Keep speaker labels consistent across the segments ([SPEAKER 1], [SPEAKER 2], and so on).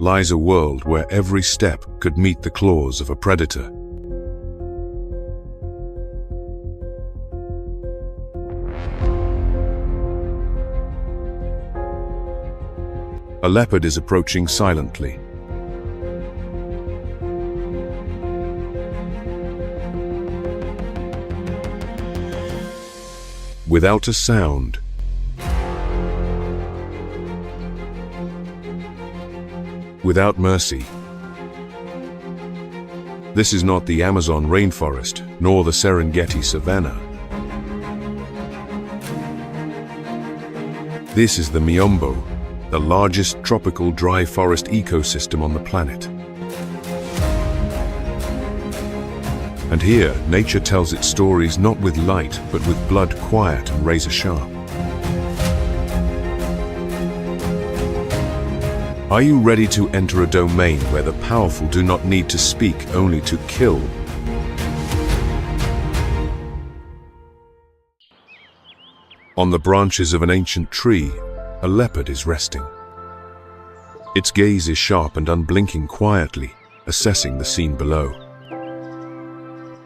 [SPEAKER 1] lies a world where every step could meet the claws of a predator. A leopard is approaching silently. Without a sound. Without mercy. This is not the Amazon rainforest, nor the Serengeti savannah. This is the Miombo, the largest tropical dry forest ecosystem on the planet. And here, nature tells its stories not with light, but with blood quiet and razor sharp. Are you ready to enter a domain where the powerful do not need to speak, only to kill? On the branches of an ancient tree, a leopard is resting. Its gaze is sharp and unblinking, quietly assessing the scene below.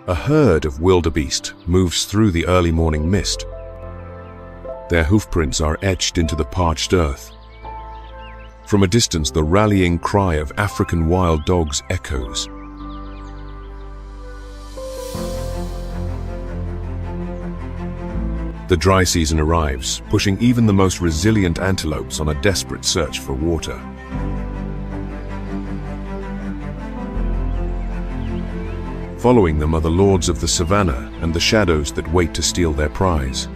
[SPEAKER 1] A herd of wildebeest moves through the early morning mist. Their hoofprints are etched into the parched earth. From a distance, the rallying cry of African wild dogs echoes. The dry season arrives, pushing even the most resilient antelopes on a desperate search for water. Following them are the lords of the savannah and the shadows that wait to steal their prize.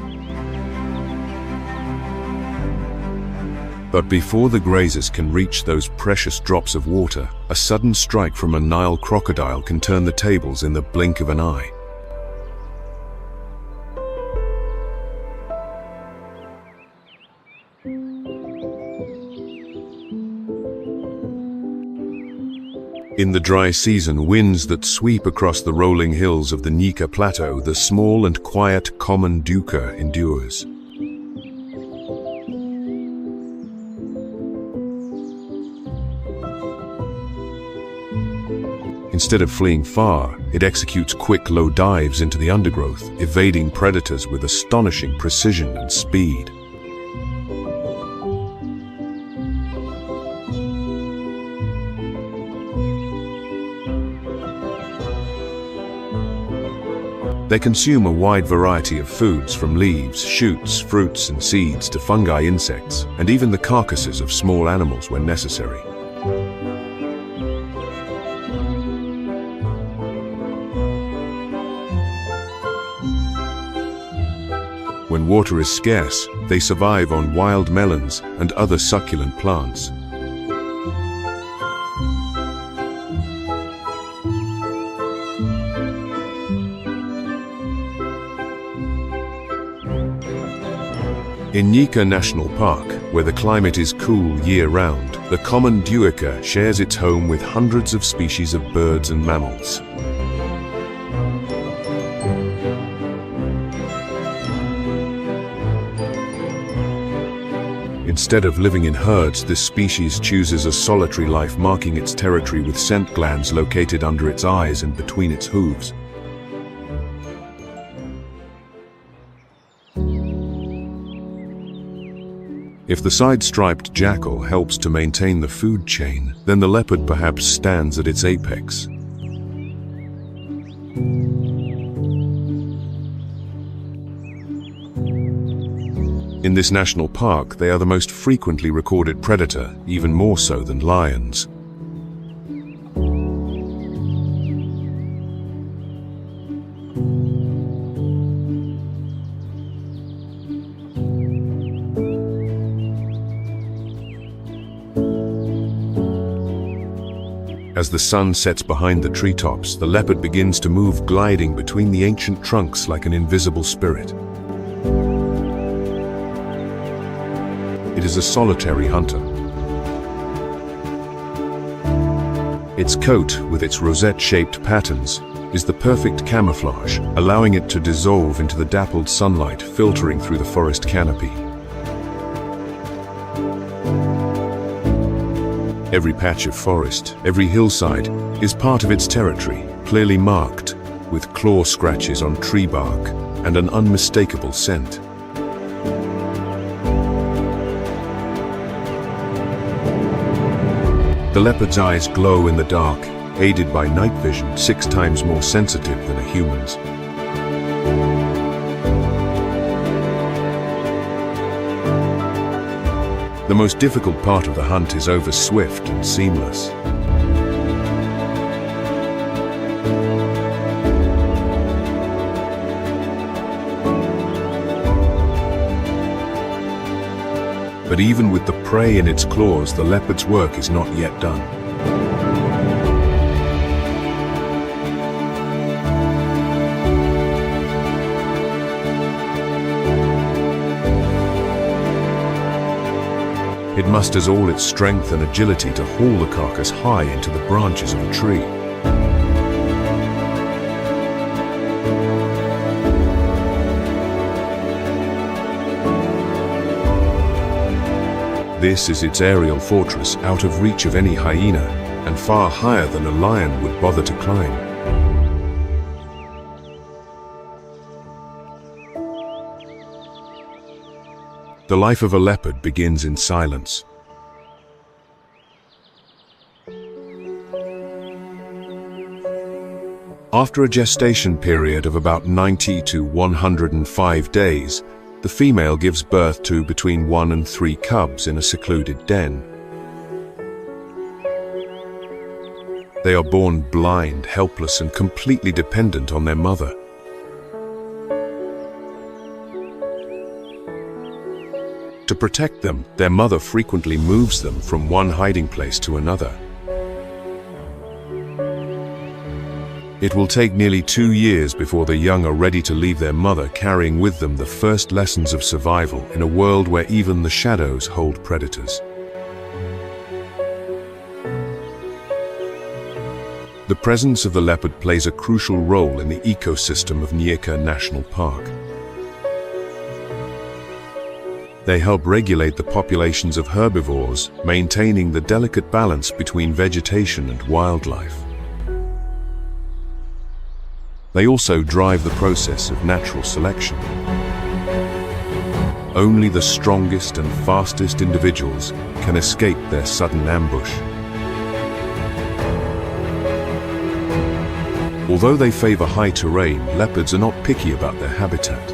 [SPEAKER 1] But before the grazers can reach those precious drops of water, a sudden strike from a Nile crocodile can turn the tables in the blink of an eye. In the dry season, winds that sweep across the rolling hills of the Nika Plateau, the small and quiet common duiker endures. Instead of fleeing far, it executes quick, low dives into the undergrowth, evading predators with astonishing precision and speed. They consume a wide variety of foods, from leaves, shoots, fruits and seeds to fungi, insects, and even the carcasses of small animals when necessary. When water is scarce, they survive on wild melons and other succulent plants. In Nika National Park, where the climate is cool year-round, the common duiker shares its home with hundreds of species of birds and mammals. Instead of living in herds, this species chooses a solitary life, marking its territory with scent glands located under its eyes and between its hooves. If the side-striped jackal helps to maintain the food chain, then the leopard perhaps stands at its apex. In this national park, they are the most frequently recorded predator, even more so than lions. As the sun sets behind the treetops, the leopard begins to move, gliding between the ancient trunks like an invisible spirit. It is a solitary hunter. Its coat, with its rosette-shaped patterns, is the perfect camouflage, allowing it to dissolve into the dappled sunlight filtering through the forest canopy. Every patch of forest, every hillside, is part of its territory, clearly marked, with claw scratches on tree bark and an unmistakable scent. The leopard's eyes glow in the dark, aided by night vision 6 times more sensitive than a human's. The most difficult part of the hunt is over swift and seamless. But even with the prey in its claws, the leopard's work is not yet done. It musters all its strength and agility to haul the carcass high into the branches of a tree. This is its aerial fortress, out of reach of any hyena, and far higher than a lion would bother to climb. The life of a leopard begins in silence. After a gestation period of about 90 to 105 days, the female gives birth to between 1 and 3 cubs in a secluded den. They are born blind, helpless, and completely dependent on their mother. To protect them, their mother frequently moves them from one hiding place to another. It will take nearly 2 years before the young are ready to leave their mother, carrying with them the first lessons of survival in a world where even the shadows hold predators. The presence of the leopard plays a crucial role in the ecosystem of Nyika National Park. They help regulate the populations of herbivores, maintaining the delicate balance between vegetation and wildlife. They also drive the process of natural selection. Only the strongest and fastest individuals can escape their sudden ambush. Although they favor high terrain, leopards are not picky about their habitat.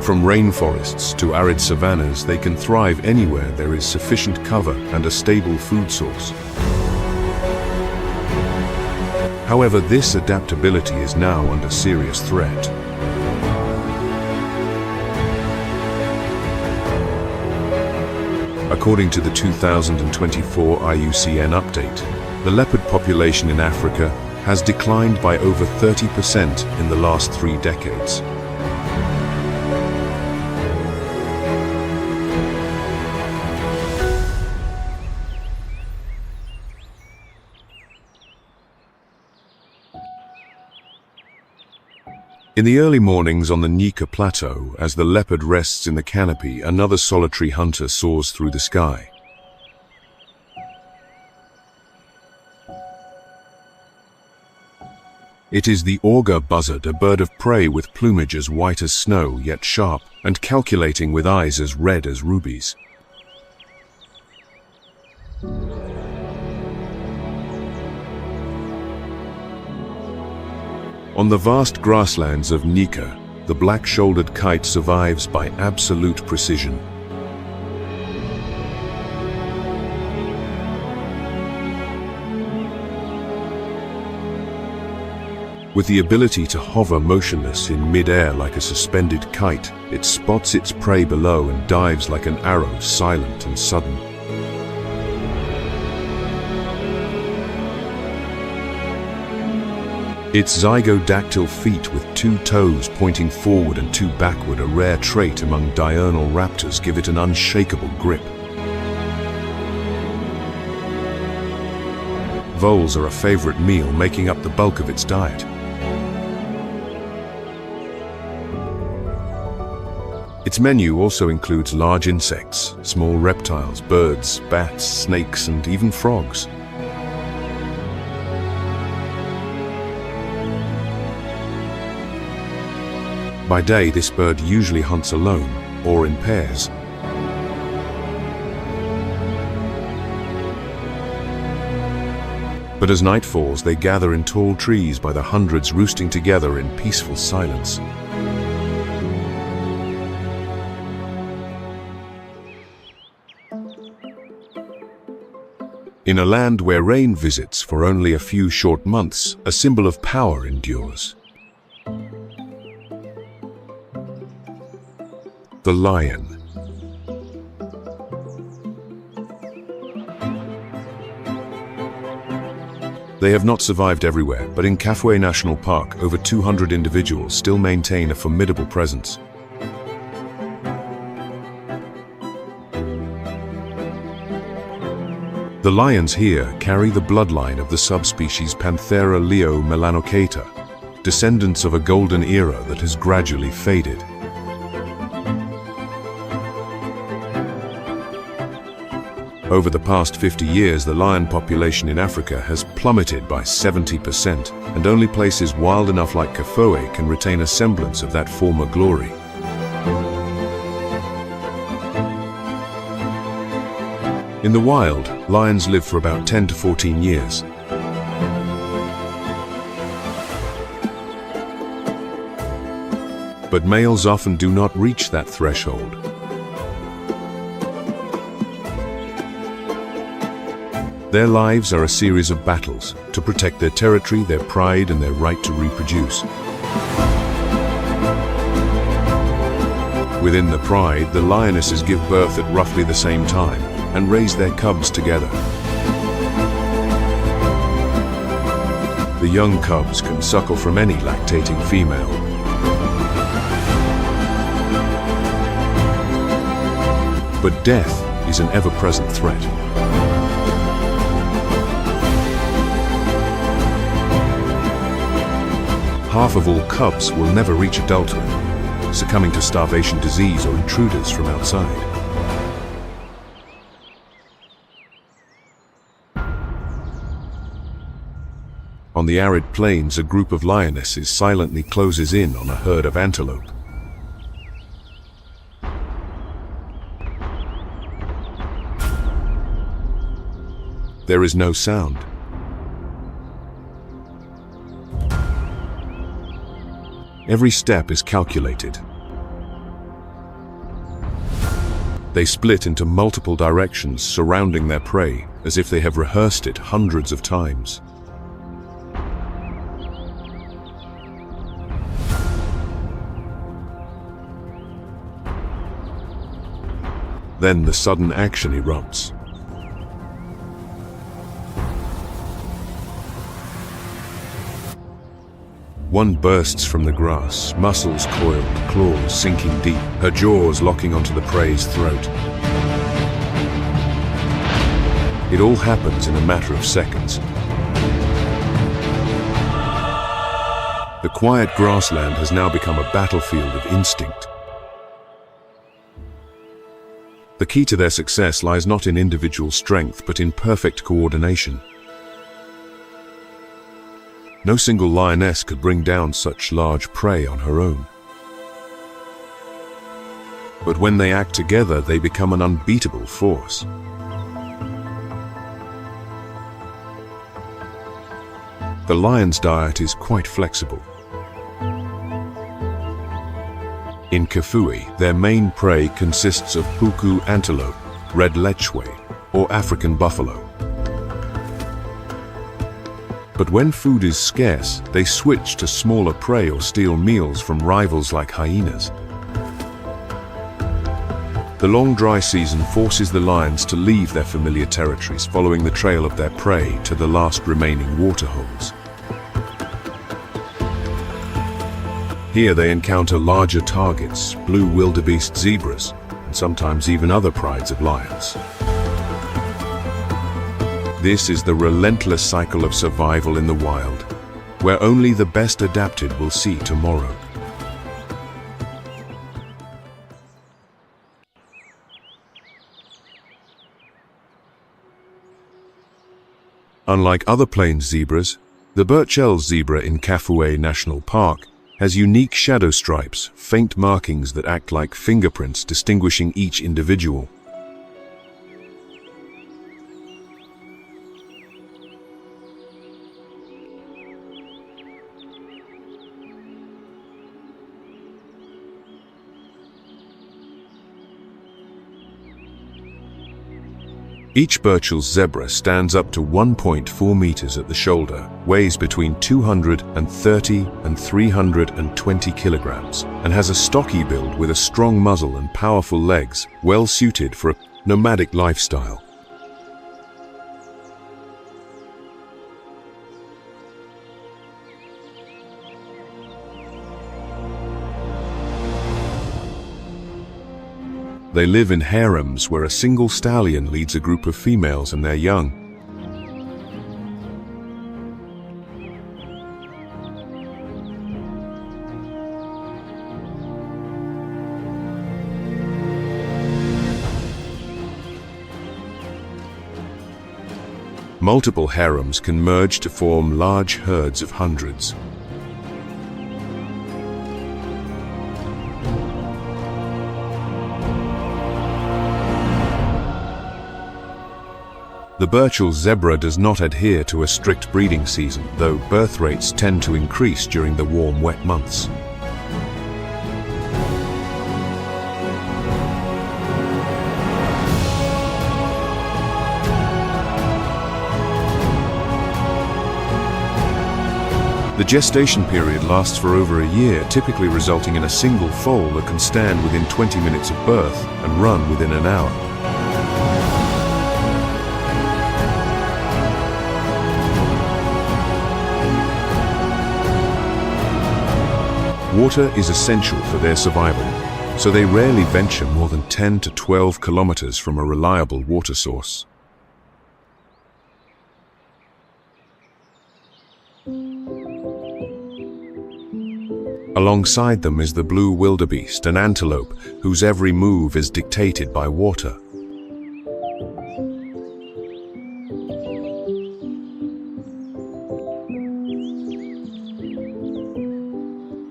[SPEAKER 1] From rainforests to arid savannas, they can thrive anywhere there is sufficient cover and a stable food source. However, this adaptability is now under serious threat. According to the 2024 IUCN update, the leopard population in Africa has declined by over 30% in the last 3 decades. In the early mornings on the Nyika Plateau, as the leopard rests in the canopy, another solitary hunter soars through the sky. It is the auger buzzard, a bird of prey with plumage as white as snow, yet sharp, and calculating with eyes as red as rubies. On the vast grasslands of Nyika, the black-shouldered kite survives by absolute precision. With the ability to hover motionless in mid-air like a suspended kite, it spots its prey below and dives like an arrow, silent and sudden. Its zygodactyl feet with 2 toes pointing forward and 2 backward, a rare trait among diurnal raptors, give it an unshakable grip. Voles are a favorite meal, making up the bulk of its diet. Its menu also includes large insects, small reptiles, birds, bats, snakes, and even frogs. By day, this bird usually hunts alone or in pairs. But as night falls, they gather in tall trees by the hundreds, roosting together in peaceful silence. In a land where rain visits for only a few short months, a symbol of power endures. The lion. They have not survived everywhere, but in Kafue National Park, over 200 individuals still maintain a formidable presence. The lions here carry the bloodline of the subspecies Panthera leo melanocata, descendants of a golden era that has gradually faded. Over the past 50 years, the lion population in Africa has plummeted by 70%, and only places wild enough like Kafue can retain a semblance of that former glory. In the wild, lions live for about 10 to 14 years. But males often do not reach that threshold. Their lives are a series of battles to protect their territory, their pride, and their right to reproduce. Within the pride, the lionesses give birth at roughly the same time and raise their cubs together. The young cubs can suckle from any lactating female. But death is an ever-present threat. Half of all cubs will never reach adulthood, succumbing to starvation, disease, or intruders from outside. On the arid plains, a group of lionesses silently closes in on a herd of antelope. There is no sound. Every step is calculated. They split into multiple directions, surrounding their prey, as if they have rehearsed it hundreds of times. Then the sudden action erupts. One bursts from the grass, muscles coiled, claws sinking deep, her jaws locking onto the prey's throat. It all happens in a matter of seconds. The quiet grassland has now become a battlefield of instinct. The key to their success lies not in individual strength, but in perfect coordination. No single lioness could bring down such large prey on her own. But when they act together, they become an unbeatable force. The lion's diet is quite flexible. In Kafue, their main prey consists of puku antelope, red lechwe, or African buffalo. But when food is scarce, they switch to smaller prey or steal meals from rivals like hyenas. The long dry season forces the lions to leave their familiar territories, following the trail of their prey to the last remaining waterholes. Here they encounter larger targets, blue wildebeest zebras, and sometimes even other prides of lions. This is the relentless cycle of survival in the wild, where only the best adapted will see tomorrow. Unlike other plains zebras, the Burchell's zebra in Kafue National Park has unique shadow stripes, faint markings that act like fingerprints distinguishing each individual. Each Burchell's zebra stands up to 1.4 meters at the shoulder, weighs between 230 and 320 kilograms, and has a stocky build with a strong muzzle and powerful legs, well suited for a nomadic lifestyle. They live in harems where a single stallion leads a group of females and their young. Multiple harems can merge to form large herds of hundreds. The Burchell zebra does not adhere to a strict breeding season, though birth rates tend to increase during the warm, wet months. The gestation period lasts for over a year, typically resulting in a single foal that can stand within 20 minutes of birth and run within an hour. Water is essential for their survival, so they rarely venture more than 10 to 12 kilometers from a reliable water source. Alongside them is the blue wildebeest, an antelope whose every move is dictated by water.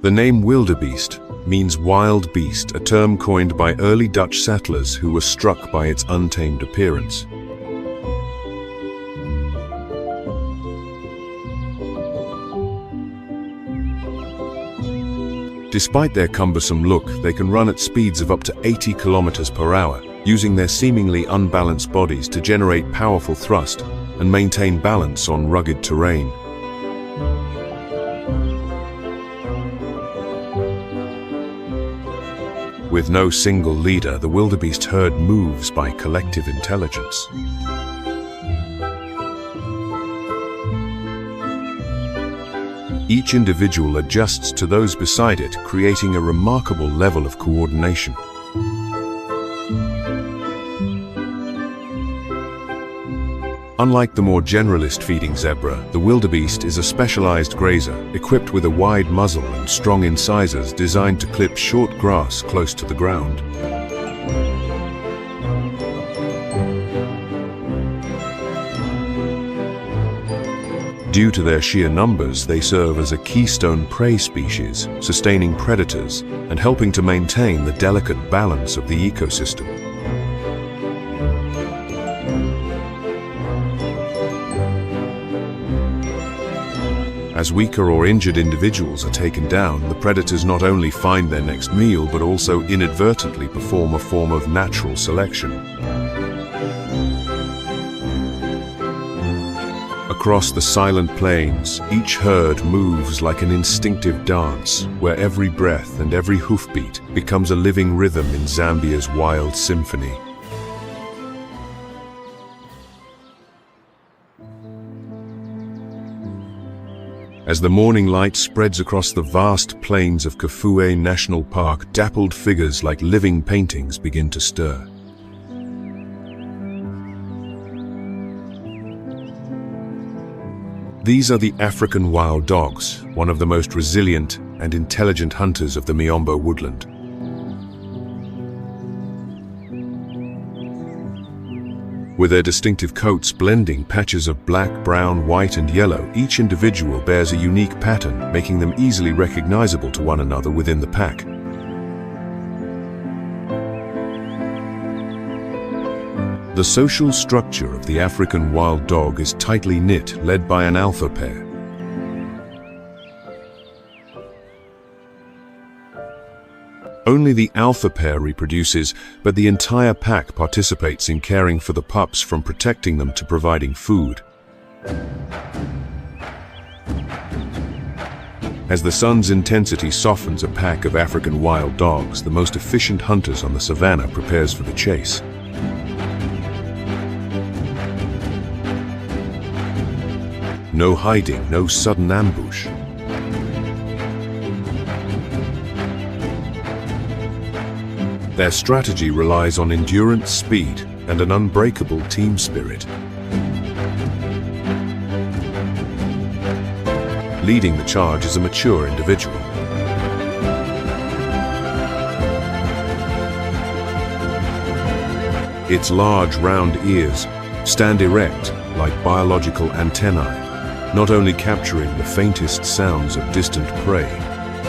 [SPEAKER 1] The name wildebeest means wild beast, a term coined by early Dutch settlers who were struck by its untamed appearance. Despite their cumbersome look, they can run at speeds of up to 80 kilometers per hour, using their seemingly unbalanced bodies to generate powerful thrust and maintain balance on rugged terrain. With no single leader, the wildebeest herd moves by collective intelligence. Each individual adjusts to those beside it, creating a remarkable level of coordination. Unlike the more generalist feeding zebra, the wildebeest is a specialized grazer, equipped with a wide muzzle and strong incisors designed to clip short grass close to the ground. Due to their sheer numbers, they serve as a keystone prey species, sustaining predators and helping to maintain the delicate balance of the ecosystem. As weaker or injured individuals are taken down, the predators not only find their next meal, but also inadvertently perform a form of natural selection. Across the silent plains, each herd moves like an instinctive dance, where every breath and every hoofbeat becomes a living rhythm in Zambia's wild symphony. As the morning light spreads across the vast plains of Kafue National Park, dappled figures like living paintings begin to stir. These are the African wild dogs, one of the most resilient and intelligent hunters of the Miombo woodland. With their distinctive coats blending patches of black, brown, white, and yellow, each individual bears a unique pattern, making them easily recognizable to one another within the pack. The social structure of the African wild dog is tightly knit, led by an alpha pair. Only the alpha pair reproduces, but the entire pack participates in caring for the pups, from protecting them to providing food. As the sun's intensity softens a pack of African wild dogs, the most efficient hunters on the savannah prepares for the chase. No hiding, no sudden ambush. Their strategy relies on endurance, speed, and an unbreakable team spirit. Leading the charge is a mature individual. Its large, round ears stand erect like biological antennae, not only capturing the faintest sounds of distant prey,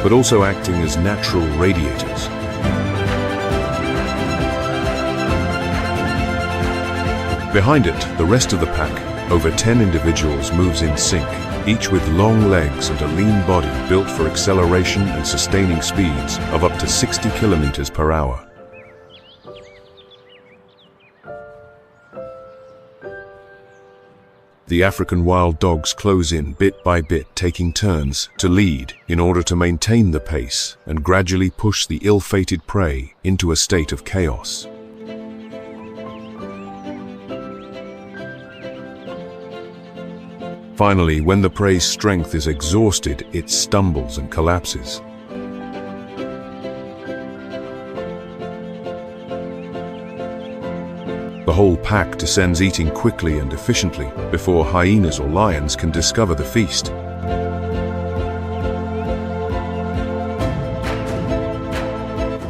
[SPEAKER 1] but also acting as natural radiators. Behind it, the rest of the pack, over 10 individuals, moves in sync, each with long legs and a lean body built for acceleration and sustaining speeds of up to 60 kilometers per hour. The African wild dogs close in bit by bit, taking turns to lead in order to maintain the pace and gradually push the ill-fated prey into a state of chaos. Finally, when the prey's strength is exhausted, it stumbles and collapses. The whole pack descends, eating quickly and efficiently before hyenas or lions can discover the feast.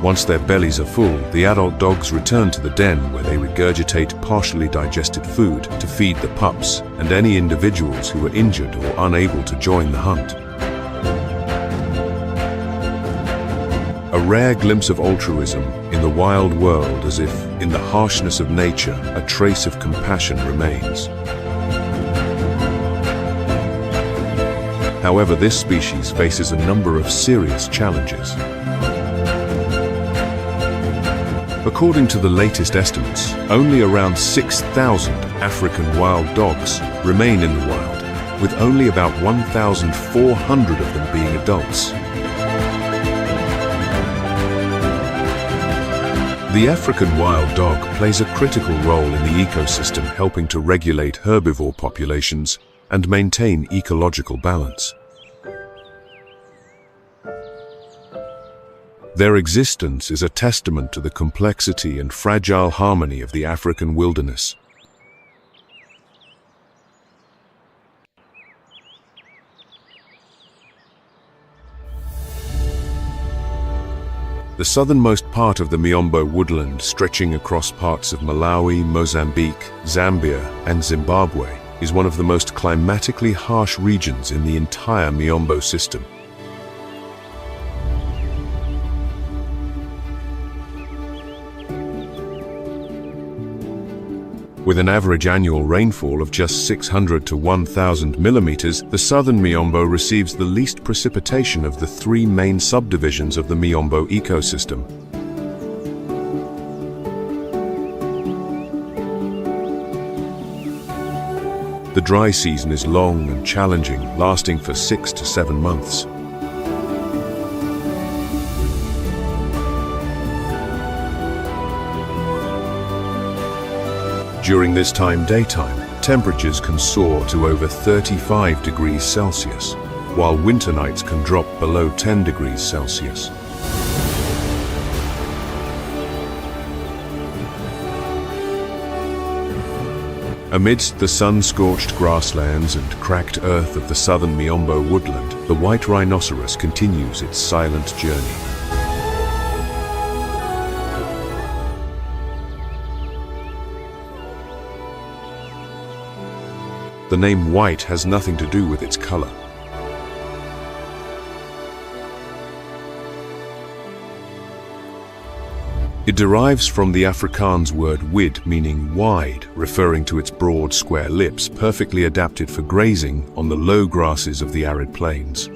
[SPEAKER 1] Once their bellies are full, the adult dogs return to the den, where they regurgitate partially digested food to feed the pups and any individuals who are injured or unable to join the hunt. A rare glimpse of altruism in the wild world, as if in the harshness of nature a trace of compassion remains. However, this species faces a number of serious challenges. According to the latest estimates, only around 6,000 African wild dogs remain in the wild, with only about 1,400 of them being adults. The African wild dog plays a critical role in the ecosystem, helping to regulate herbivore populations and maintain ecological balance. Their existence is a testament to the complexity and fragile harmony of the African wilderness. The southernmost part of the Miombo woodland, stretching across parts of Malawi, Mozambique, Zambia, and Zimbabwe, is one of the most climatically harsh regions in the entire Miombo system. With an average annual rainfall of just 600 to 1,000 millimeters, the southern Miombo receives the least precipitation of the three main subdivisions of the Miombo ecosystem. The dry season is long and challenging, lasting for 6 to 7 months. During this time, daytime temperatures can soar to over 35 degrees Celsius, while winter nights can drop below 10 degrees Celsius. Amidst the sun-scorched grasslands and cracked earth of the southern Miombo woodland, the white rhinoceros continues its silent journey. The name white has nothing to do with its color. It derives from the Afrikaans word wid, meaning wide, referring to its broad, square lips, perfectly adapted for grazing on the low grasses of the arid plains.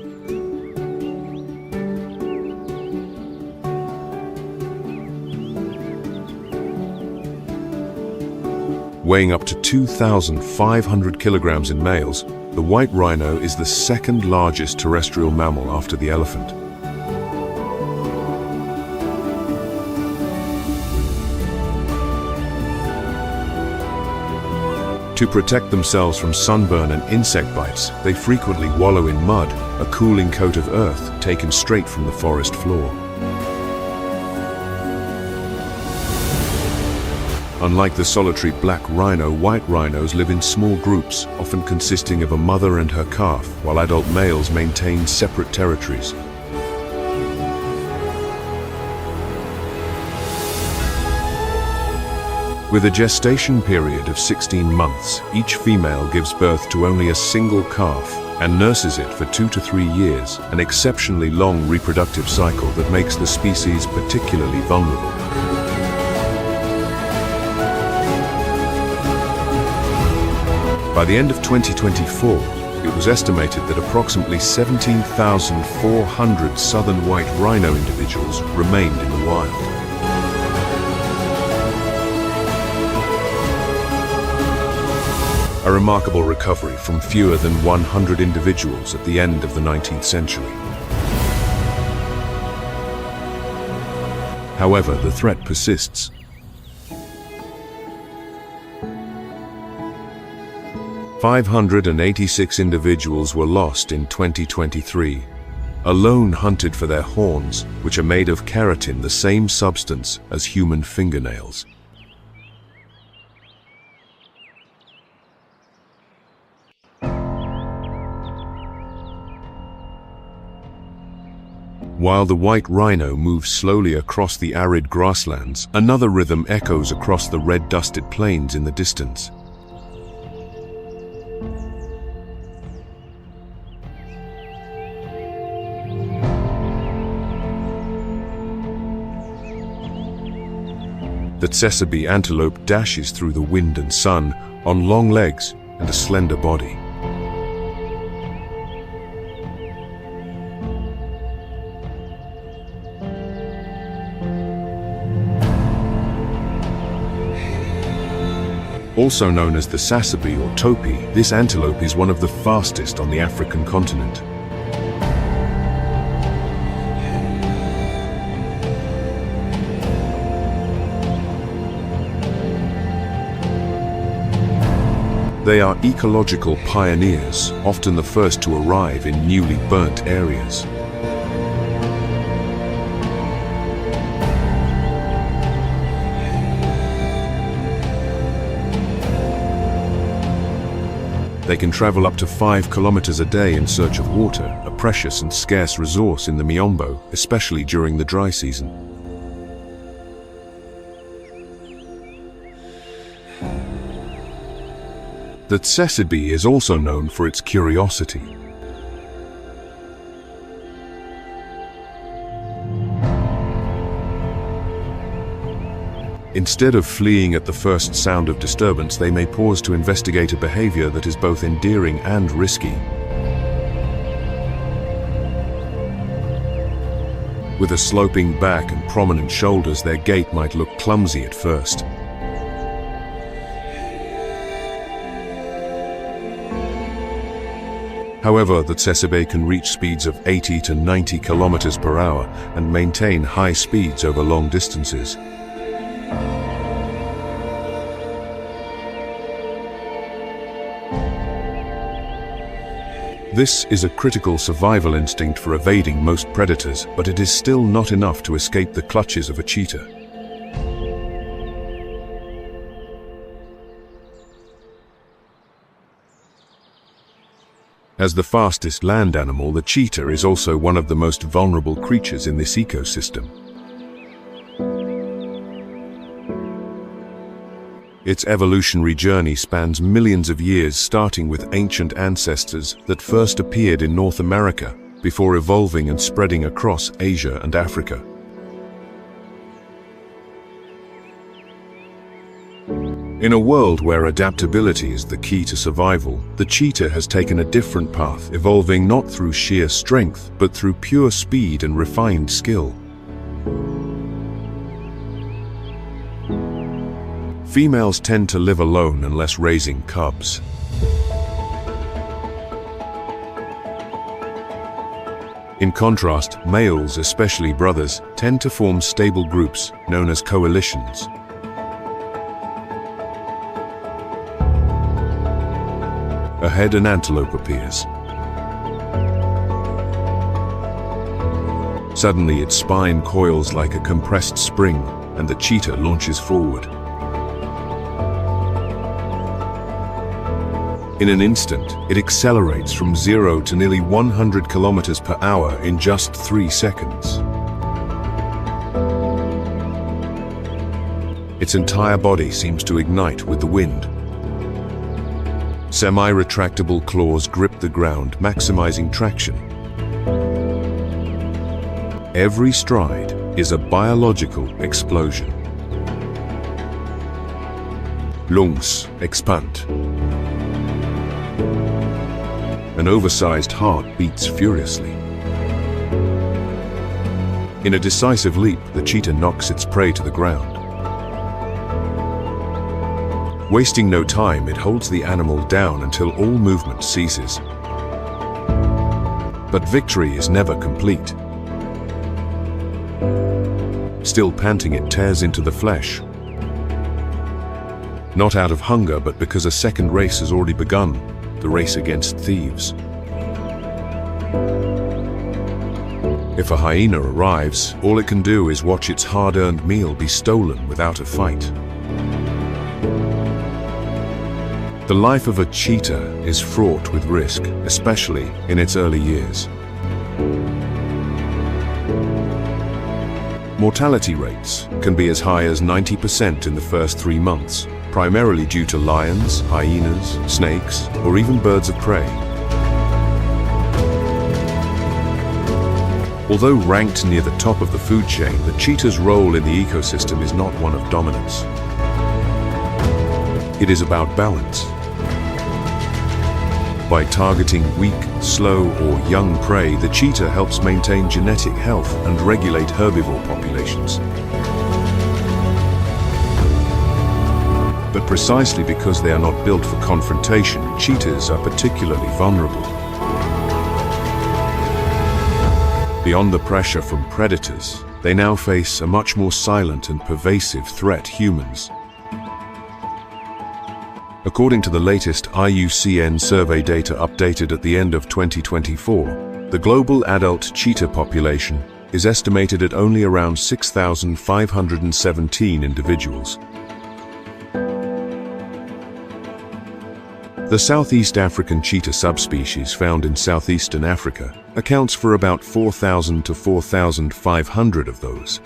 [SPEAKER 1] Weighing up to 2,500 kilograms in males, the white rhino is the second largest terrestrial mammal after the elephant. To protect themselves from sunburn and insect bites, they frequently wallow in mud, a cooling coat of earth taken straight from the forest floor. Unlike the solitary black rhino, white rhinos live in small groups, often consisting of a mother and her calf, while adult males maintain separate territories. With a gestation period of 16 months, each female gives birth to only a single calf and nurses it for 2 to 3 years, an exceptionally long reproductive cycle that makes the species particularly vulnerable. By the end of 2024, it was estimated that approximately 17,400 southern white rhino individuals remained in the wild. A remarkable recovery from fewer than 100 individuals at the end of the 19th century. However, the threat persists. "586 individuals were lost in 2023, alone hunted for their horns, which are made of keratin, the same substance as human fingernails. While the white rhino moves slowly across the arid grasslands, another rhythm echoes across the red-dusted plains in the distance. The tsessebe antelope dashes through the wind and sun on long legs and a slender body. Also known as the tsessebe or topi, this antelope is one of the fastest on the African continent. They are ecological pioneers, often the first to arrive in newly burnt areas. They can travel up to 5 kilometers a day in search of water, a precious and scarce resource in the Miombo, especially during the dry season. The tsessebe is also known for its curiosity. Instead of fleeing at the first sound of disturbance, they may pause to investigate a behavior that is both endearing and risky. With a sloping back and prominent shoulders, their gait might look clumsy at first. However, the tsessebe can reach speeds of 80 to 90 kilometers per hour and maintain high speeds over long distances. This is a critical survival instinct for evading most predators, but it is still not enough to escape the clutches of a cheetah. As the fastest land animal, the cheetah is also one of the most vulnerable creatures in this ecosystem. Its evolutionary journey spans millions of years, starting with ancient ancestors that first appeared in North America before evolving and spreading across Asia and Africa. In a world where adaptability is the key to survival, the cheetah has taken a different path, evolving not through sheer strength, but through pure speed and refined skill. Females tend to live alone unless raising cubs. In contrast, males, especially brothers, tend to form stable groups known as coalitions. Ahead, an antelope appears. Suddenly, its spine coils like a compressed spring, and the cheetah launches forward. In an instant, it accelerates from 0 to nearly 100 kilometers per hour in just 3 seconds. Its entire body seems to ignite with the wind. Semi-retractable claws grip the ground, maximizing traction. Every stride is a biological explosion. Lungs expand. An oversized heart beats furiously. In a decisive leap, the cheetah knocks its prey to the ground. Wasting no time, it holds the animal down until all movement ceases. But victory is never complete. Still panting, it tears into the flesh. Not out of hunger, but because a second race has already begun, the race against thieves. If a hyena arrives, all it can do is watch its hard-earned meal be stolen without a fight. The life of a cheetah is fraught with risk, especially in its early years. Mortality rates can be as high as 90% in the first 3 months, primarily due to lions, hyenas, snakes, or even birds of prey. Although ranked near the top of the food chain, the cheetah's role in the ecosystem is not one of dominance. It is about balance. By targeting weak, slow, or young prey, the cheetah helps maintain genetic health and regulate herbivore populations. But precisely because they are not built for confrontation, cheetahs are particularly vulnerable. Beyond the pressure from predators, they now face a much more silent and pervasive threat: humans. According to the latest IUCN survey data updated at the end of 2024, the global adult cheetah population is estimated at only around 6,517 individuals. The Southeast African cheetah subspecies found in southeastern Africa accounts for about 4,000 to 4,500 of those.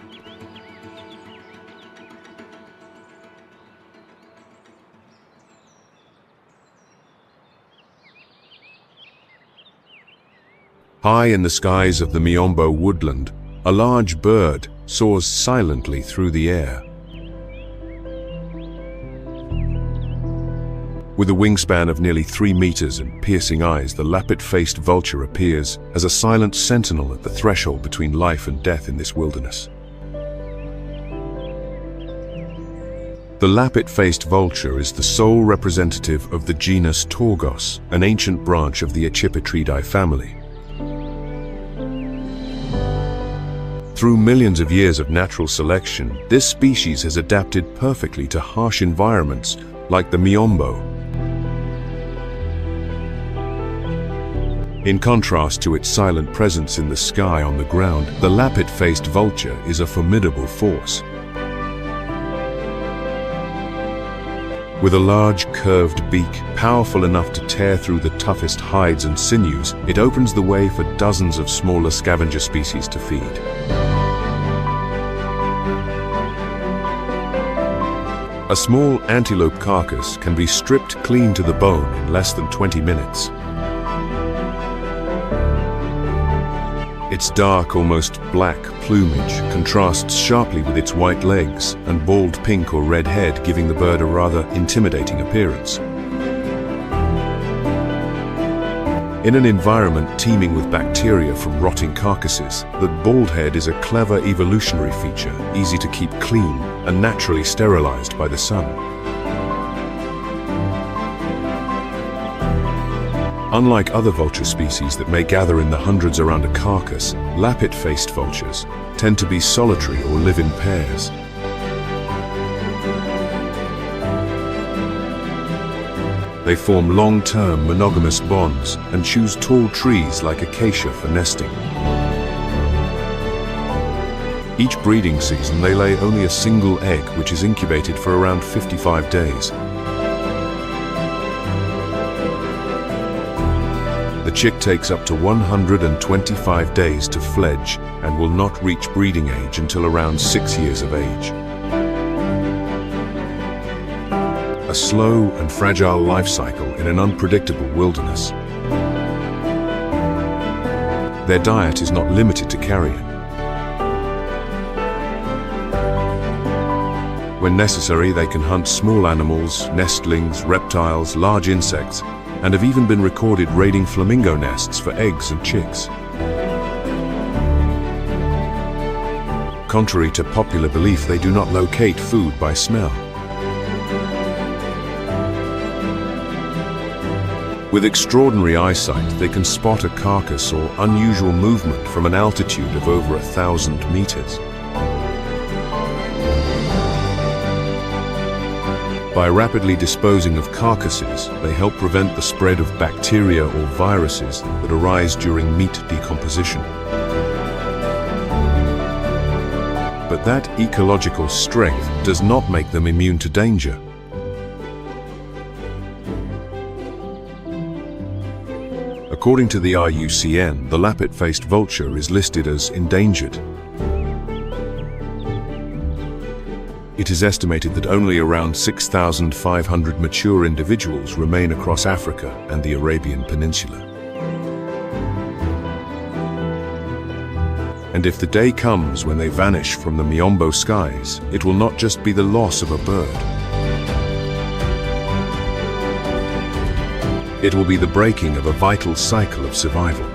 [SPEAKER 1] High in the skies of the Miombo woodland, a large bird soars silently through the air. With a wingspan of nearly 3 meters and piercing eyes, the lappet-faced vulture appears as a silent sentinel at the threshold between life and death in this wilderness. The lappet-faced vulture is the sole representative of the genus Torgos, an ancient branch of the Accipitridae family. Through millions of years of natural selection, this species has adapted perfectly to harsh environments like the Miombo. In contrast to its silent presence in the sky on the ground, the lappet-faced vulture is a formidable force. With a large, curved beak, powerful enough to tear through the toughest hides and sinews, it opens the way for dozens of smaller scavenger species to feed. A small antelope carcass can be stripped clean to the bone in less than 20 minutes. Its dark, almost black plumage contrasts sharply with its white legs and bald pink or red head, giving the bird a rather intimidating appearance. In an environment teeming with bacteria from rotting carcasses, the bald head is a clever evolutionary feature, easy to keep clean and naturally sterilized by the sun. Unlike other vulture species that may gather in the hundreds around a carcass, lappet-faced vultures tend to be solitary or live in pairs. They form long-term monogamous bonds and choose tall trees like acacia for nesting. Each breeding season they lay only a single egg, which is incubated for around 55 days. The chick takes up to 125 days to fledge and will not reach breeding age until around 6 years of age. A slow and fragile life cycle in an unpredictable wilderness. Their diet is not limited to carrion. When necessary, they can hunt small animals, nestlings, reptiles, large insects, and have even been recorded raiding flamingo nests for eggs and chicks. Contrary to popular belief, they do not locate food by smell. With extraordinary eyesight, they can spot a carcass or unusual movement from an altitude of over 1,000 meters. By rapidly disposing of carcasses, they help prevent the spread of bacteria or viruses that arise during meat decomposition. But that ecological strength does not make them immune to danger. According to the IUCN, the lappet-faced vulture is listed as endangered. It is estimated that only around 6,500 mature individuals remain across Africa and the Arabian Peninsula. And if the day comes when they vanish from the Miombo skies, it will not just be the loss of a bird. It will be the breaking of a vital cycle of survival.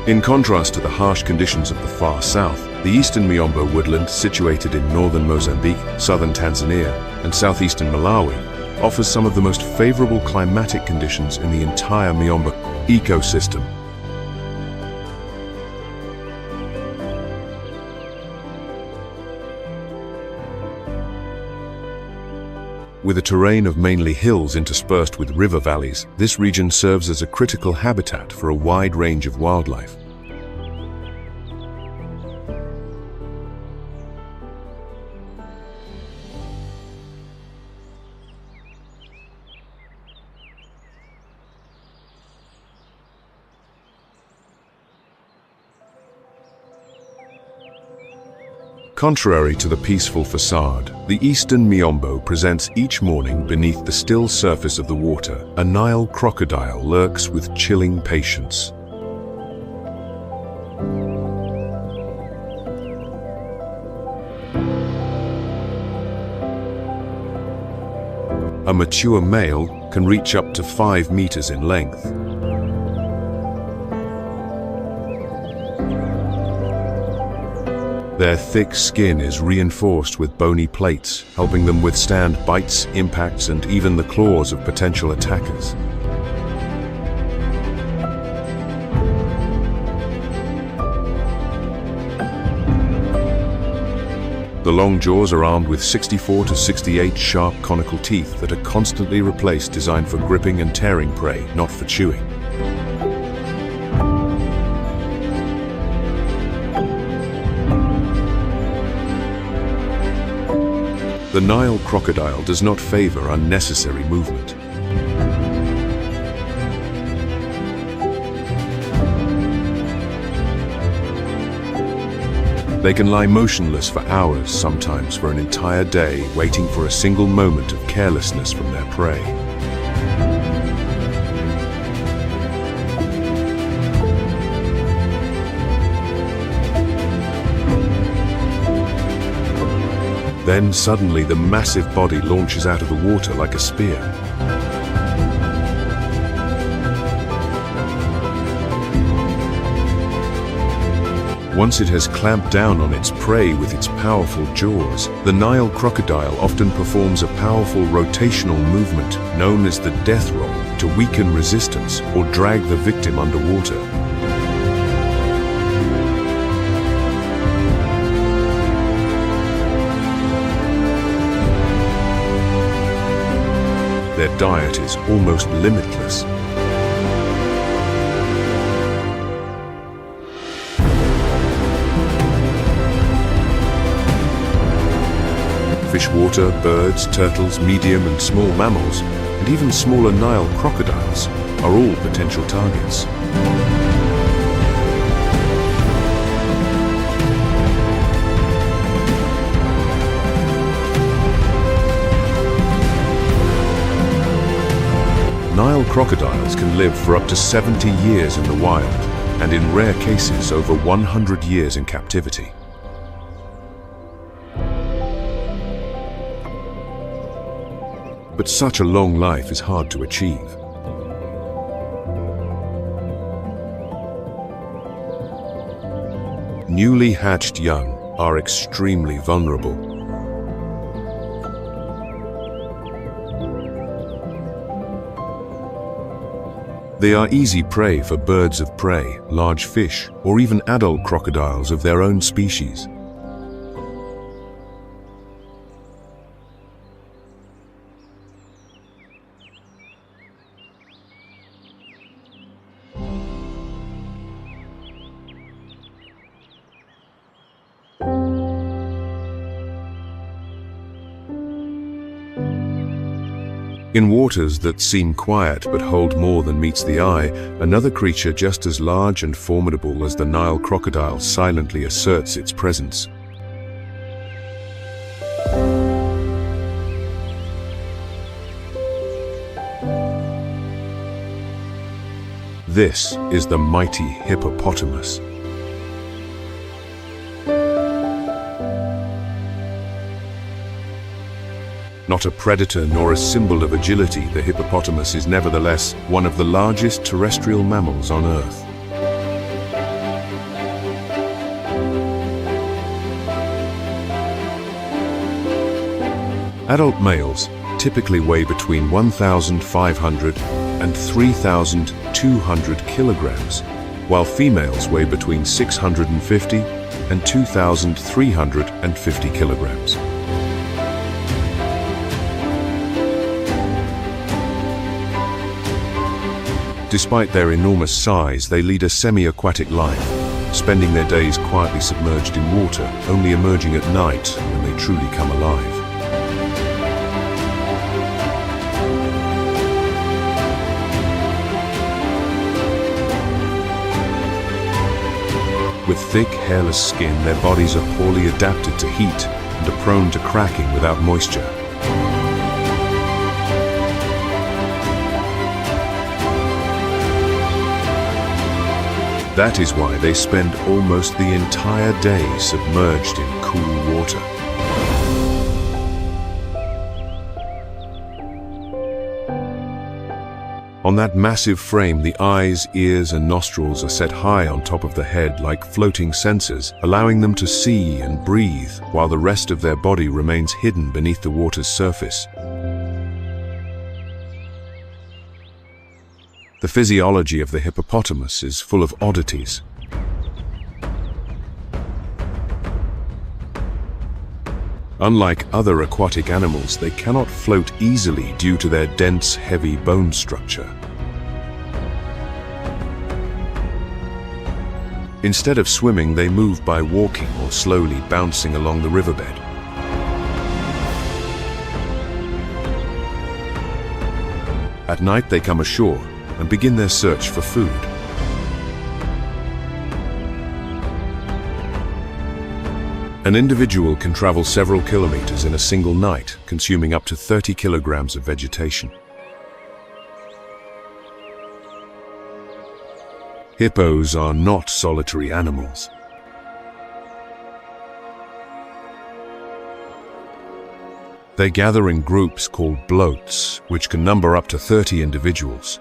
[SPEAKER 1] In contrast to the harsh conditions of the far south, the eastern Miombo woodland, situated in northern Mozambique, southern Tanzania, and southeastern Malawi, offers some of the most favorable climatic conditions in the entire Miombo ecosystem. With a terrain of mainly hills interspersed with river valleys, this region serves as a critical habitat for a wide range of wildlife. Contrary to the peaceful facade, the eastern Miombo presents each morning beneath the still surface of the water. A Nile crocodile lurks with chilling patience. A mature male can reach up to 5 meters in length. Their thick skin is reinforced with bony plates, helping them withstand bites, impacts, and even the claws of potential attackers. The long jaws are armed with 64 to 68 sharp conical teeth that are constantly replaced, designed for gripping and tearing prey, not for chewing. The Nile crocodile does not favor unnecessary movement. They can lie motionless for hours, sometimes for an entire day, waiting for a single moment of carelessness from their prey. Then suddenly the massive body launches out of the water like a spear. Once it has clamped down on its prey with its powerful jaws, the Nile crocodile often performs a powerful rotational movement known as the death roll to weaken resistance or drag the victim underwater. Their diet is almost limitless. Freshwater, birds, turtles, medium and small mammals, and even smaller Nile crocodiles are all potential targets. Nile crocodiles can live for up to 70 years in the wild, and in rare cases over 100 years in captivity. But such a long life is hard to achieve. Newly hatched young are extremely vulnerable. They are easy prey for birds of prey, large fish, or even adult crocodiles of their own species. In waters that seem quiet but hold more than meets the eye, another creature just as large and formidable as the Nile crocodile silently asserts its presence. This is the mighty hippopotamus. Not a predator nor a symbol of agility, the hippopotamus is nevertheless one of the largest terrestrial mammals on Earth. Adult males typically weigh between 1,500 and 3,200 kilograms, while females weigh between 650 and 2,350 kilograms. Despite their enormous size, they lead a semi-aquatic life, spending their days quietly submerged in water, only emerging at night when they truly come alive. With thick, hairless skin, their bodies are poorly adapted to heat and are prone to cracking without moisture. That is why they spend almost the entire day submerged in cool water. On that massive frame, the eyes, ears, and nostrils are set high on top of the head like floating sensors, allowing them to see and breathe while the rest of their body remains hidden beneath the water's surface. The physiology of the hippopotamus is full of oddities. Unlike other aquatic animals, they cannot float easily due to their dense, heavy bone structure. Instead of swimming, they move by walking or slowly bouncing along the riverbed. At night, they come ashore and begin their search for food. An individual can travel several kilometers in a single night, consuming up to 30 kilograms of vegetation. Hippos are not solitary animals. They gather in groups called bloats, which can number up to 30 individuals.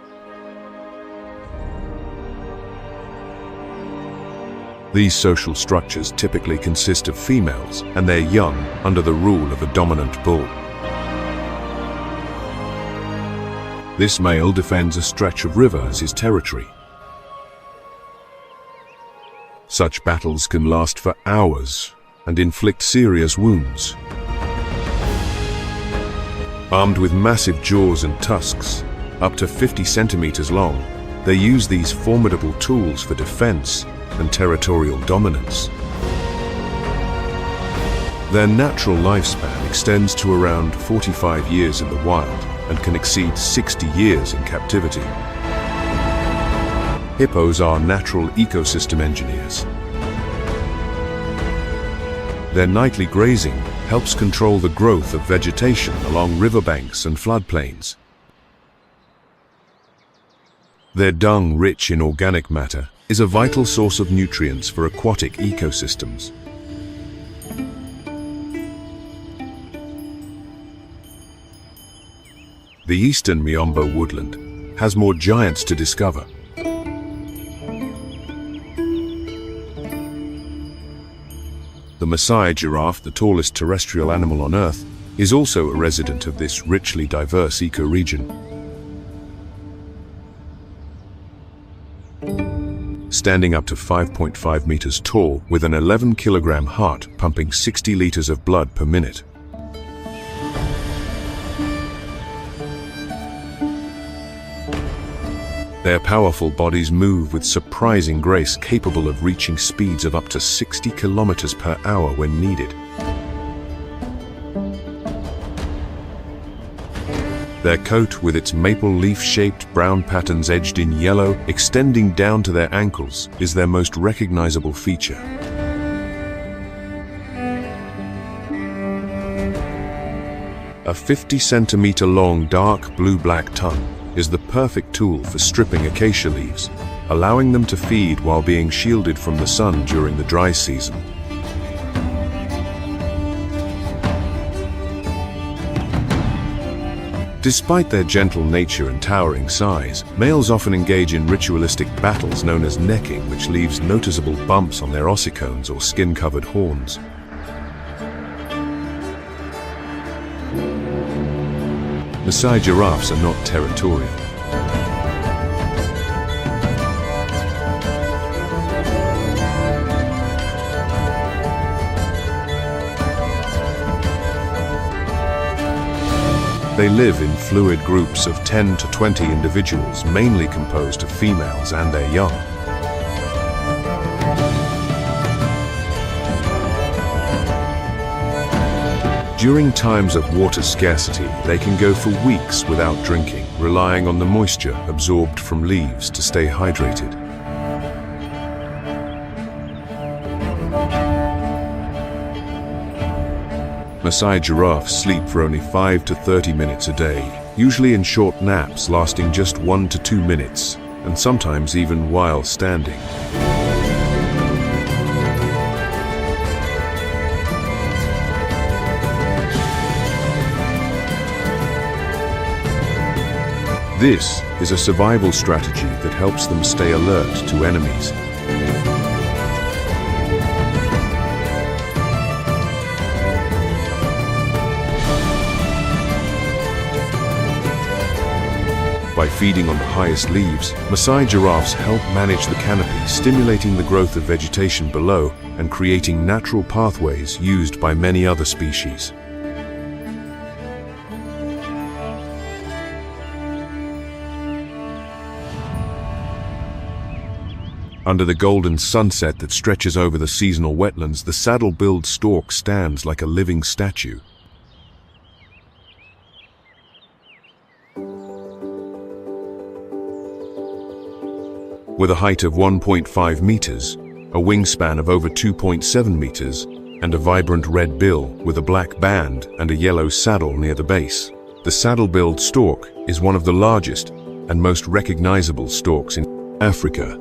[SPEAKER 1] These social structures typically consist of females and their young under the rule of a dominant bull. This male defends a stretch of river as his territory. Such battles can last for hours and inflict serious wounds. Armed with massive jaws and tusks, up to 50 centimeters long, they use these formidable tools for defense and territorial dominance. Their natural lifespan extends to around 45 years in the wild and can exceed 60 years in captivity. Hippos are natural ecosystem engineers. Their nightly grazing helps control the growth of vegetation along riverbanks and floodplains. Their dung, rich in organic matter, is a vital source of nutrients for aquatic ecosystems. The eastern Miombo woodland has more giants to discover. The Maasai giraffe, the tallest terrestrial animal on Earth, is also a resident of this richly diverse ecoregion. Standing up to 5.5 meters tall with an 11-kilogram heart pumping 60 liters of blood per minute. Their powerful bodies move with surprising grace, capable of reaching speeds of up to 60 kilometers per hour when needed. Their coat, with its maple leaf-shaped brown patterns edged in yellow, extending down to their ankles, is their most recognizable feature. A 50-centimeter-long dark blue-black tongue is the perfect tool for stripping acacia leaves, allowing them to feed while being shielded from the sun during the dry season. Despite their gentle nature and towering size, males often engage in ritualistic battles known as necking, which leaves noticeable bumps on their ossicones or skin-covered horns. Maasai giraffes are not territorial. They live in fluid groups of 10 to 20 individuals, mainly composed of females and their young. During times of water scarcity, they can go for weeks without drinking, relying on the moisture absorbed from leaves to stay hydrated. Maasai giraffes sleep for only 5 to 30 minutes a day, usually in short naps lasting just 1 to 2 minutes, and sometimes even while standing. This is a survival strategy that helps them stay alert to enemies. By feeding on the highest leaves, Maasai giraffes help manage the canopy, stimulating the growth of vegetation below and creating natural pathways used by many other species. Under the golden sunset that stretches over the seasonal wetlands, the saddle-billed stork stands like a living statue. With a height of 1.5 meters, a wingspan of over 2.7 meters, and a vibrant red bill with a black band and a yellow saddle near the base. The saddle-billed stork is one of the largest and most recognizable storks in Africa.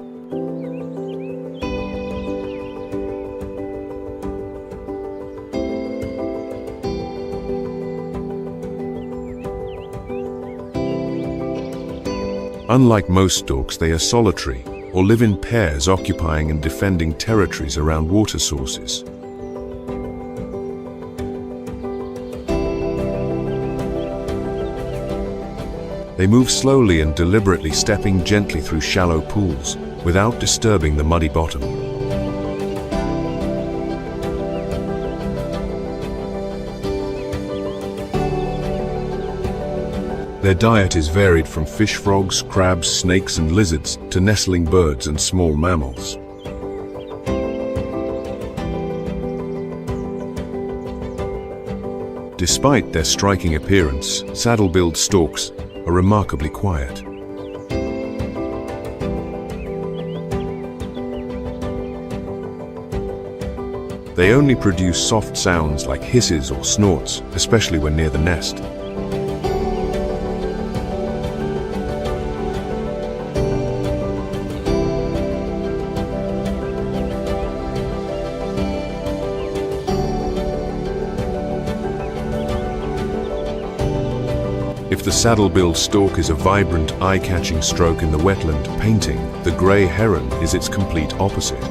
[SPEAKER 1] Unlike most storks, they are solitary or live in pairs, occupying and defending territories around water sources. They move slowly and deliberately, stepping gently through shallow pools without disturbing the muddy bottom. Their diet is varied from fish, frogs, crabs, snakes and lizards to nestling birds and small mammals. Despite their striking appearance, saddle-billed storks are remarkably quiet. They only produce soft sounds like hisses or snorts, especially when near the nest. If the saddle-billed stork is a vibrant, eye-catching stroke in the wetland painting, the grey heron is its complete opposite.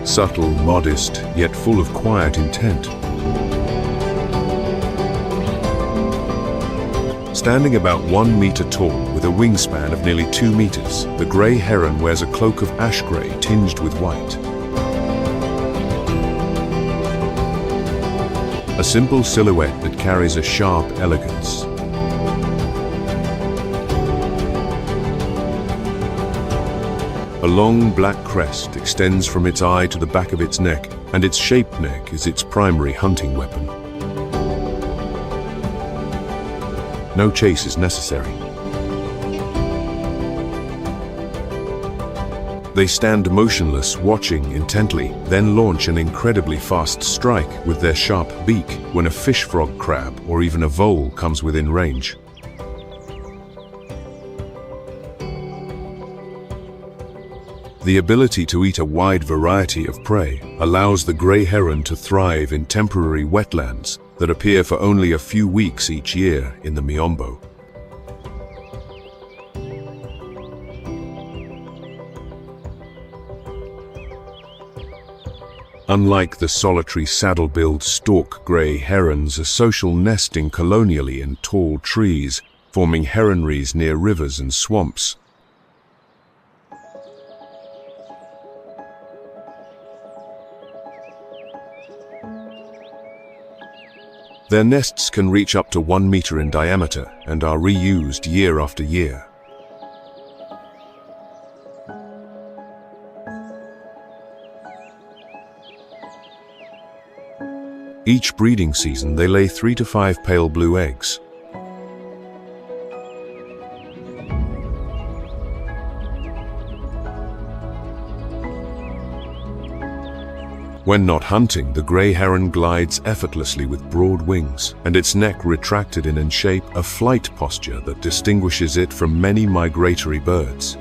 [SPEAKER 1] Subtle, modest, yet full of quiet intent. Standing about 1 meter tall with a wingspan of nearly 2 meters, the grey heron wears a cloak of ash grey tinged with white. A simple silhouette that carries a sharp elegance. A long black crest extends from its eye to the back of its neck, and its shaped neck is its primary hunting weapon. No chase is necessary. They stand motionless, watching intently, then launch an incredibly fast strike with their sharp beak when a fish frog, crab, or even a vole comes within range. The ability to eat a wide variety of prey allows the grey heron to thrive in temporary wetlands that appear for only a few weeks each year in the Miombo. Unlike the solitary saddle-billed stork, grey herons are social, nesting colonially in tall trees, forming heronries near rivers and swamps. Their nests can reach up to 1 meter in diameter and are reused year after year. Each breeding season, they lay 3 to 5 pale blue eggs. When not hunting, the grey heron glides effortlessly with broad wings, and its neck retracted in shape, a flight posture that distinguishes it from many migratory birds.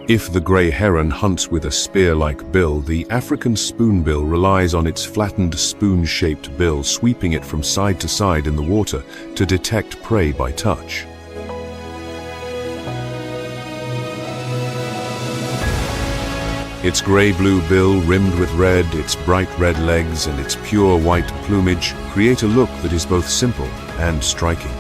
[SPEAKER 1] If the grey heron hunts with a spear-like bill, the African spoonbill relies on its flattened spoon-shaped bill, sweeping it from side to side in the water to detect prey by touch. Its grey-blue bill rimmed with red, its bright red legs, and its pure white plumage create a look that is both simple and striking.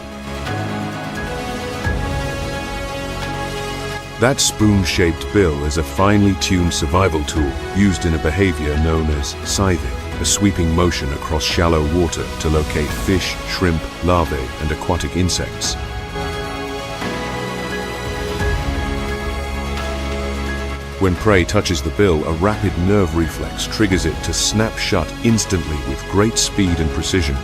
[SPEAKER 1] That spoon-shaped bill is a finely tuned survival tool used in a behavior known as scything, a sweeping motion across shallow water to locate fish, shrimp, larvae, and aquatic insects. When prey touches the bill, a rapid nerve reflex triggers it to snap shut instantly with great speed and precision.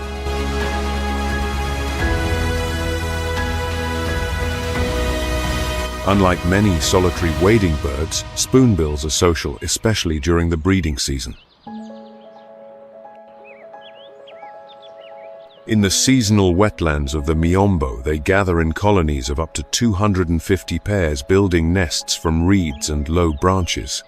[SPEAKER 1] Unlike many solitary wading birds, spoonbills are social, especially during the breeding season. In the seasonal wetlands of the Miombo, they gather in colonies of up to 250 pairs, building nests from reeds and low branches.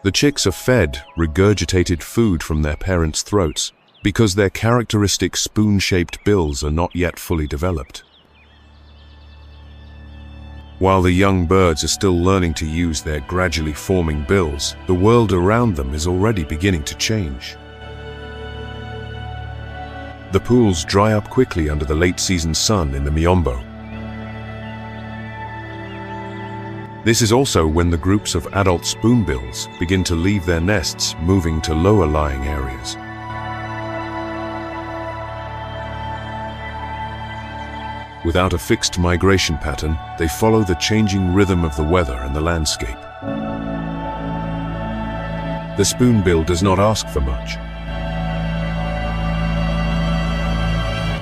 [SPEAKER 1] The chicks are fed regurgitated food from their parents' throats because their characteristic spoon-shaped bills are not yet fully developed. While the young birds are still learning to use their gradually forming bills, the world around them is already beginning to change. The pools dry up quickly under the late-season sun in the Miombo. This is also when the groups of adult spoonbills begin to leave their nests, moving to lower-lying areas. Without a fixed migration pattern, they follow the changing rhythm of the weather and the landscape. The spoonbill does not ask for much.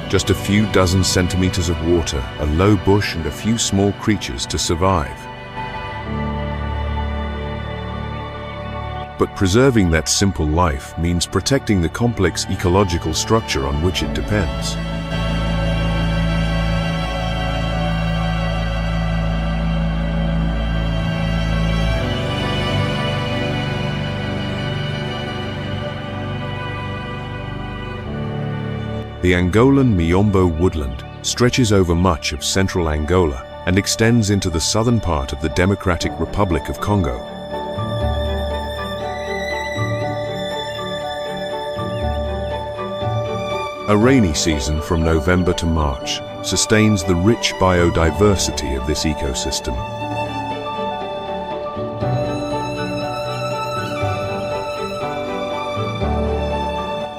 [SPEAKER 1] Just a few dozen centimeters of water, a low bush, and a few small creatures to survive. But preserving that simple life means protecting the complex ecological structure on which it depends. The Angolan Miombo woodland stretches over much of central Angola and extends into the southern part of the Democratic Republic of Congo. A rainy season from November to March sustains the rich biodiversity of this ecosystem.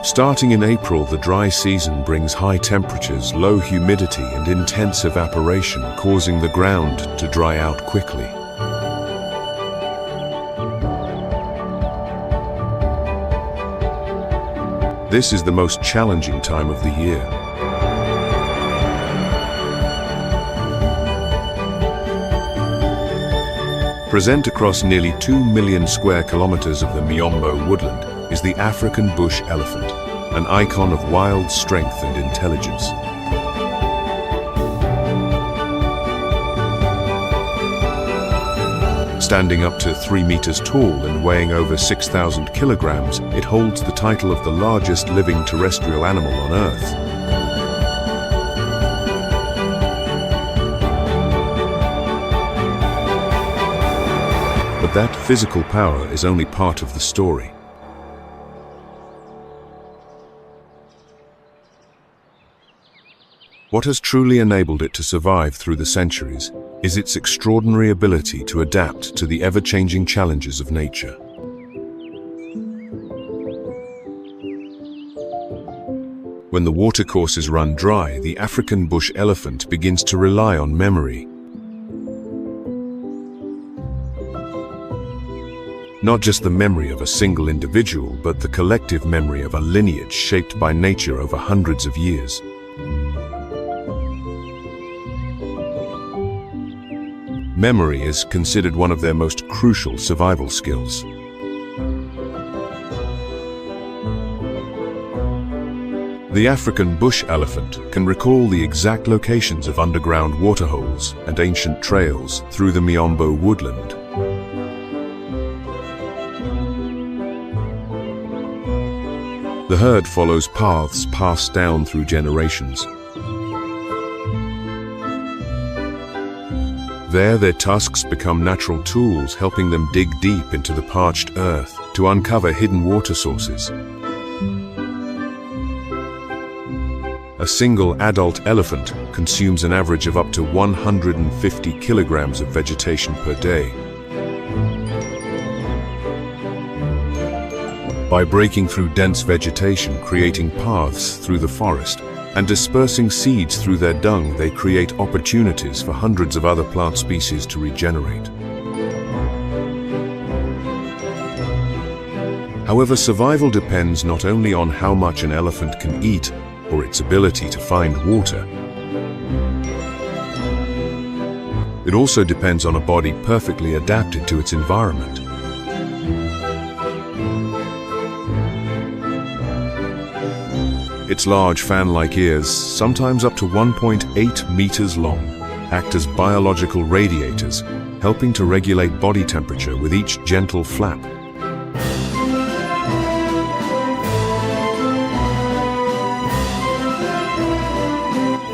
[SPEAKER 1] Starting in April, the dry season brings high temperatures, low humidity, and intense evaporation, causing the ground to dry out quickly. This is the most challenging time of the year. Present across nearly 2 million square kilometers of the Miombo woodland is the African bush elephant, an icon of wild strength and intelligence. Standing up to 3 meters tall and weighing over 6,000 kilograms, it holds the title of the largest living terrestrial animal on Earth. But that physical power is only part of the story. What has truly enabled it to survive through the centuries is its extraordinary ability to adapt to the ever-changing challenges of nature. When the watercourses run dry, the African bush elephant begins to rely on memory. Not just the memory of a single individual, but the collective memory of a lineage shaped by nature over hundreds of years. Memory is considered one of their most crucial survival skills. The African bush elephant can recall the exact locations of underground waterholes and ancient trails through the Miombo woodland. The herd follows paths passed down through generations. There, their tusks become natural tools, helping them dig deep into the parched earth to uncover hidden water sources. A single adult elephant consumes an average of up to 150 kilograms of vegetation per day. By breaking through dense vegetation, creating paths through the forest, and dispersing seeds through their dung, they create opportunities for hundreds of other plant species to regenerate. However, survival depends not only on how much an elephant can eat or its ability to find water. It also depends on a body perfectly adapted to its environment. Its large fan-like ears, sometimes up to 1.8 meters long, act as biological radiators, helping to regulate body temperature with each gentle flap.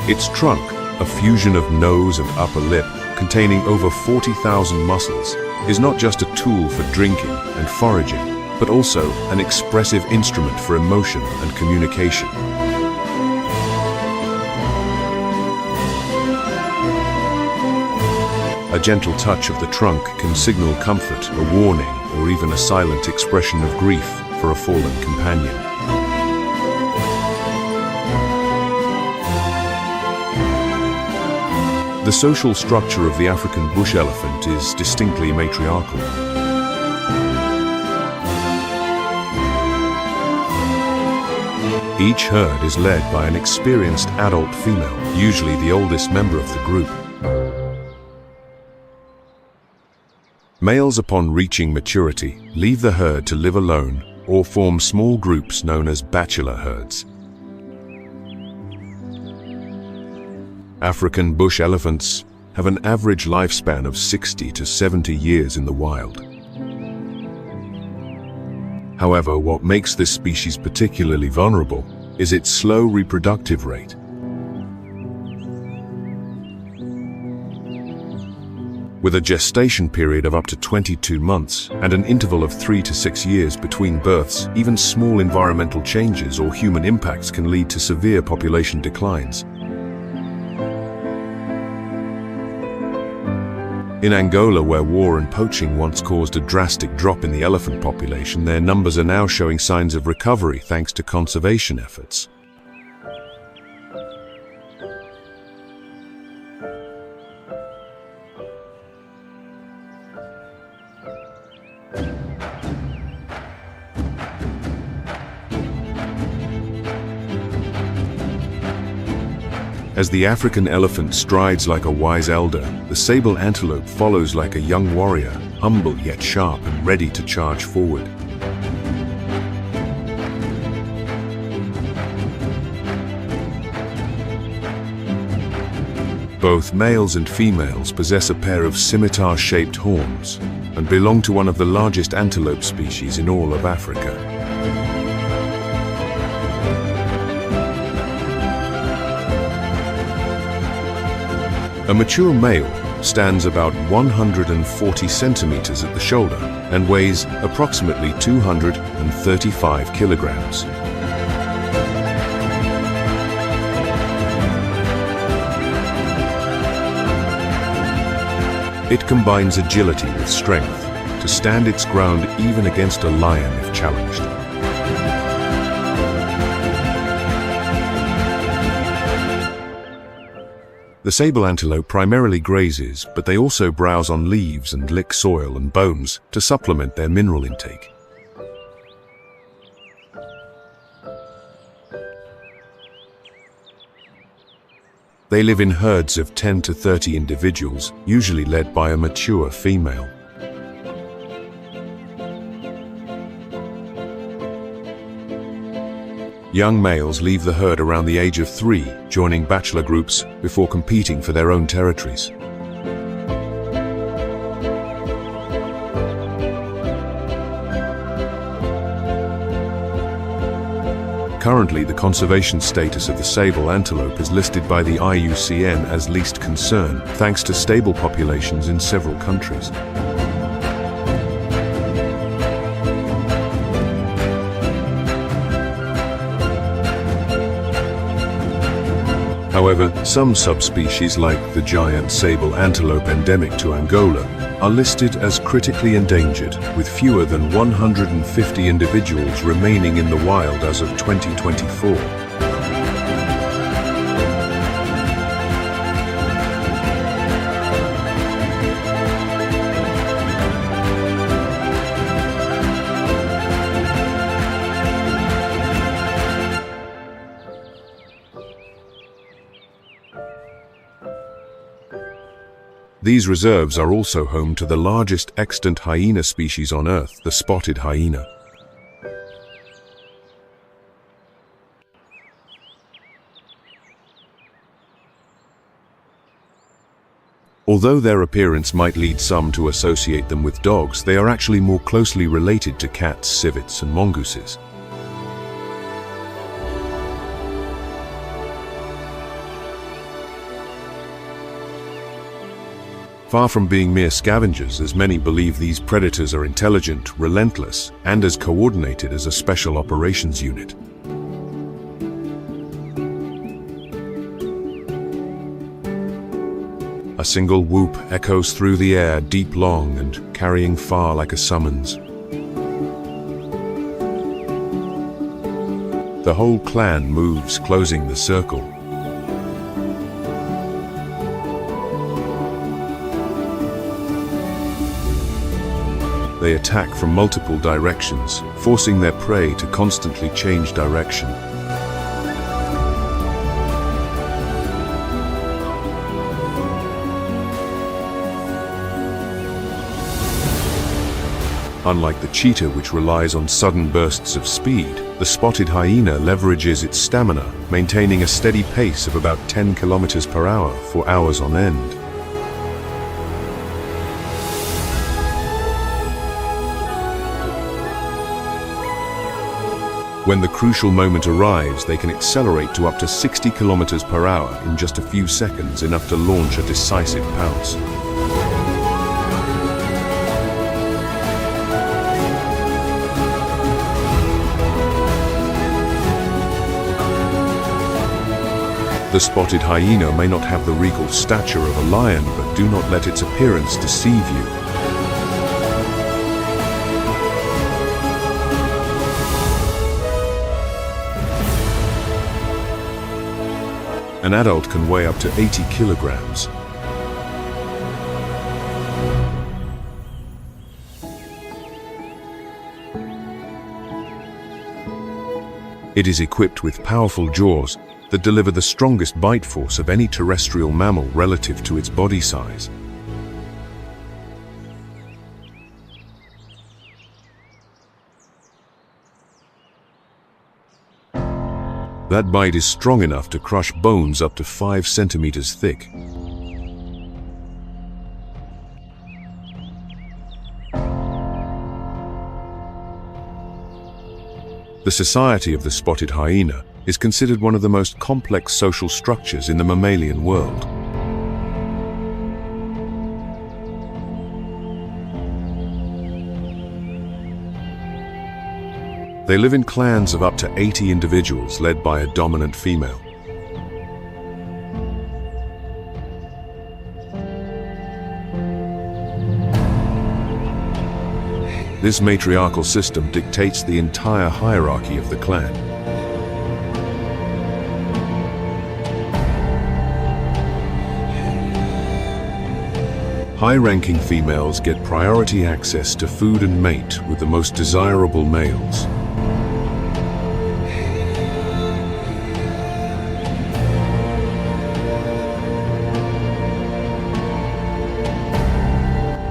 [SPEAKER 1] Its trunk, a fusion of nose and upper lip, containing over 40,000 muscles, is not just a tool for drinking and foraging, but also an expressive instrument for emotion and communication. A gentle touch of the trunk can signal comfort, a warning, or even a silent expression of grief for a fallen companion. The social structure of the African bush elephant is distinctly matriarchal. Each herd is led by an experienced adult female, usually the oldest member of the group. Males, upon reaching maturity, leave the herd to live alone or form small groups known as bachelor herds. African bush elephants have an average lifespan of 60 to 70 years in the wild. However, what makes this species particularly vulnerable is its slow reproductive rate. With a gestation period of up to 22 months and an interval of 3 to 6 years between births, even small environmental changes or human impacts can lead to severe population declines. In Angola, where war and poaching once caused a drastic drop in the elephant population, their numbers are now showing signs of recovery thanks to conservation efforts. As the African elephant strides like a wise elder, the sable antelope follows like a young warrior, humble yet sharp and ready to charge forward. Both males and females possess a pair of scimitar-shaped horns and belong to one of the largest antelope species in all of Africa. A mature male stands about 140 centimeters at the shoulder and weighs approximately 235 kilograms. It combines agility with strength to stand its ground even against a lion if challenged. The sable antelope primarily grazes, but they also browse on leaves and lick soil and bones to supplement their mineral intake. They live in herds of 10 to 30 individuals, usually led by a mature female. Young males leave the herd around the age of 3, joining bachelor groups before competing for their own territories. Currently, the conservation status of the sable antelope is listed by the IUCN as least concern, thanks to stable populations in several countries. However, some subspecies like the giant sable antelope endemic to Angola are listed as critically endangered, with fewer than 150 individuals remaining in the wild as of 2024. These reserves are also home to the largest extant hyena species on Earth, the spotted hyena. Although their appearance might lead some to associate them with dogs, they are actually more closely related to cats, civets, and mongooses. Far from being mere scavengers, as many believe these predators are intelligent, relentless, and as coordinated as a special operations unit. A single whoop echoes through the air, deep, long, and carrying far like a summons. The whole clan moves, closing the circle. They attack from multiple directions, forcing their prey to constantly change direction. Unlike the cheetah, which relies on sudden bursts of speed, the spotted hyena leverages its stamina, maintaining a steady pace of about 10 kilometers per hour for hours on end. When the crucial moment arrives, they can accelerate to up to 60 kilometers per hour in just a few seconds, enough to launch a decisive pounce. The spotted hyena may not have the regal stature of a lion, but do not let its appearance deceive you. An adult can weigh up to 80 kilograms. It is equipped with powerful jaws that deliver the strongest bite force of any terrestrial mammal relative to its body size. That bite is strong enough to crush bones up to 5 centimeters thick. The society of the spotted hyena is considered one of the most complex social structures in the mammalian world. They live in clans of up to 80 individuals, led by a dominant female. This matriarchal system dictates the entire hierarchy of the clan. High-ranking females get priority access to food and mate with the most desirable males.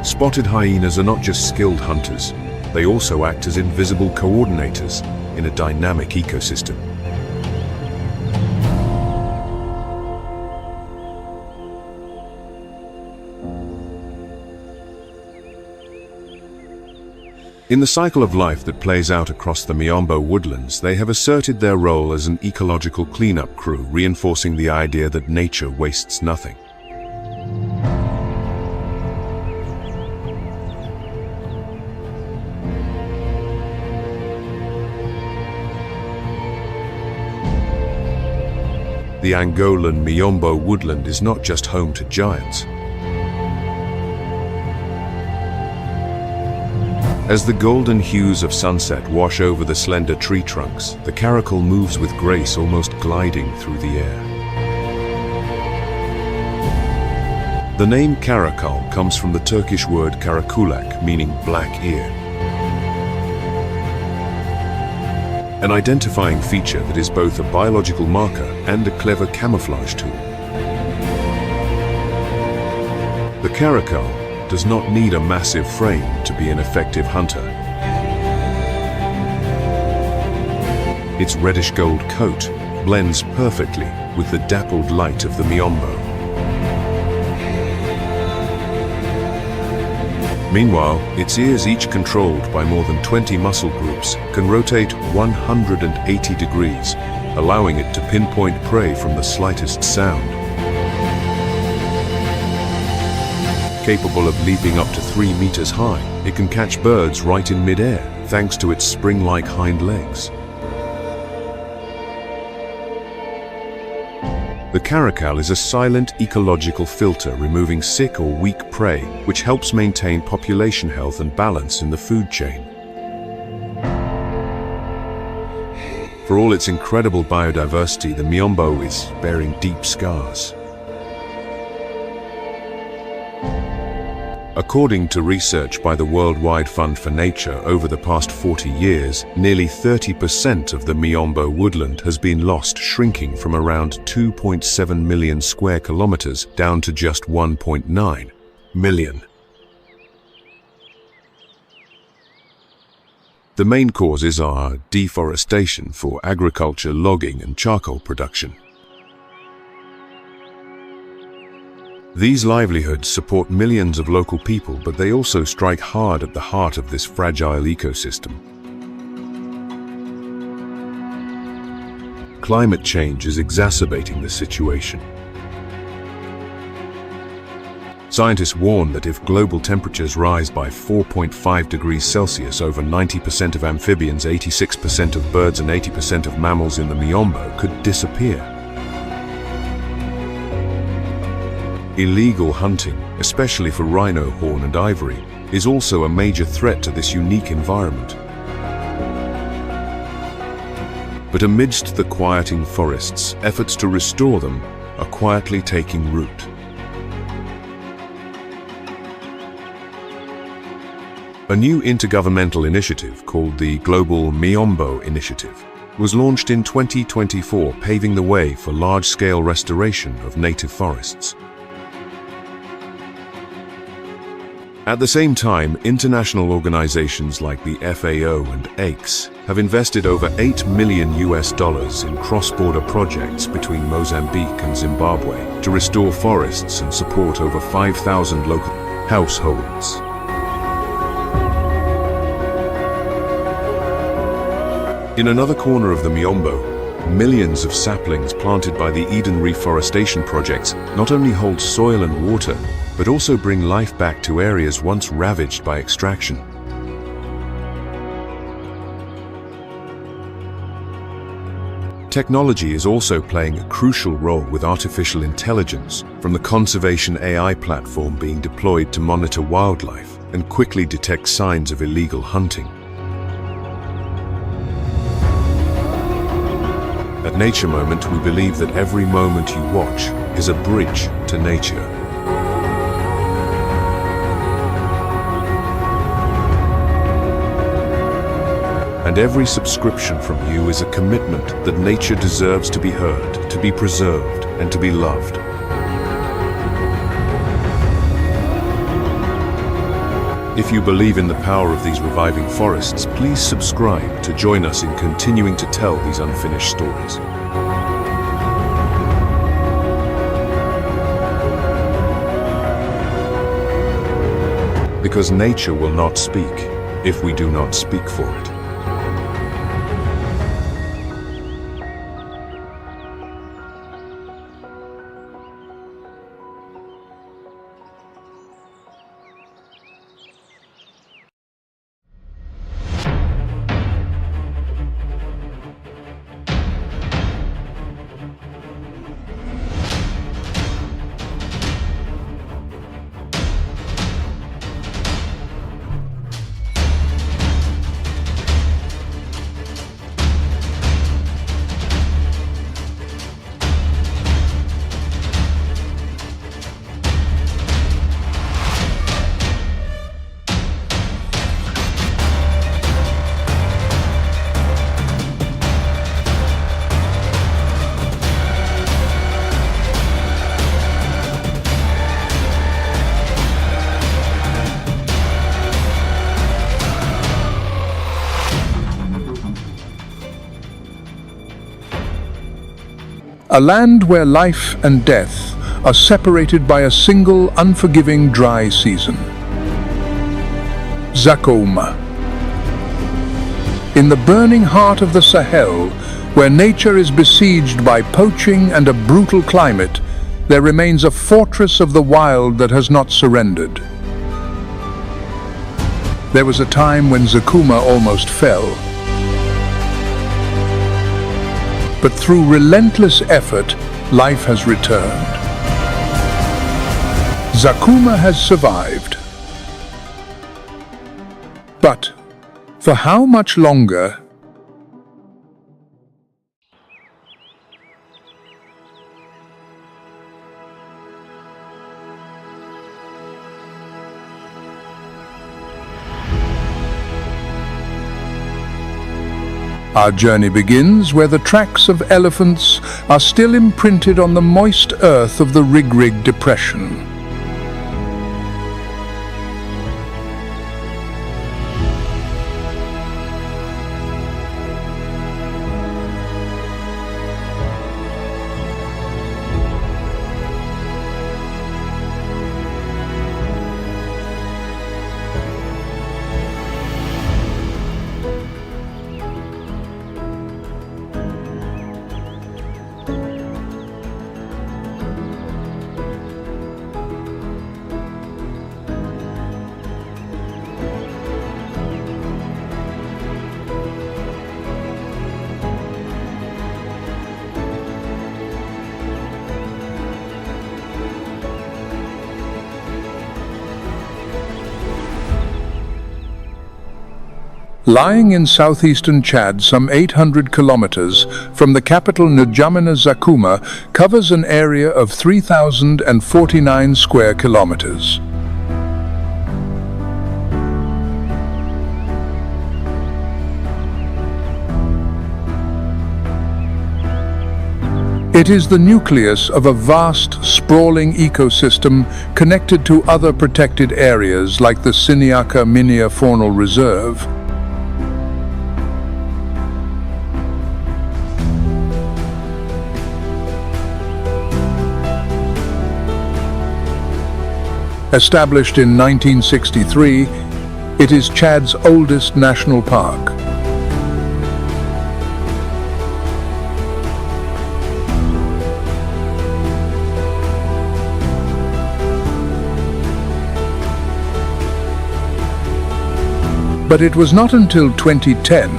[SPEAKER 1] Spotted hyenas are not just skilled hunters, they also act as invisible coordinators in a dynamic ecosystem. In the cycle of life that plays out across the Miombo woodlands, they have asserted their role as an ecological cleanup crew, reinforcing the idea that nature wastes nothing. The Angolan Miombo woodland is not just home to giants. As the golden hues of sunset wash over the slender tree trunks, the caracal moves with grace, almost gliding through the air. The name caracal comes from the Turkish word karakulak, meaning black ear. An identifying feature that is both a biological marker and a clever camouflage tool. The caracal does not need a massive frame to be an effective hunter. Its reddish-gold coat blends perfectly with the dappled light of the Miombo. Meanwhile, its ears, each controlled by more than 20 muscle groups, can rotate 180 degrees, allowing it to pinpoint prey from the slightest sound. Capable of leaping up to 3 meters high, it can catch birds right in mid-air, thanks to its spring-like hind legs. The caracal is a silent ecological filter removing sick or weak prey, which helps maintain population health and balance in the food chain. For all its incredible biodiversity, the Miombo is bearing deep scars. According to research by the Worldwide Fund for Nature, over the past 40 years, nearly 30% of the Miombo woodland has been lost, shrinking from around 2.7 million square kilometers down to just 1.9 million. The main causes are deforestation for agriculture, logging, and charcoal production. These livelihoods support millions of local people, but they also strike hard at the heart of this fragile ecosystem. Climate change is exacerbating the situation. Scientists warn that if global temperatures rise by 4.5 degrees Celsius, over 90% of amphibians, 86% of birds, and 80% of mammals in the Miombo could disappear. Illegal hunting, especially for rhino, horn, and ivory, is also a major threat to this unique environment. But amidst the quieting forests, efforts to restore them are quietly taking root. A new intergovernmental initiative called the Global Miombo Initiative was launched in 2024, paving the way for large-scale restoration of native forests. At the same time, international organizations like the FAO and AICS have invested over $8 million in cross-border projects between Mozambique and Zimbabwe to restore forests and support over 5,000 local households. In another corner of the Miombo, millions of saplings planted by the Eden Reforestation Projects not only hold soil and water, but also bring life back to areas once ravaged by extraction. Technology is also playing a crucial role, with artificial intelligence from the Conservation AI platform being deployed to monitor wildlife and quickly detect signs of illegal hunting. At Nature Moment, we believe that every moment you watch is a bridge to nature. And every subscription from you is a commitment that nature deserves to be heard, to be preserved, and to be loved. If you believe in the power of these reviving forests, please subscribe to join us in continuing to tell these unfinished stories. Because nature will not speak if we do not speak for it.
[SPEAKER 2] A land where life and death are separated by a single unforgiving dry season. Zakouma. In the burning heart of the Sahel, where nature is besieged by poaching and a brutal climate, there remains a fortress of the wild that has not surrendered. There was a time when Zakouma almost fell. But through relentless effort, life has returned. Zakouma has survived. But for how much longer? Our journey begins where the tracks of elephants are still imprinted on the moist earth of the Rig Depression. Lying in southeastern Chad, some 800 kilometers from the capital N'Djamena, Zakouma covers an area of 3,049 square kilometers. It is the nucleus of a vast, sprawling ecosystem connected to other protected areas like the Siniaka Minya Faunal Reserve. Established in 1963, it is Chad's oldest national park. But it was not until 2010,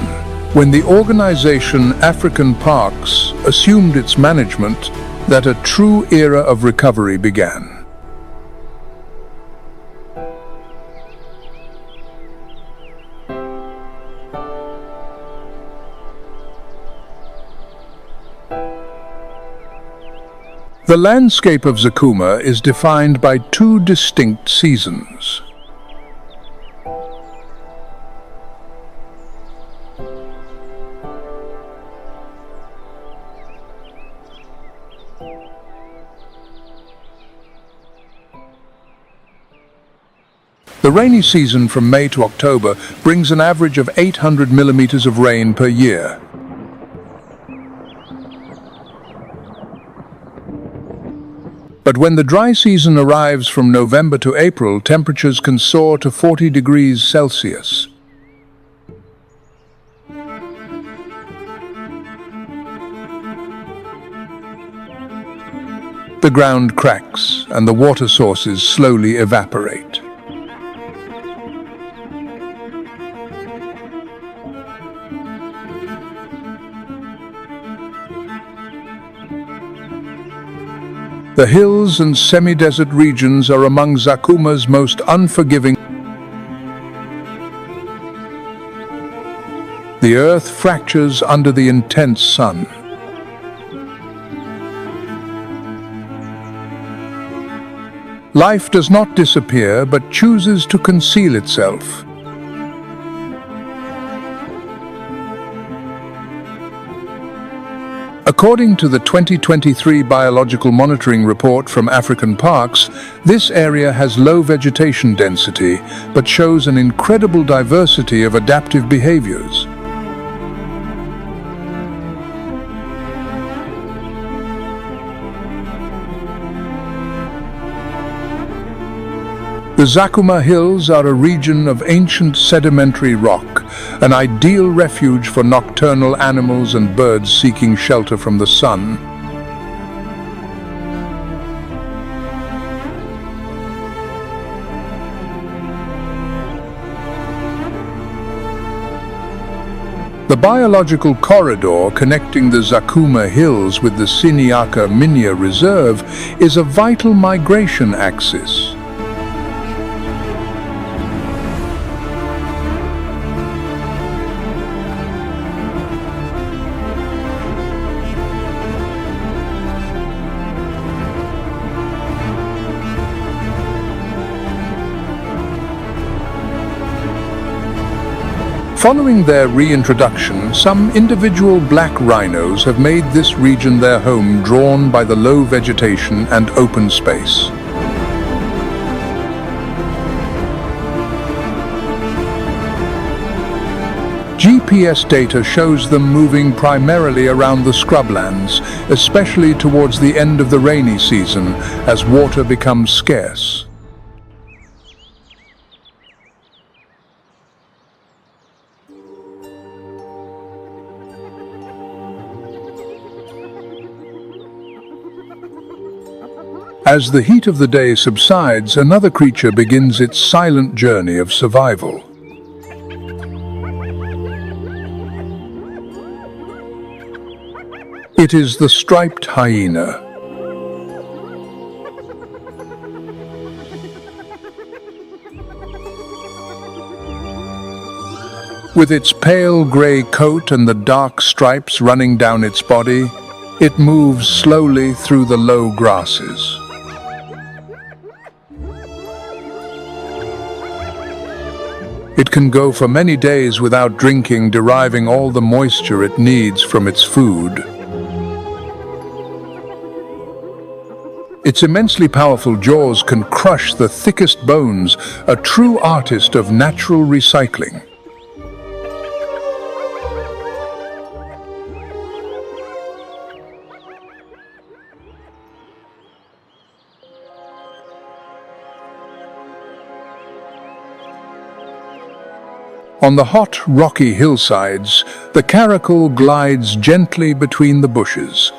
[SPEAKER 2] when the organization African Parks assumed its management, that a true era of recovery began. The landscape of Zakouma is defined by two distinct seasons. The rainy season from May to October brings an average of 800 millimeters of rain per year. But when the dry season arrives from November to April, temperatures can soar to 40 degrees Celsius. The ground cracks and the water sources slowly evaporate. The hills and semi-desert regions are among Zakouma's most unforgiving. The earth fractures under the intense sun. Life does not disappear, but chooses to conceal itself. According to the 2023 Biological Monitoring Report from African Parks, this area has low vegetation density, but shows an incredible diversity of adaptive behaviors. The Zakuma Hills are a region of ancient sedimentary rock, an ideal refuge for nocturnal animals and birds seeking shelter from the sun. The biological corridor connecting the Zakuma Hills with the Siniaka-Minya Reserve is a vital migration axis. Following their reintroduction, some individual black rhinos have made this region their home, drawn by the low vegetation and open space. GPS data shows them moving primarily around the scrublands, especially towards the end of the rainy season, as water becomes scarce. As the heat of the day subsides, another creature begins its silent journey of survival. It is the striped hyena. With its pale gray coat and the dark stripes running down its body, it moves slowly through the low grasses. It can go for many days without drinking, deriving all the moisture it needs from its food. Its immensely powerful jaws can crush the thickest bones, a true artist of natural recycling. On the hot, rocky hillsides, the caracal glides gently between the bushes.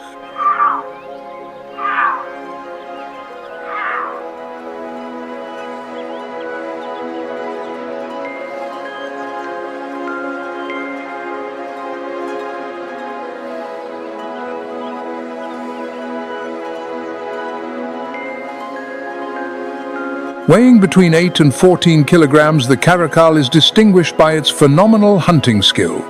[SPEAKER 2] Weighing between 8 and 14 kilograms, the caracal is distinguished by its phenomenal hunting skill.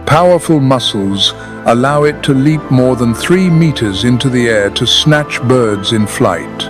[SPEAKER 2] Powerful muscles allow it to leap more than 3 meters into the air to snatch birds in flight.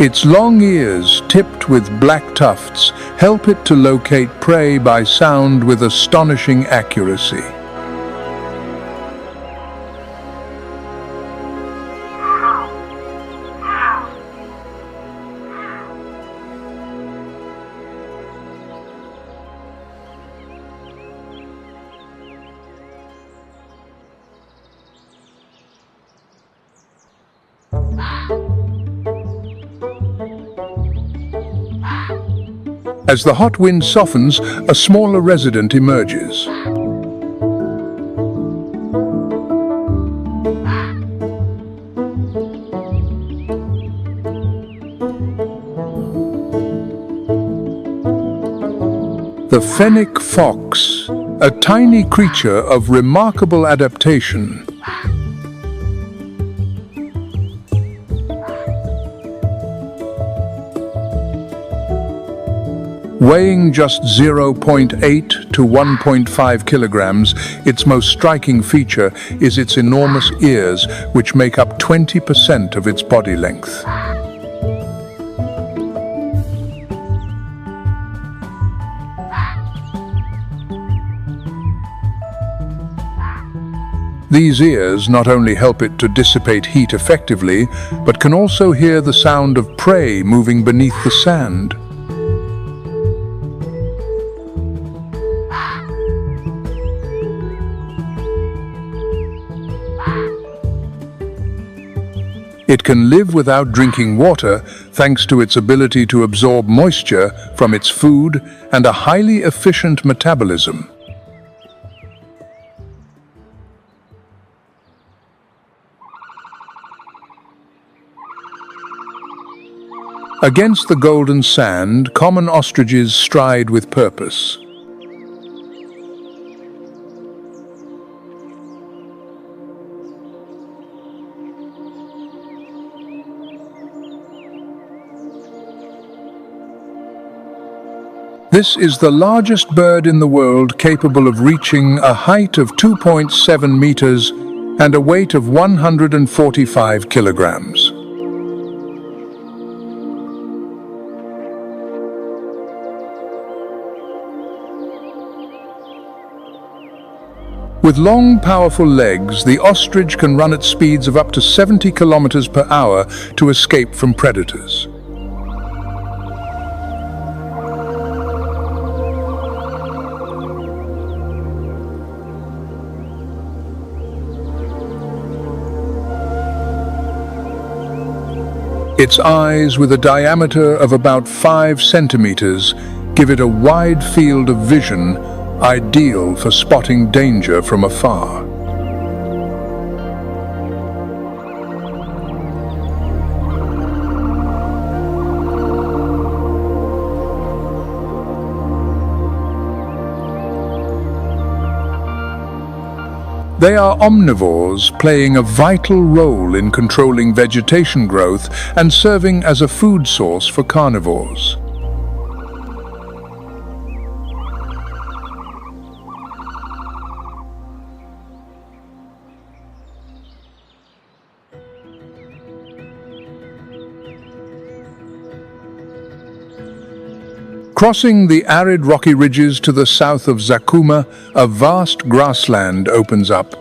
[SPEAKER 2] Its long ears, tipped with black tufts, help it to locate prey by sound with astonishing accuracy. As the hot wind softens, a smaller resident emerges. The fennec fox, a tiny creature of remarkable adaptation. Weighing just 0.8 to 1.5 kilograms, its most striking feature is its enormous ears, which make up 20% of its body length. These ears not only help it to dissipate heat effectively, but can also hear the sound of prey moving beneath the sand. It can live without drinking water thanks to its ability to absorb moisture from its food and a highly efficient metabolism. Against the golden sand, common ostriches stride with purpose. This is the largest bird in the world, capable of reaching a height of 2.7 meters and a weight of 145 kilograms. With long, powerful legs, the ostrich can run at speeds of up to 70 kilometers per hour to escape from predators. Its eyes, with a diameter of about 5 centimeters, give it a wide field of vision, ideal for spotting danger from afar. They are omnivores, playing a vital role in controlling vegetation growth and serving as a food source for carnivores. Crossing the arid rocky ridges to the south of Zakuma, a vast grassland opens up.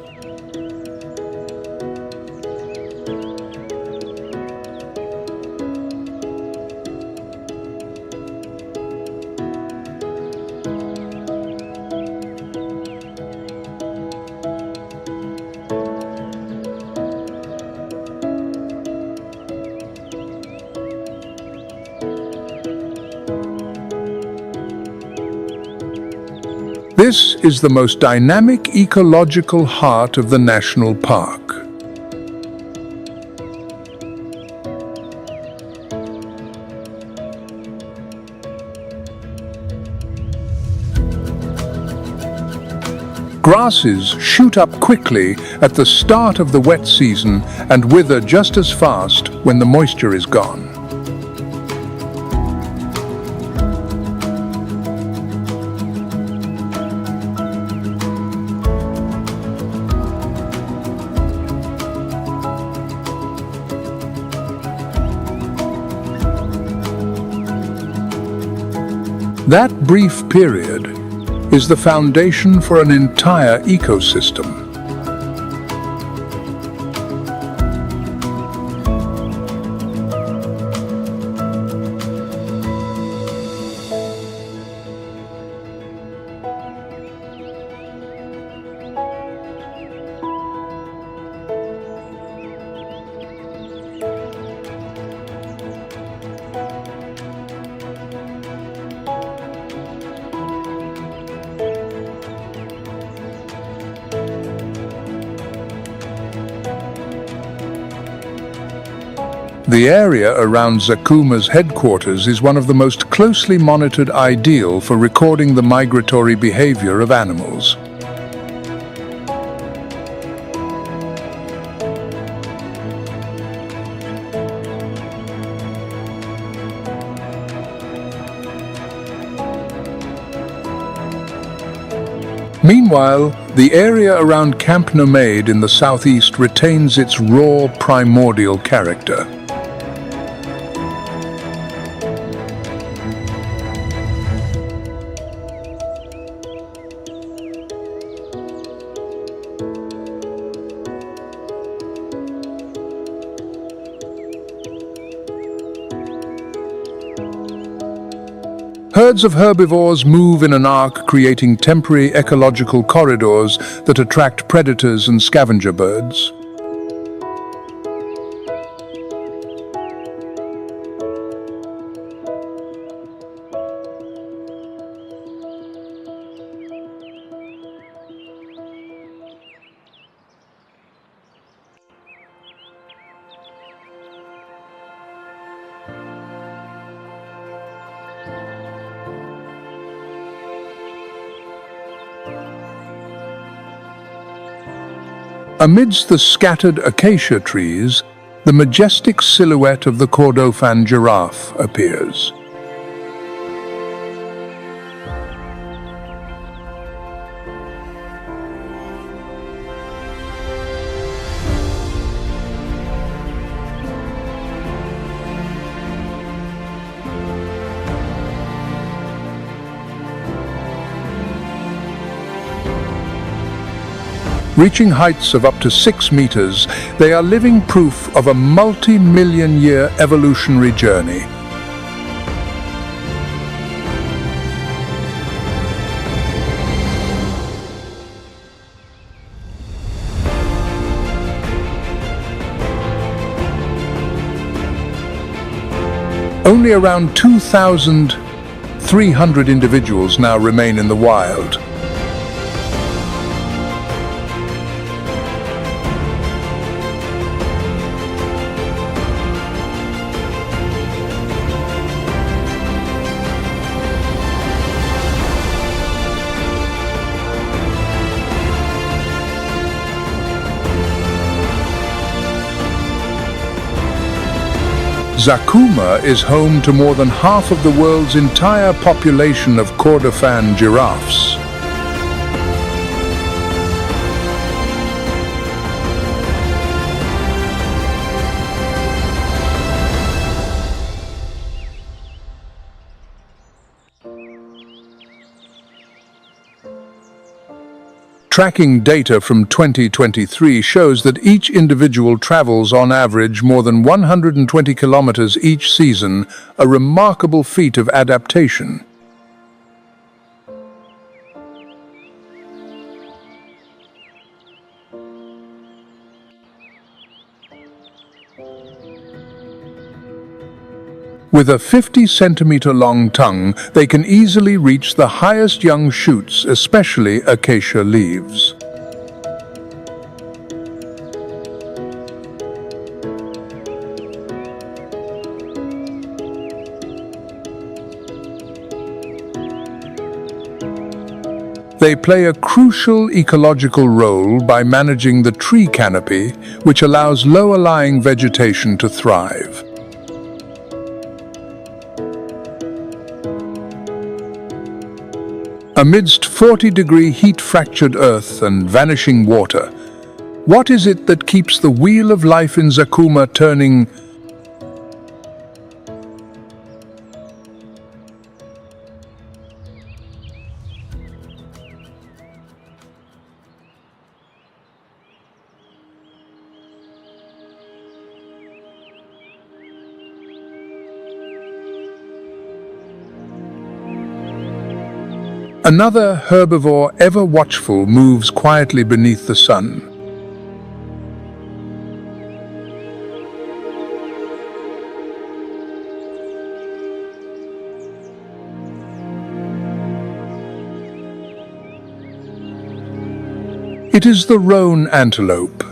[SPEAKER 2] This is the most dynamic ecological heart of the national park. Grasses shoot up quickly at the start of the wet season and wither just as fast when the moisture is gone. That brief period is the foundation for an entire ecosystem. The area around Zakuma's headquarters is one of the most closely monitored, ideal for recording the migratory behavior of animals. Meanwhile, the area around Camp Nomade in the southeast retains its raw, primordial character. Herds of herbivores move in an arc, creating temporary ecological corridors that attract predators and scavenger birds. Amidst the scattered acacia trees, the majestic silhouette of the Kordofan giraffe appears. Reaching heights of up to 6 meters, they are living proof of a multi-million-year evolutionary journey. Only around 2,300 individuals now remain in the wild. Zakuma is home to more than half of the world's entire population of Kordofan giraffes. Tracking data from 2023 shows that each individual travels on average more than 120 kilometers each season, a remarkable feat of adaptation. With a 50-centimeter-long tongue, they can easily reach the highest young shoots, especially acacia leaves. They play a crucial ecological role by managing the tree canopy, which allows lower-lying vegetation to thrive. Amidst 40-degree heat-fractured earth and vanishing water, what is it that keeps the wheel of life in Zakuma turning? Another herbivore, ever watchful, moves quietly beneath the sun. It is the roan antelope.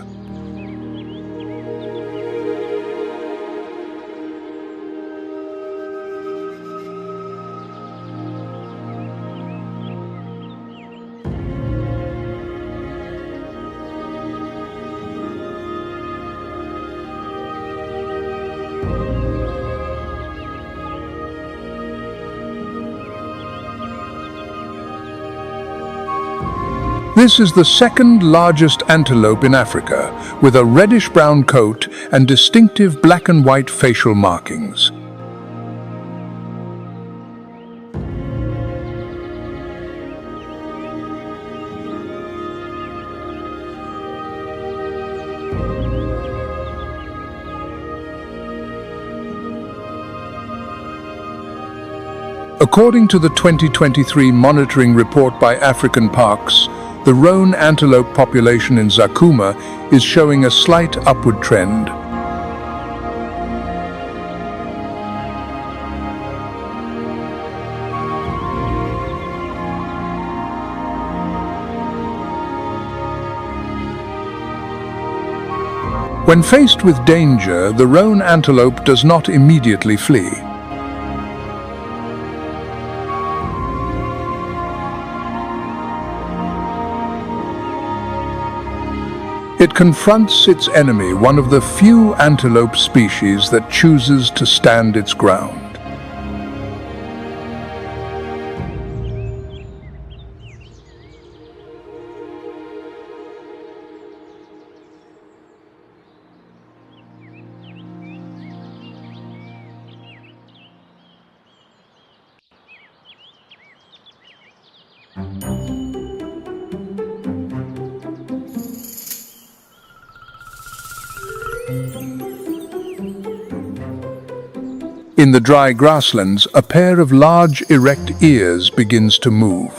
[SPEAKER 2] This is the second largest antelope in Africa, with a reddish-brown coat and distinctive black and white facial markings. According to the 2023 monitoring report by African Parks, the roan antelope population in Zakuma is showing a slight upward trend. When faced with danger, the roan antelope does not immediately flee. It confronts its enemy, one of the few antelope species that chooses to stand its ground. In the dry grasslands, a pair of large erect ears begins to move.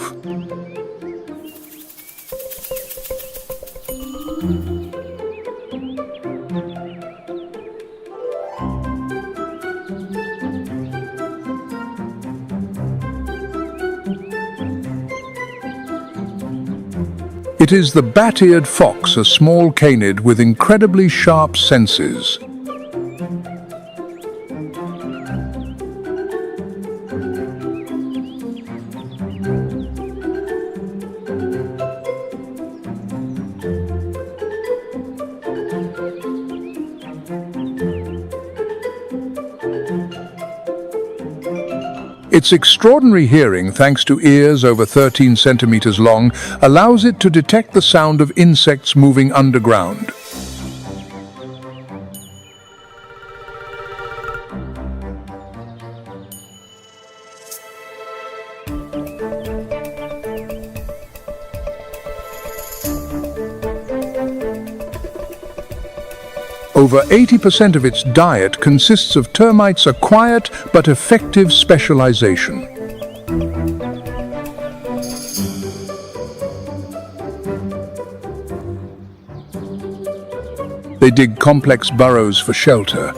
[SPEAKER 2] It is the bat-eared fox, a small canid with incredibly sharp senses. Its extraordinary hearing, thanks to ears over 13 centimeters long, allows it to detect the sound of insects moving underground. Over 80% of its diet consists of termites, a quiet but effective specialization. They dig complex burrows for shelter.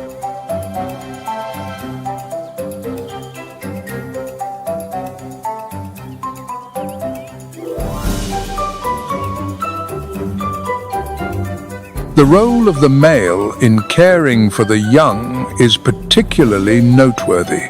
[SPEAKER 2] The role of the male in caring for the young is particularly noteworthy.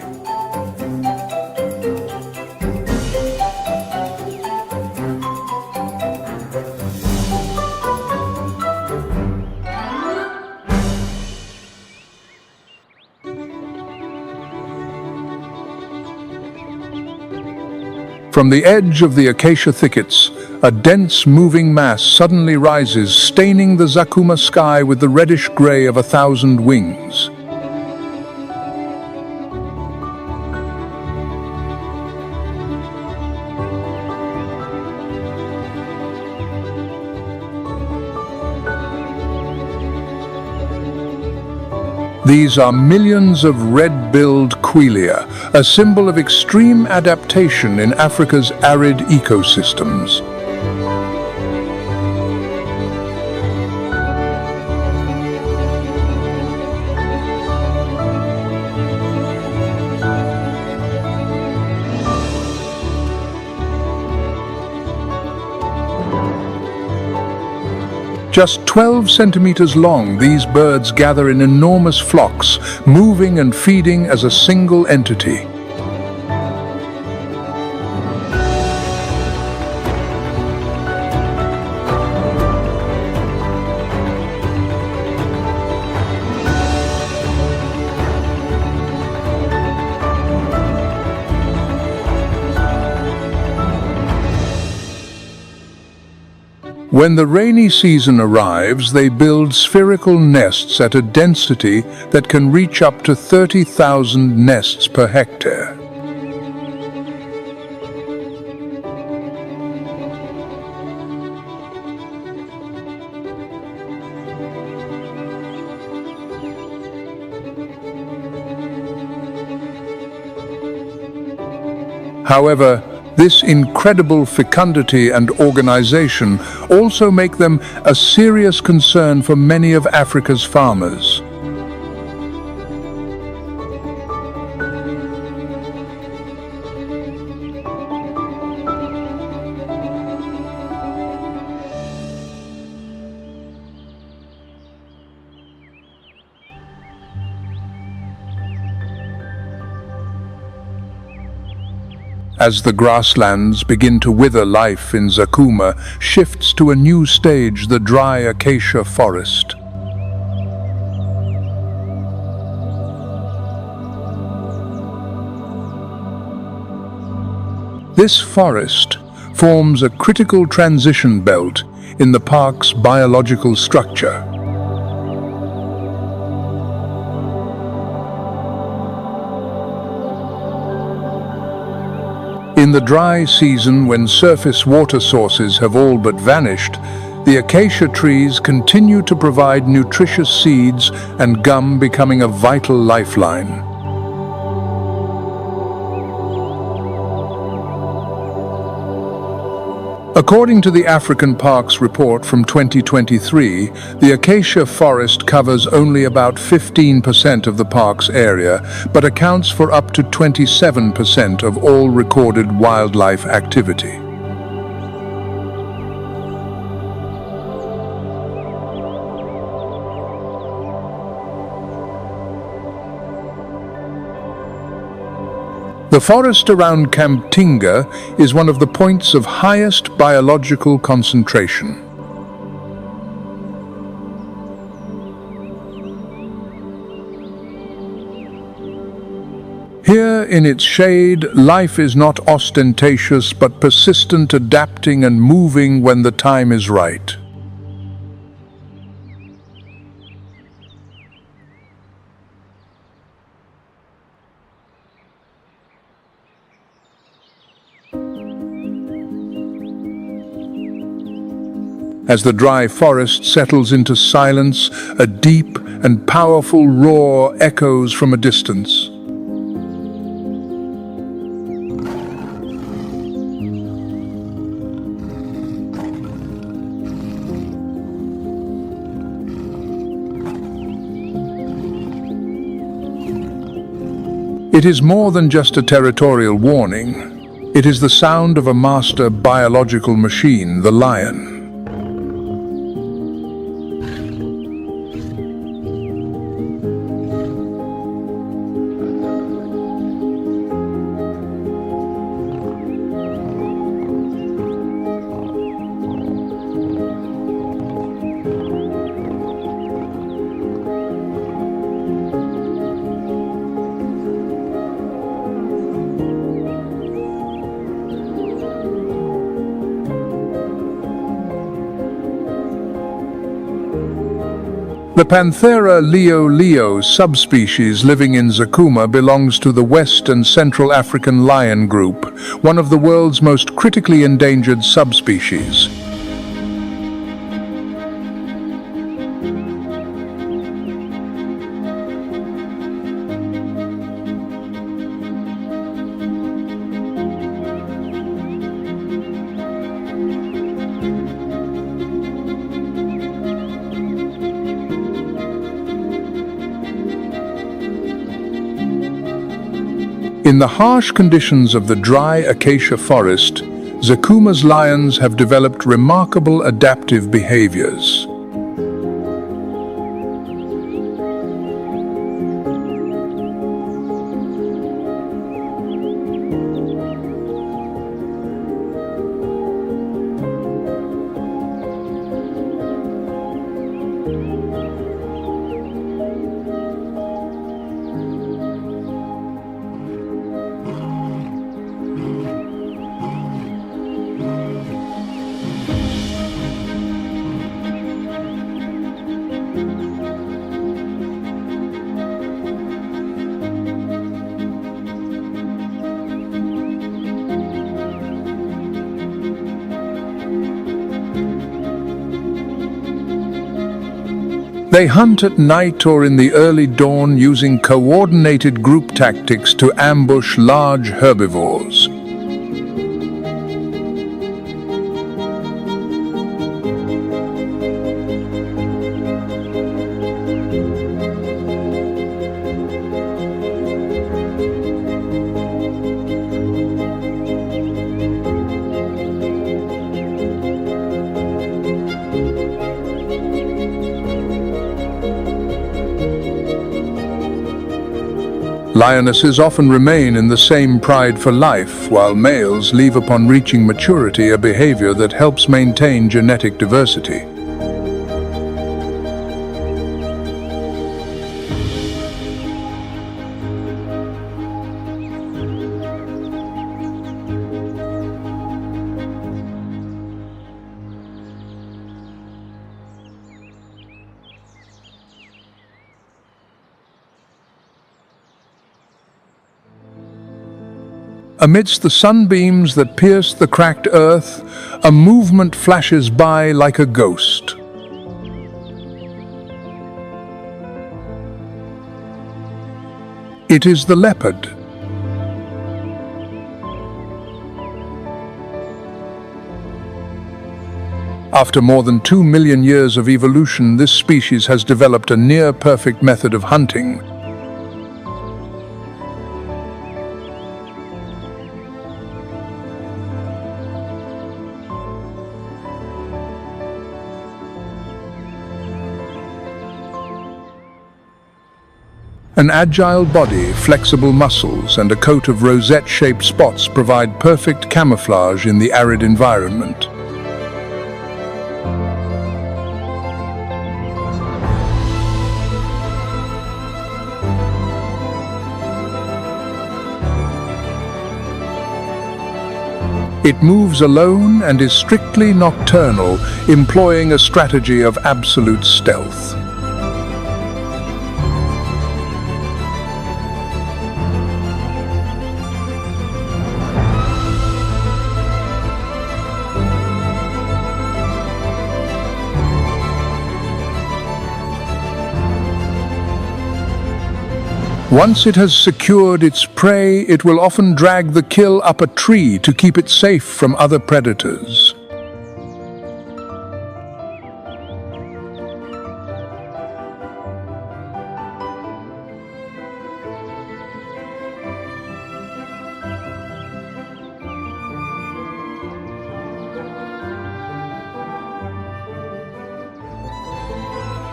[SPEAKER 2] From the edge of the acacia thickets, a dense moving mass suddenly rises, staining the Zakuma sky with the reddish gray of 1,000 wings. These are millions of red-billed quelea, a symbol of extreme adaptation in Africa's arid ecosystems. Just 12 centimeters long, these birds gather in enormous flocks, moving and feeding as a single entity. When the rainy season arrives, they build spherical nests at a density that can reach up to 30,000 nests per hectare. However, this incredible fecundity and organization also make them a serious concern for many of Africa's farmers. As the grasslands begin to wither, life in Zakuma shifts to a new stage, the dry acacia forest. This forest forms a critical transition belt in the park's biological structure. In the dry season, when surface water sources have all but vanished, the acacia trees continue to provide nutritious seeds and gum, becoming a vital lifeline. According to the African Parks report from 2023, the acacia forest covers only about 15% of the park's area, but accounts for up to 27% of all recorded wildlife activity. The forest around Kamtinga is one of the points of highest biological concentration. Here, in its shade, life is not ostentatious but persistent, adapting and moving when the time is right. As the dry forest settles into silence, a deep and powerful roar echoes from a distance. It is more than just a territorial warning. It is the sound of a master biological machine, the lion. The Panthera leo subspecies living in Zakuma belongs to the West and Central African lion group, one of the world's most critically endangered subspecies. In the harsh conditions of the dry acacia forest, Zakuma's lions have developed remarkable adaptive behaviors. They hunt at night or in the early dawn using coordinated group tactics to ambush large herbivores. Lionesses often remain in the same pride for life, while males leave upon reaching maturity, a behavior that helps maintain genetic diversity. Amidst the sunbeams that pierce the cracked earth, a movement flashes by like a ghost. It is the leopard. After more than 2 million years of evolution, this species has developed a near-perfect method of hunting. An agile body, flexible muscles, and a coat of rosette-shaped spots provide perfect camouflage in the arid environment. It moves alone and is strictly nocturnal, employing a strategy of absolute stealth. Once it has secured its prey, it will often drag the kill up a tree to keep it safe from other predators.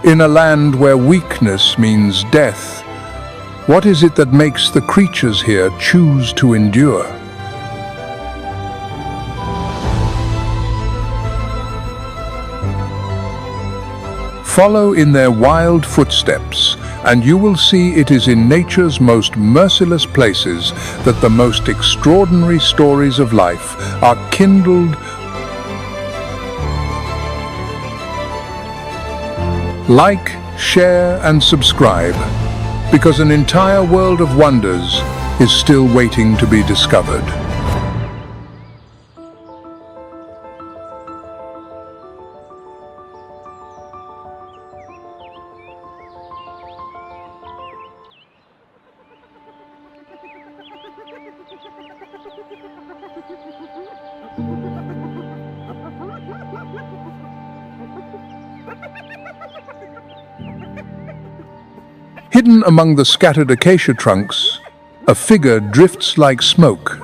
[SPEAKER 2] In a land where weakness means death, what is it that makes the creatures here choose to endure? Follow in their wild footsteps, and you will see it is in nature's most merciless places that the most extraordinary stories of life are kindled. Like, share, and subscribe, because an entire world of wonders is still waiting to be discovered. Hidden among the scattered acacia trunks, a figure drifts like smoke.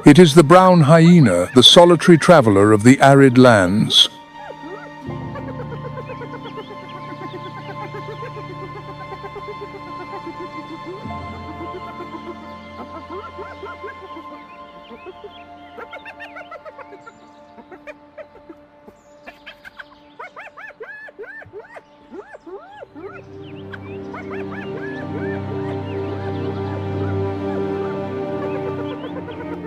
[SPEAKER 2] It is the brown hyena, the solitary traveler of the arid lands.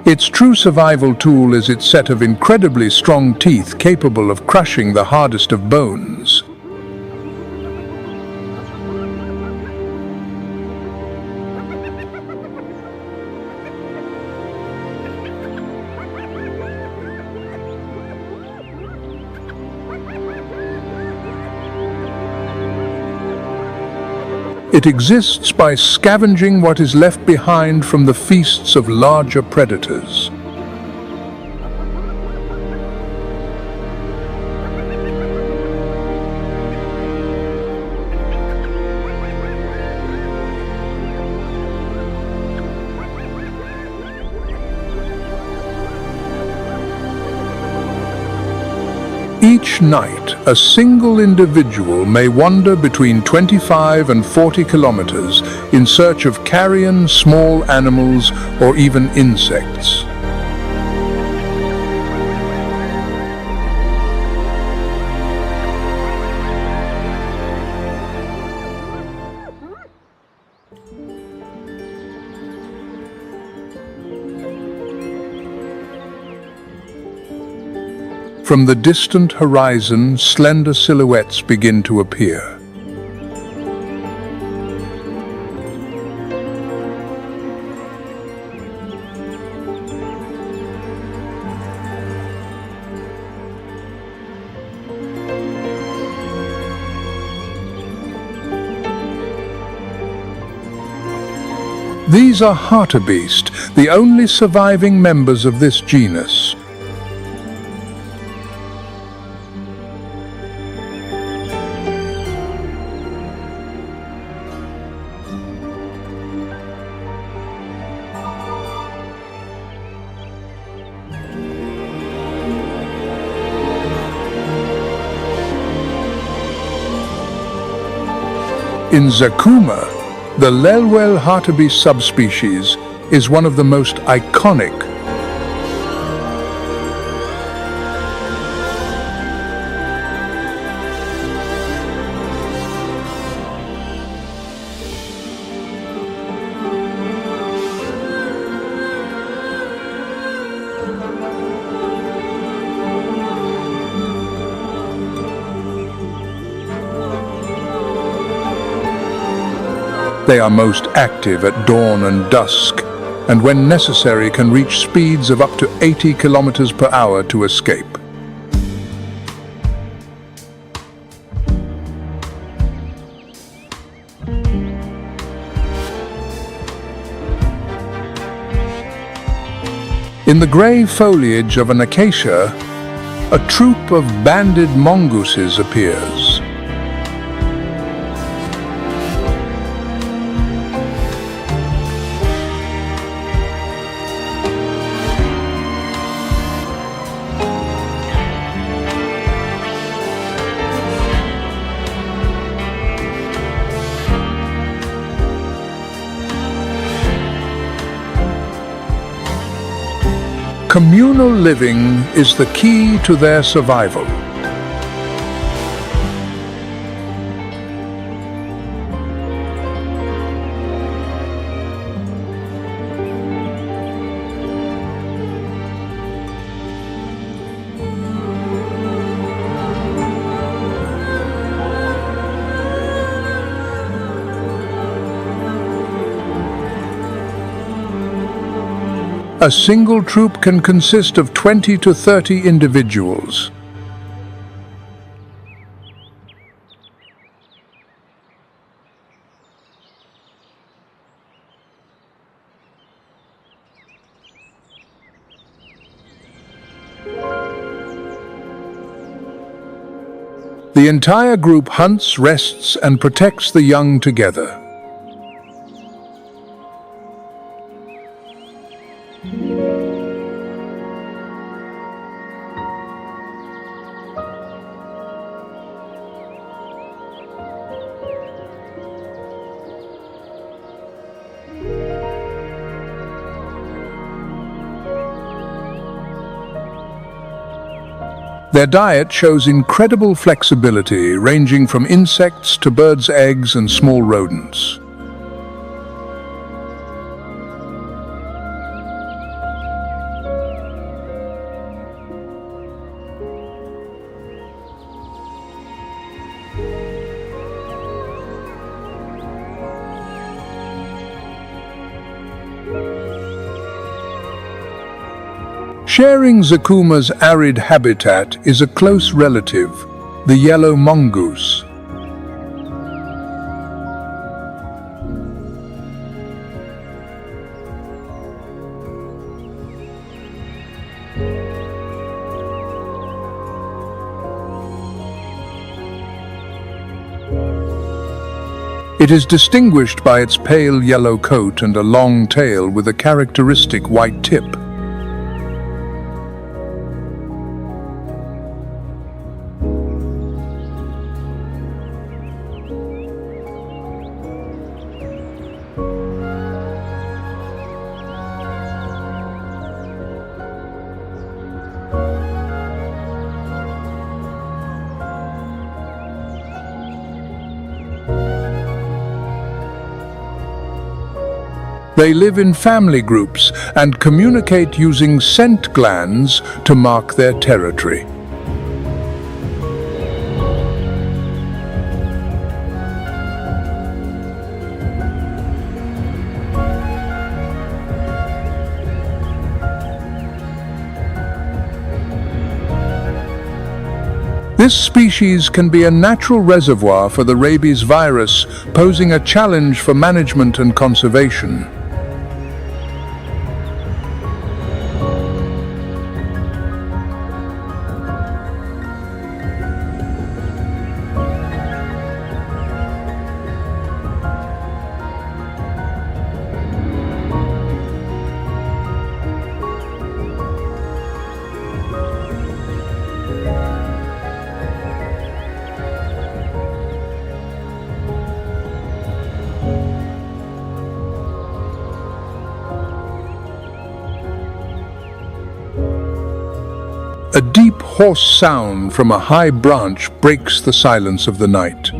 [SPEAKER 2] Its true survival tool is its set of incredibly strong teeth capable of crushing the hardest of bones. It exists by scavenging what is left behind from the feasts of larger predators. Each night, a single individual may wander between 25 and 40 kilometers in search of carrion, small animals, or even insects. From the distant horizon, slender silhouettes begin to appear. These are hartebeest, the only surviving members of this genus. In Zakuma, the Lelwel hartebeest subspecies is one of the most iconic. They are most active at dawn and dusk, and when necessary can reach speeds of up to 80 kilometers per hour to escape. In the grey foliage of an acacia, a troop of banded mongooses appears. Communal living is the key to their survival. A single troop can consist of 20 to 30 individuals. The entire group hunts, rests, and protects the young together. Their diet shows incredible flexibility, ranging from insects to birds' eggs and small rodents. Sharing Zakuma's arid habitat is a close relative, the yellow mongoose. It is distinguished by its pale yellow coat and a long tail with a characteristic white tip. They live in family groups and communicate using scent glands to mark their territory. This species can be a natural reservoir for the rabies virus, posing a challenge for management and conservation. A deep hoarse sound from a high branch breaks the silence of the night.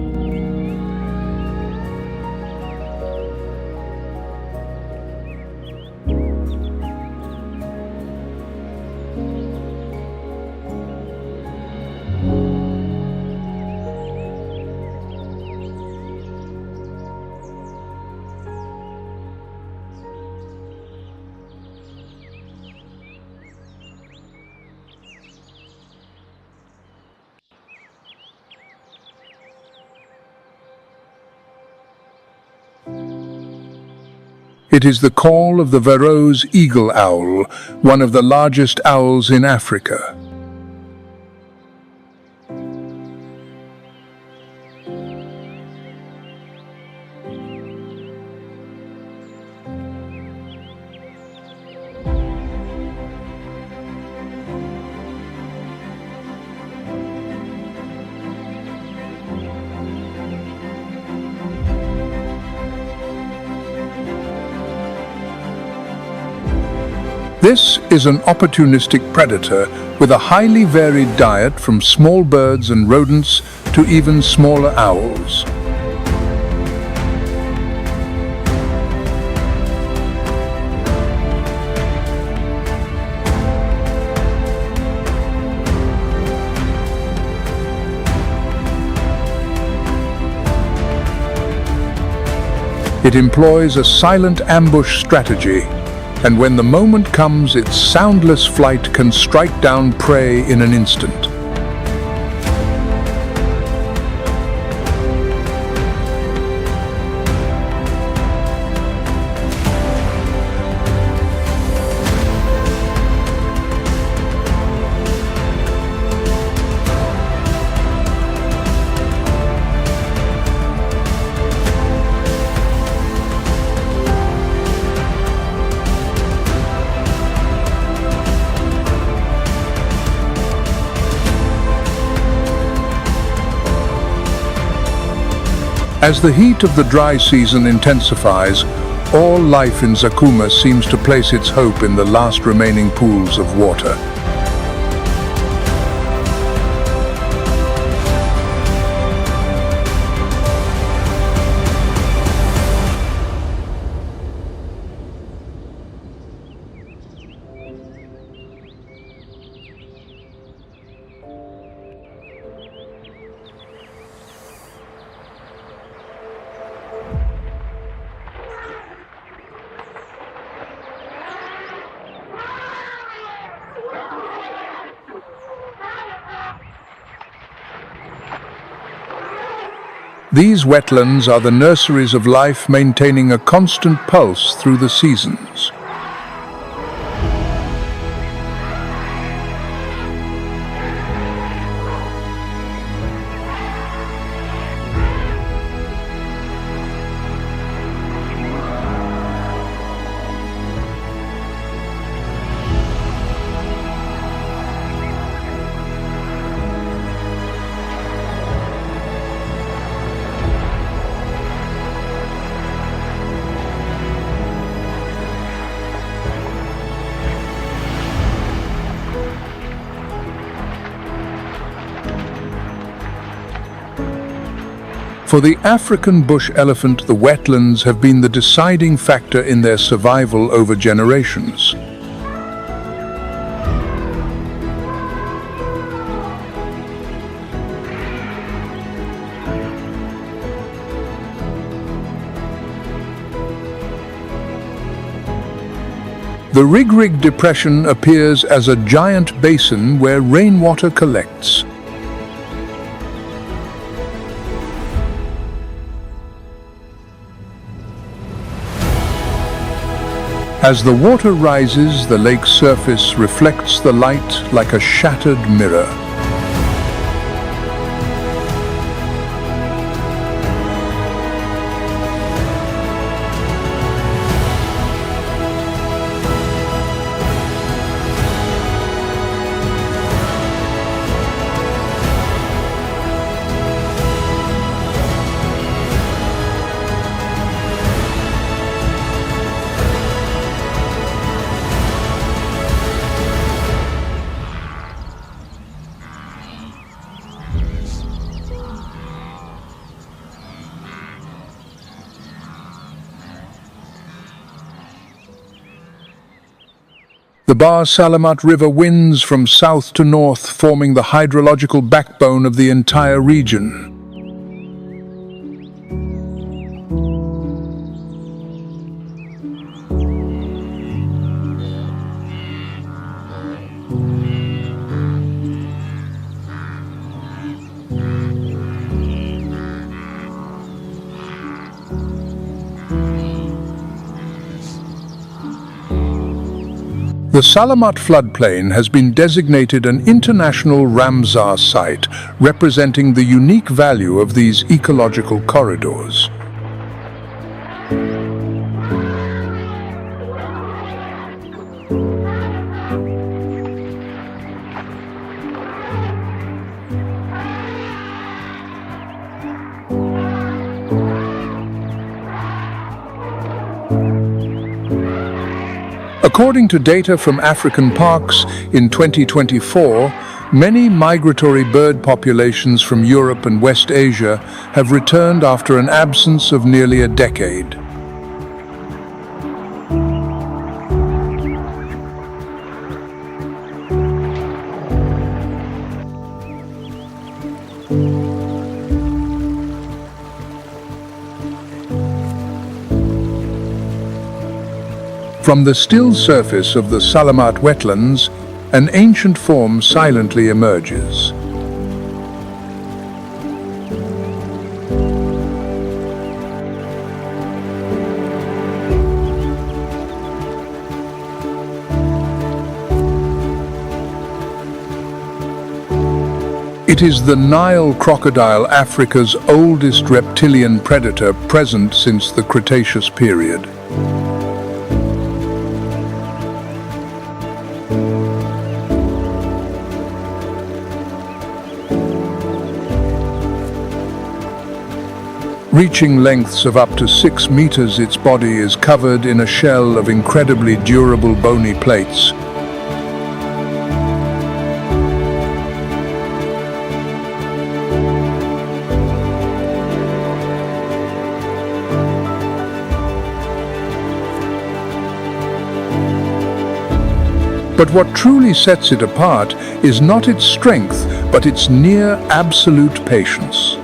[SPEAKER 2] It is the call of the Varro's eagle owl, one of the largest owls in Africa. This is an opportunistic predator with a highly varied diet from small birds and rodents to even smaller owls. It employs a silent ambush strategy, and when the moment comes, its soundless flight can strike down prey in an instant. As the heat of the dry season intensifies, all life in Zakuma seems to place its hope in the last remaining pools of water. These wetlands are the nurseries of life, maintaining a constant pulse through the seasons. For the African bush elephant, the wetlands have been the deciding factor in their survival over generations. The Rig Depression appears as a giant basin where rainwater collects. As the water rises, the lake's surface reflects the light like a shattered mirror. The Bahr Salamat River winds from south to north, forming the hydrological backbone of the entire region. The Salamat floodplain has been designated an international Ramsar site, representing the unique value of these ecological corridors. According to data from African parks, in 2024, many migratory bird populations from Europe and West Asia have returned after an absence of nearly a decade. From the still surface of the Salamat wetlands, an ancient form silently emerges. It is the Nile crocodile, Africa's oldest reptilian predator, present since the Cretaceous period. Reaching lengths of up to 6 meters, its body is covered in a shell of incredibly durable bony plates. But what truly sets it apart is not its strength, but its near absolute patience.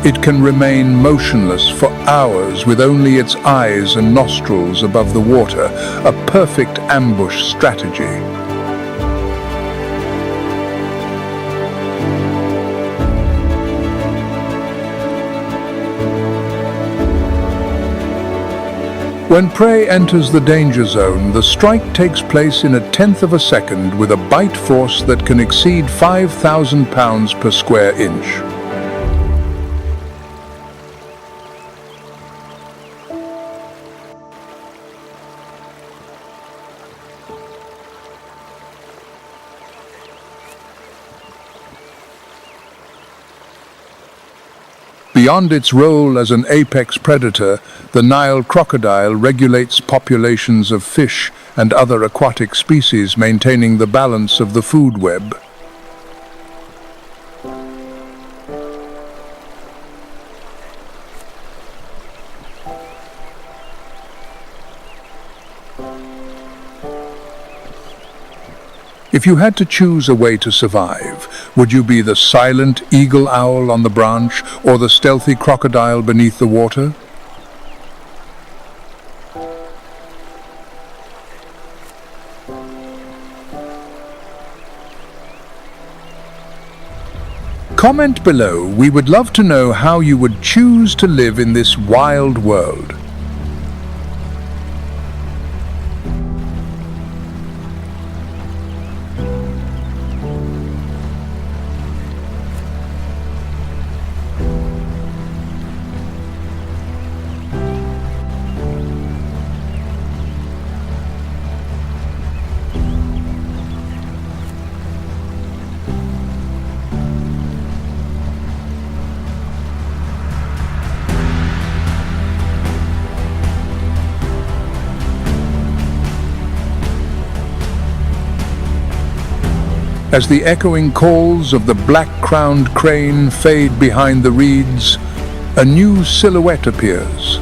[SPEAKER 2] It can remain motionless for hours with only its eyes and nostrils above the water, a perfect ambush strategy. When prey enters the danger zone, the strike takes place in 1/10 of a second with a bite force that can exceed 5,000 pounds per square inch. Beyond its role as an apex predator, the Nile crocodile regulates populations of fish and other aquatic species, maintaining the balance of the food web. If you had to choose a way to survive, would you be the silent eagle owl on the branch or the stealthy crocodile beneath the water? Comment below. We would love to know how you would choose to live in this wild world. As the echoing calls of the black-crowned crane fade behind the reeds, a new silhouette appears.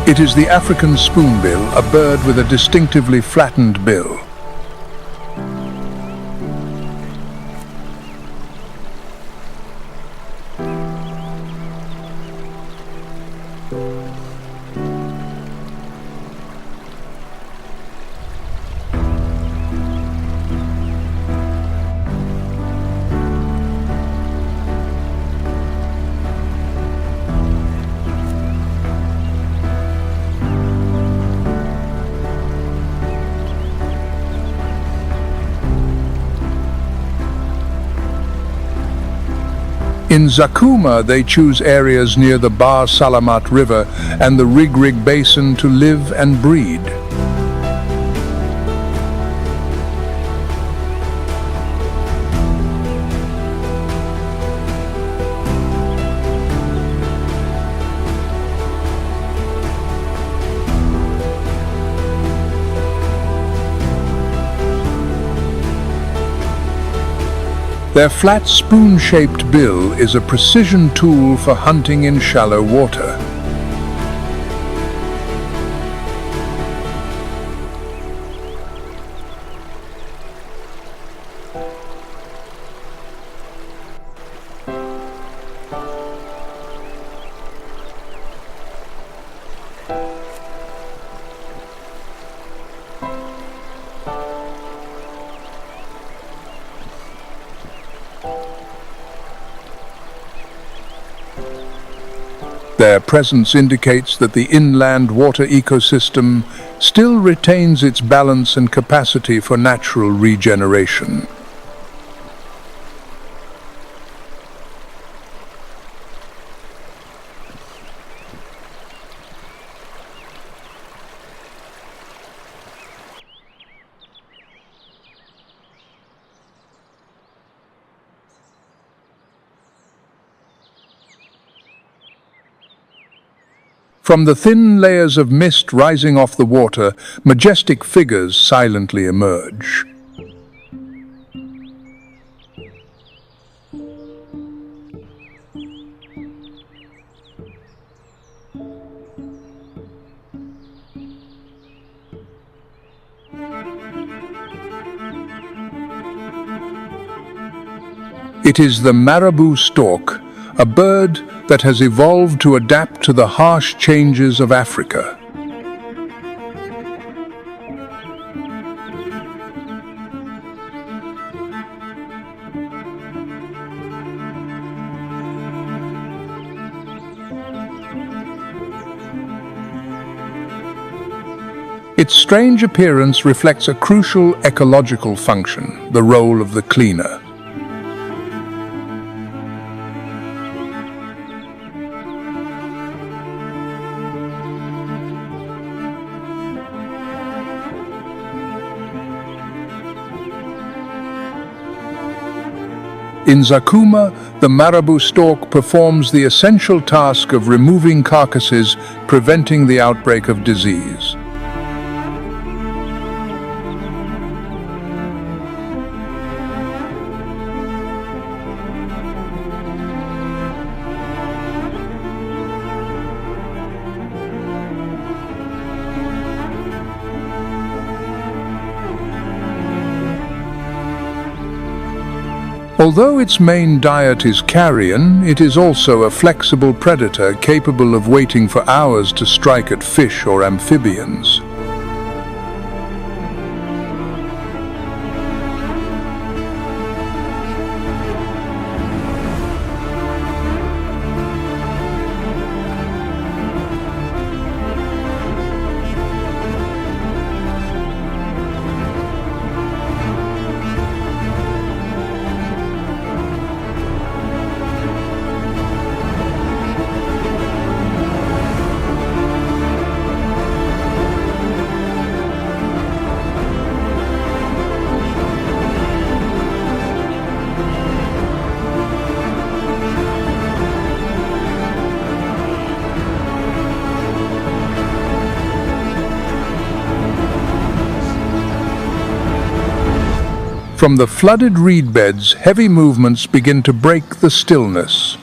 [SPEAKER 2] It is the African spoonbill, a bird with a distinctively flattened bill. In Zakuma, they choose areas near the Bahr Salamat River and the Rig Basin to live and breed. Their flat spoon-shaped bill is a precision tool for hunting in shallow water. Their presence indicates that the inland water ecosystem still retains its balance and capacity for natural regeneration. From the thin layers of mist rising off the water, majestic figures silently emerge. It is the marabou stork, a bird that has evolved to adapt to the harsh changes of Africa. Its strange appearance reflects a crucial ecological function, the role of the cleaner. In Zakuma, the marabou stork performs the essential task of removing carcasses, preventing the outbreak of disease. Although its main diet is carrion, it is also a flexible predator capable of waiting for hours to strike at fish or amphibians. From the flooded reed beds, heavy movements begin to break the stillness.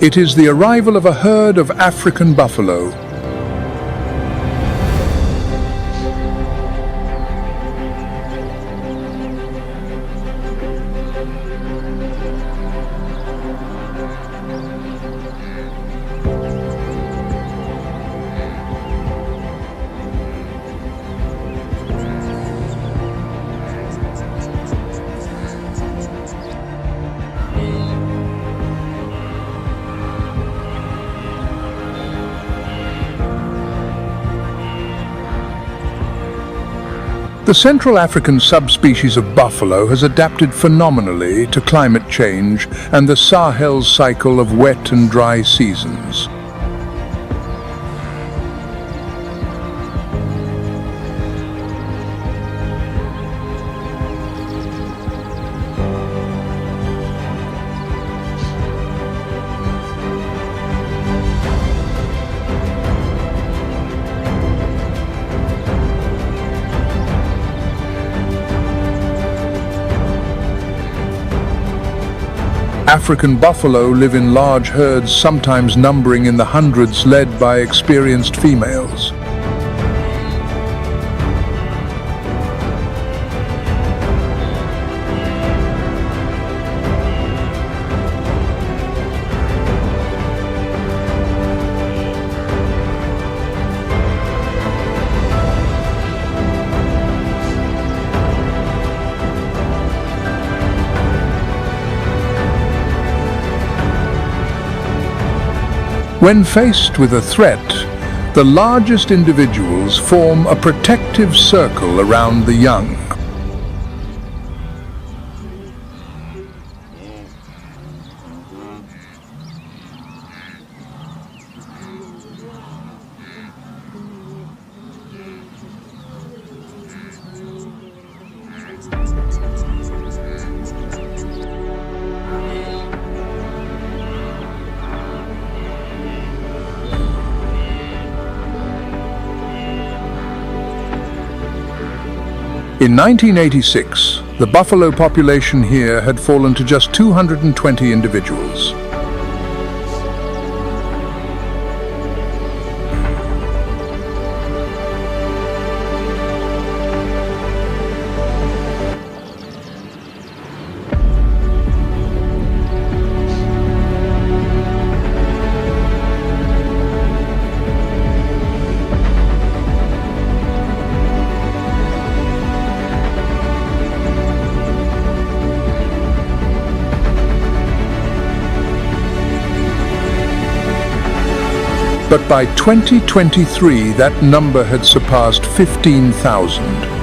[SPEAKER 2] It is the arrival of a herd of African buffalo. The Central African subspecies of buffalo has adapted phenomenally to climate change and the Sahel's cycle of wet and dry seasons. African buffalo live in large herds, sometimes numbering in the hundreds, led by experienced females. When faced with a threat, the largest individuals form a protective circle around the young. In 1986, the buffalo population here had fallen to just 220 individuals. But by 2023, that number had surpassed 15,000.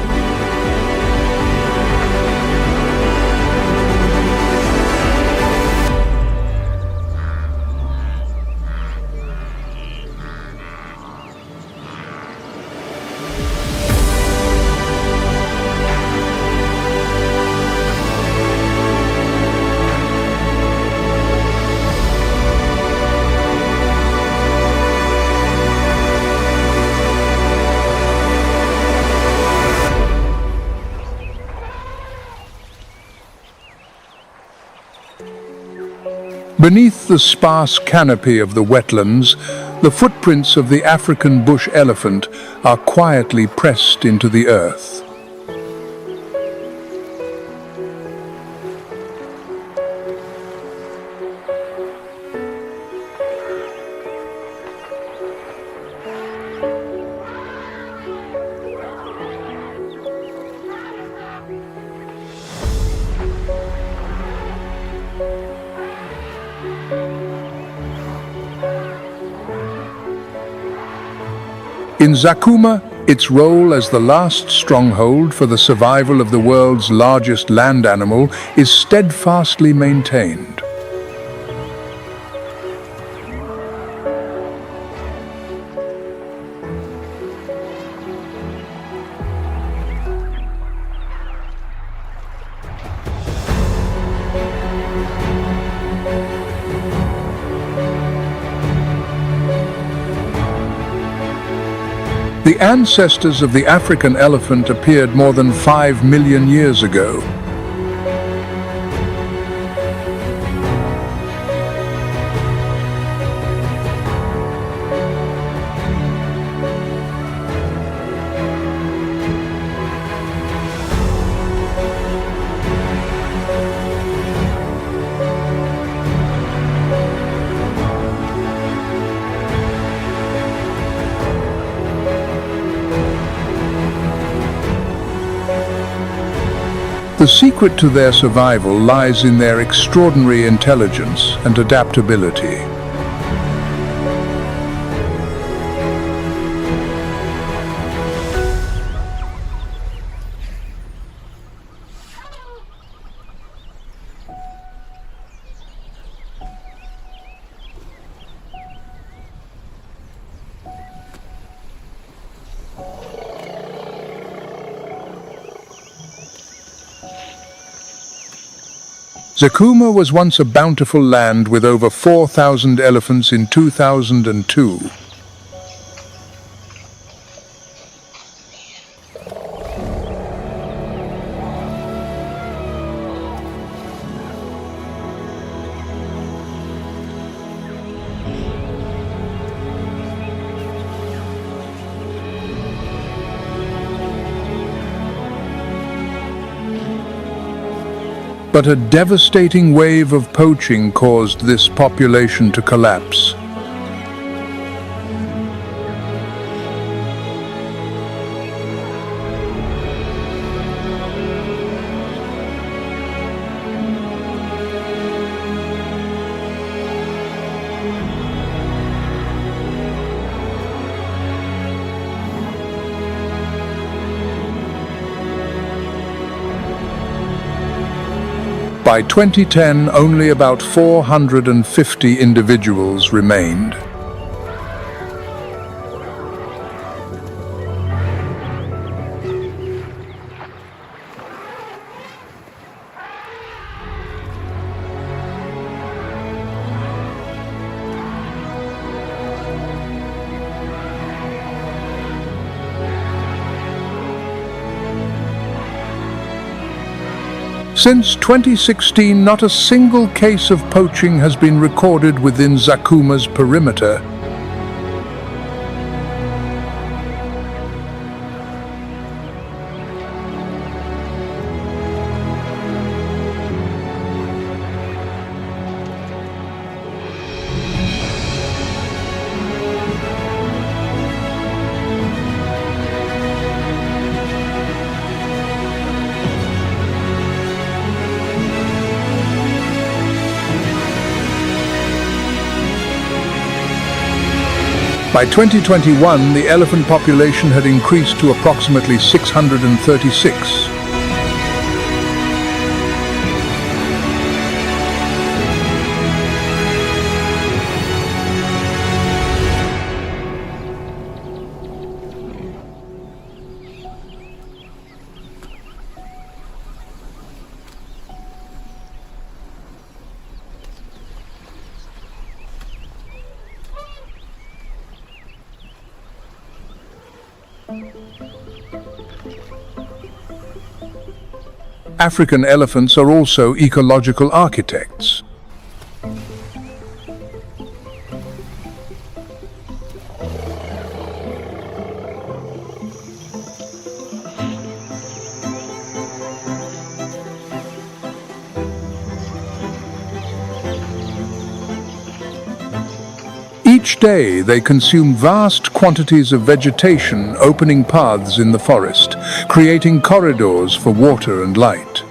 [SPEAKER 2] Beneath the sparse canopy of the wetlands, the footprints of the African bush elephant are quietly pressed into the earth. In Zakuma, its role as the last stronghold for the survival of the world's largest land animal is steadfastly maintained. The ancestors of the African elephant appeared more than 5 million years ago. The secret to their survival lies in their extraordinary intelligence and adaptability. Zakuma was once a bountiful land with over 4,000 elephants in 2002. But a devastating wave of poaching caused this population to collapse. By 2010, only about 450 individuals remained. Since 2016, not a single case of poaching has been recorded within Zakuma's perimeter. By 2021, the elephant population had increased to approximately 636. African elephants are also ecological architects. Each day they consume vast quantities of vegetation, opening paths in the forest, creating corridors for water and light.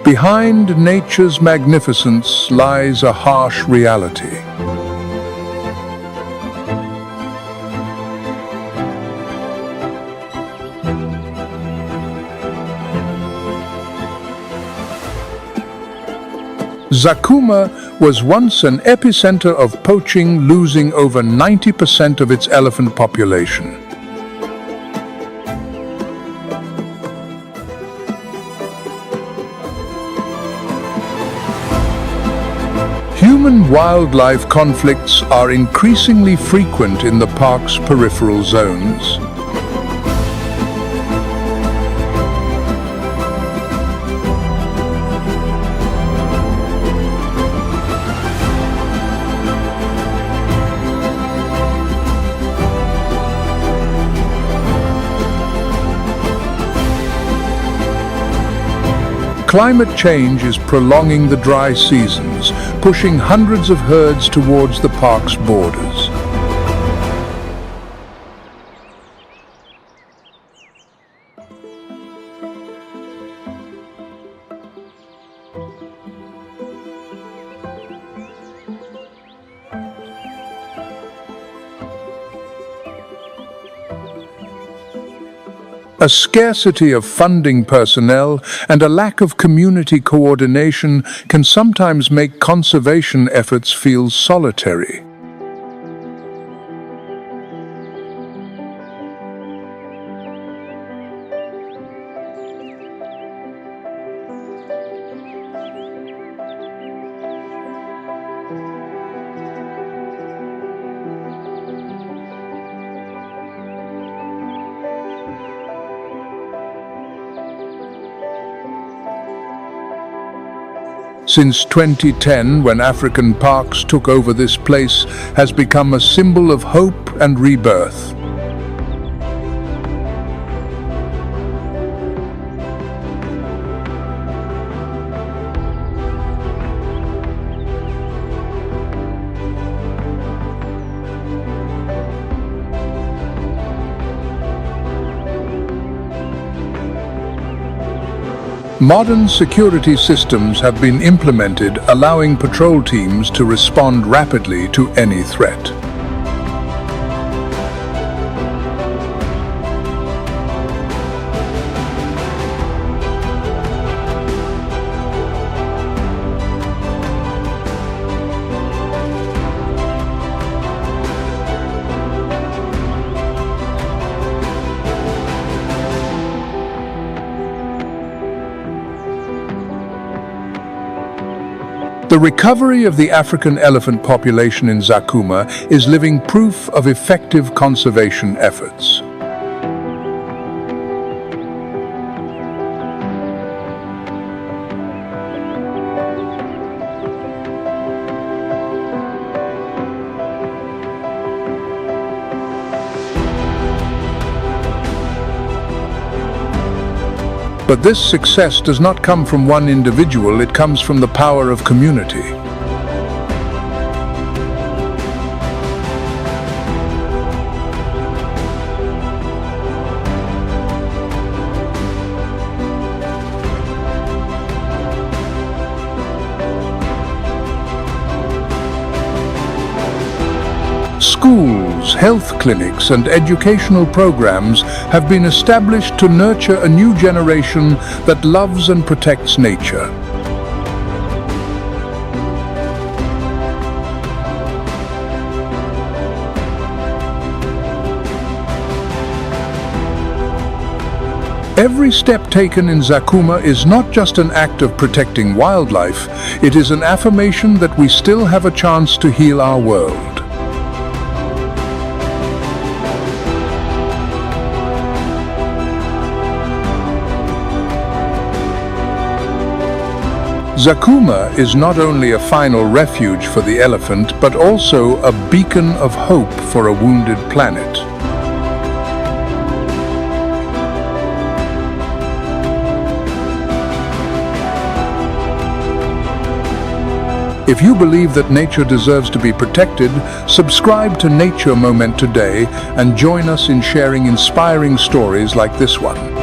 [SPEAKER 2] Behind nature's magnificence lies a harsh reality. Zakuma was once an epicenter of poaching, losing over 90% of its elephant population. Human-wildlife conflicts are increasingly frequent in the park's peripheral zones. Climate change is prolonging the dry seasons, pushing hundreds of herds towards the park's borders. A scarcity of funding personnel and a lack of community coordination can sometimes make conservation efforts feel solitary. Since 2010, when African parks took over, this place has become a symbol of hope and rebirth. Modern security systems have been implemented, allowing patrol teams to respond rapidly to any threat. The recovery of the African elephant population in Zakuma is living proof of effective conservation efforts. But this success does not come from one individual, it comes from the power of community. Schools, health clinics, and educational programs have been established to nurture a new generation that loves and protects nature. Every step taken in Zakuma is not just an act of protecting wildlife, it is an affirmation that we still have a chance to heal our world. Zakuma is not only a final refuge for the elephant, but also a beacon of hope for a wounded planet. If you believe that nature deserves to be protected, subscribe to Nature Moment today and join us in sharing inspiring stories like this one.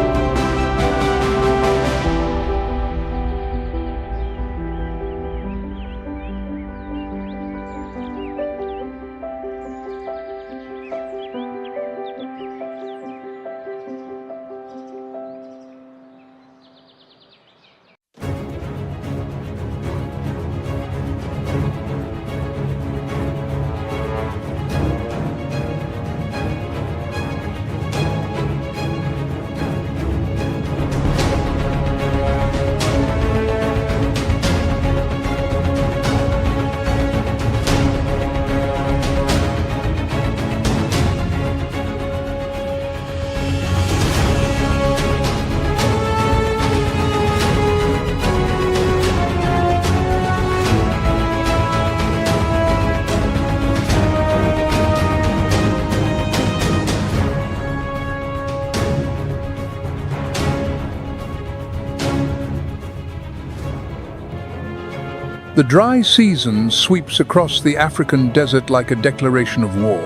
[SPEAKER 2] The dry season sweeps across the African desert like a declaration of war.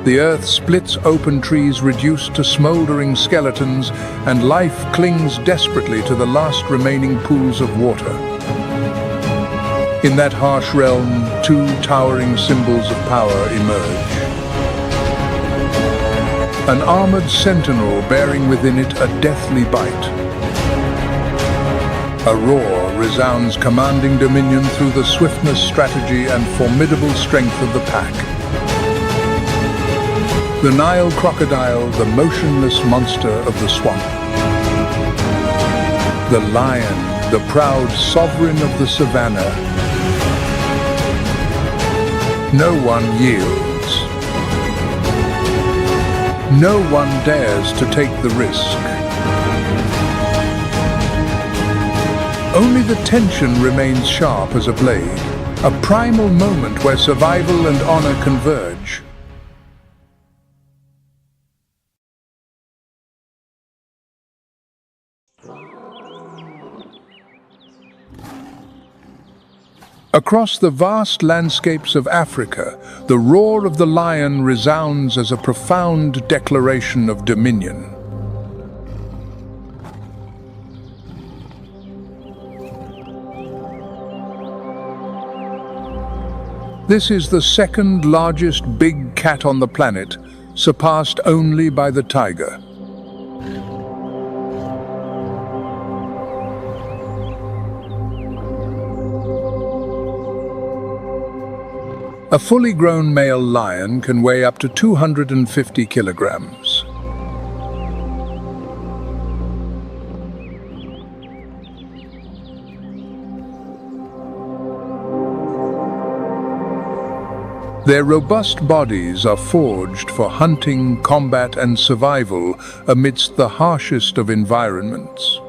[SPEAKER 2] The earth splits open, trees reduced to smoldering skeletons, and life clings desperately to the last remaining pools of water. In that harsh realm, two towering symbols of power emerge. An armored sentinel bearing within it a deathly bite. A roar resounds, commanding dominion through the swiftness, strategy, and formidable strength of the pack. The Nile crocodile, the motionless monster of the swamp. The lion, the proud sovereign of the savannah. No one yields. No one dares to take the risk. Only the tension remains sharp as a blade, a primal moment where survival and honor converge. Across the vast landscapes of Africa, the roar of the lion resounds as a profound declaration of dominion. This is the second largest big cat on the planet, surpassed only by the tiger. A fully grown male lion can weigh up to 250 kilograms. Their robust bodies are forged for hunting, combat, and survival amidst the harshest of environments.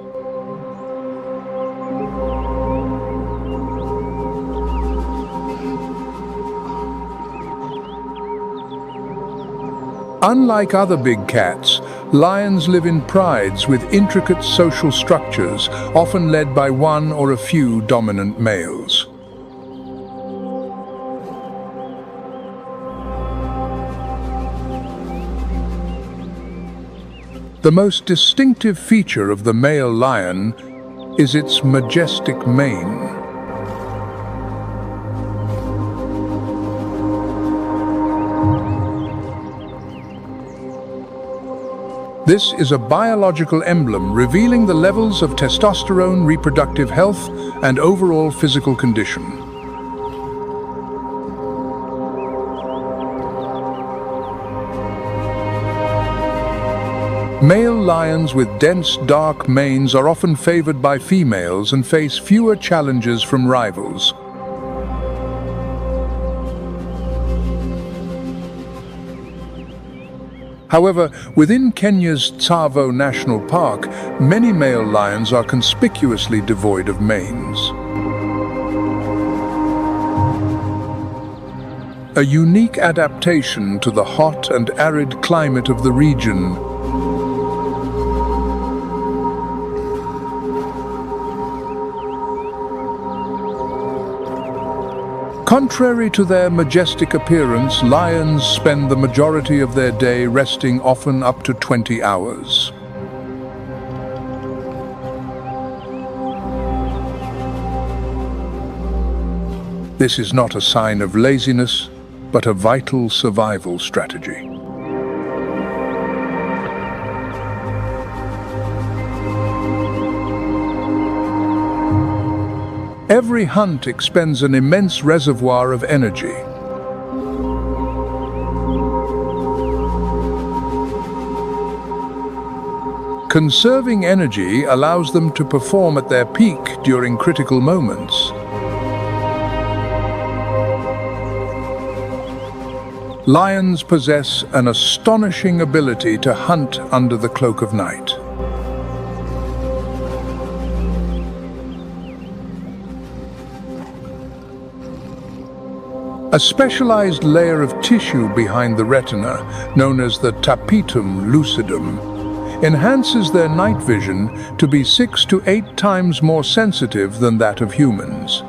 [SPEAKER 2] Unlike other big cats, lions live in prides with intricate social structures, often led by one or a few dominant males. The most distinctive feature of the male lion is its majestic mane. This is a biological emblem revealing the levels of testosterone, reproductive health, and overall physical condition. Male lions with dense, dark manes are often favored by females and face fewer challenges from rivals. However, within Kenya's Tsavo National Park, many male lions are conspicuously devoid of manes. A unique adaptation to the hot and arid climate of the region. Contrary to their majestic appearance, lions spend the majority of their day resting, often up to 20 hours. This is not a sign of laziness, but a vital survival strategy. Every hunt expends an immense reservoir of energy. Conserving energy allows them to perform at their peak during critical moments. Lions possess an astonishing ability to hunt under the cloak of night. A specialized layer of tissue behind the retina, known as the tapetum lucidum, enhances their night vision to be 6 to 8 times more sensitive than that of humans.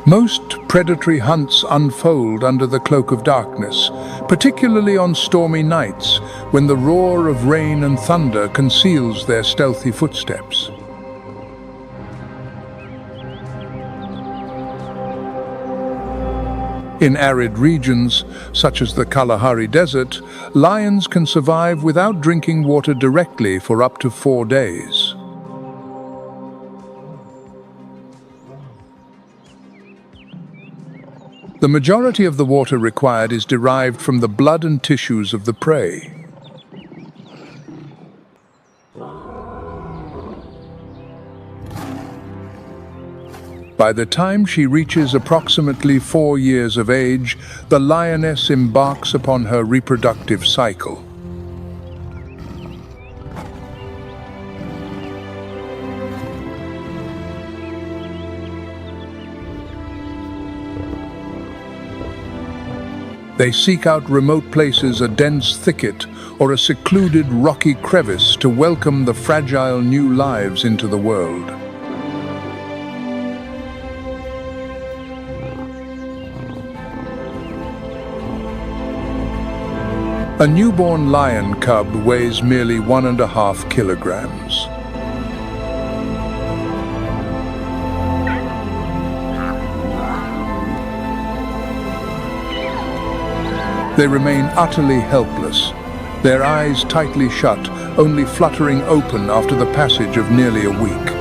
[SPEAKER 2] Most predatory hunts unfold under the cloak of darkness, particularly on stormy nights, when the roar of rain and thunder conceals their stealthy footsteps. In arid regions, such as the Kalahari Desert, lions can survive without drinking water directly for up to 4 days. The majority of the water required is derived from the blood and tissues of the prey. By the time she reaches approximately 4 years of age, the lioness embarks upon her reproductive cycle. They seek out remote places, a dense thicket, or a secluded rocky crevice to welcome the fragile new lives into the world. A newborn lion cub weighs merely 1.5 kilograms. They remain utterly helpless, their eyes tightly shut, only fluttering open after the passage of nearly a week.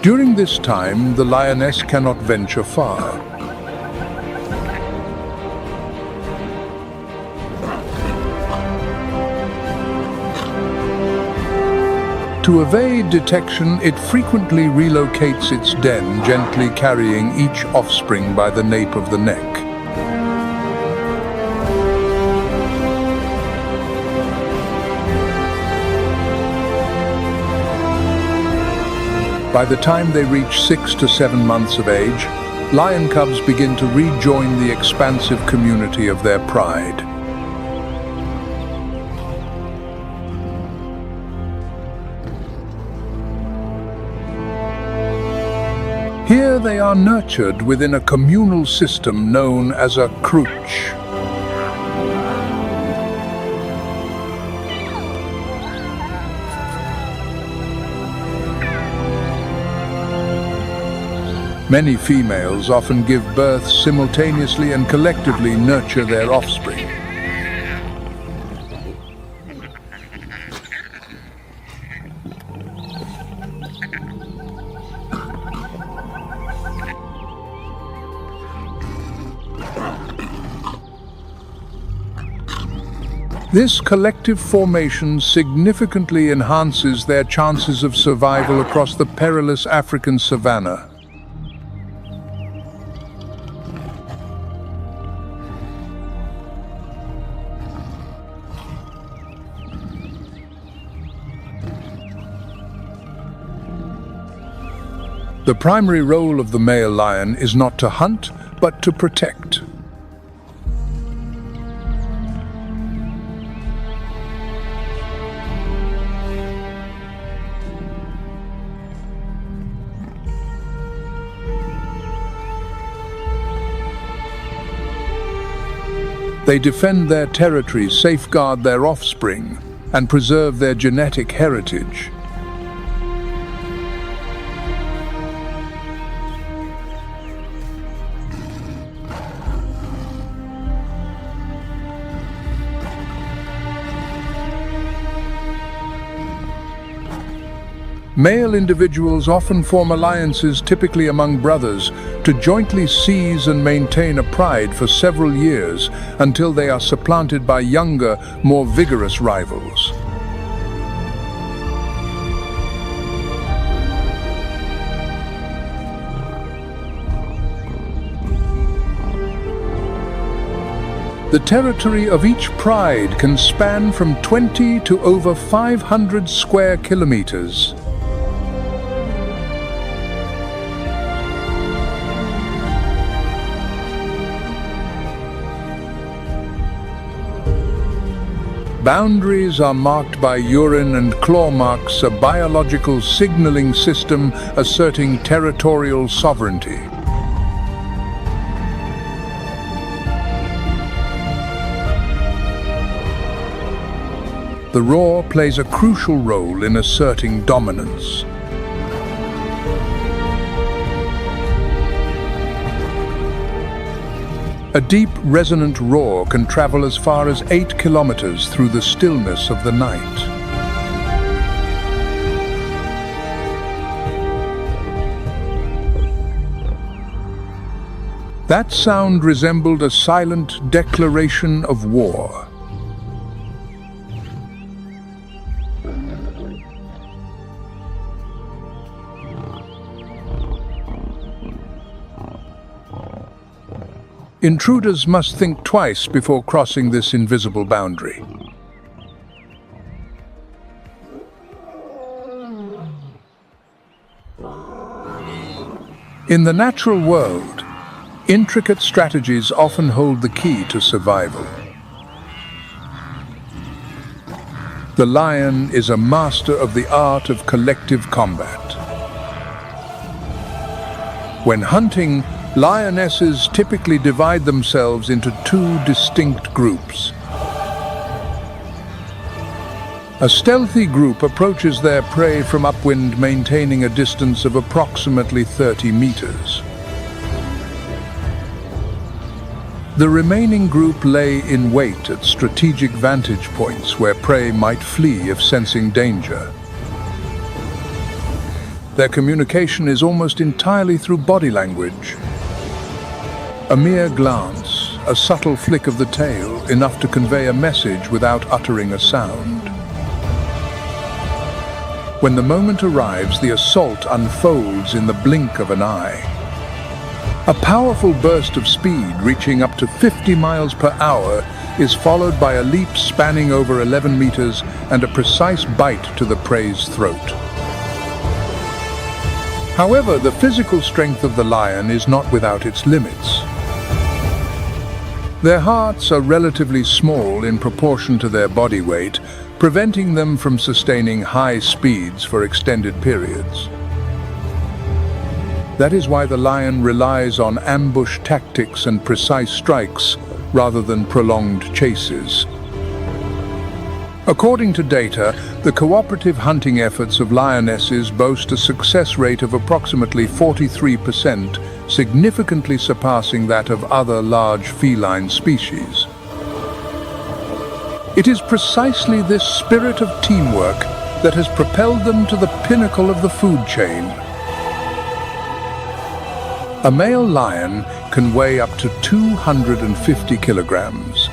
[SPEAKER 2] During this time, the lioness cannot venture far. To evade detection, it frequently relocates its den, gently carrying each offspring by the nape of the neck. By the time they reach 6 to 7 months of age, lion cubs begin to rejoin the expansive community of their pride. Here they are nurtured within a communal system known as a cruch. Many females often give birth simultaneously and collectively nurture their offspring. This collective formation significantly enhances their chances of survival across the perilous African savannah. The primary role of the male lion is not to hunt, but to protect. They defend their territory, safeguard their offspring, and preserve their genetic heritage. Male individuals often form alliances, typically among brothers, to jointly seize and maintain a pride for several years until they are supplanted by younger, more vigorous rivals. The territory of each pride can span from 20 to over 500 square kilometers. Boundaries are marked by urine and claw marks, a biological signaling system asserting territorial sovereignty. The roar plays a crucial role in asserting dominance. A deep, resonant roar can travel as far as 8 kilometers through the stillness of the night. That sound resembled a silent declaration of war. Intruders must think twice before crossing this invisible boundary. In the natural world, intricate strategies often hold the key to survival. The lion is a master of the art of collective combat. When hunting, lionesses typically divide themselves into two distinct groups. A stealthy group approaches their prey from upwind, maintaining a distance of approximately 30 meters. The remaining group lay in wait at strategic vantage points where prey might flee if sensing danger. Their communication is almost entirely through body language. A mere glance, a subtle flick of the tail, enough to convey a message without uttering a sound. When the moment arrives, the assault unfolds in the blink of an eye. A powerful burst of speed, reaching up to 50 miles per hour, is followed by a leap spanning over 11 meters and a precise bite to the prey's throat. However, the physical strength of the lion is not without its limits. Their hearts are relatively small in proportion to their body weight, preventing them from sustaining high speeds for extended periods. That is why the lion relies on ambush tactics and precise strikes rather than prolonged chases. According to data, the cooperative hunting efforts of lionesses boast a success rate of approximately 43%, significantly surpassing that of other large feline species. It is precisely this spirit of teamwork that has propelled them to the pinnacle of the food chain. A male lion can weigh up to 250 kilograms,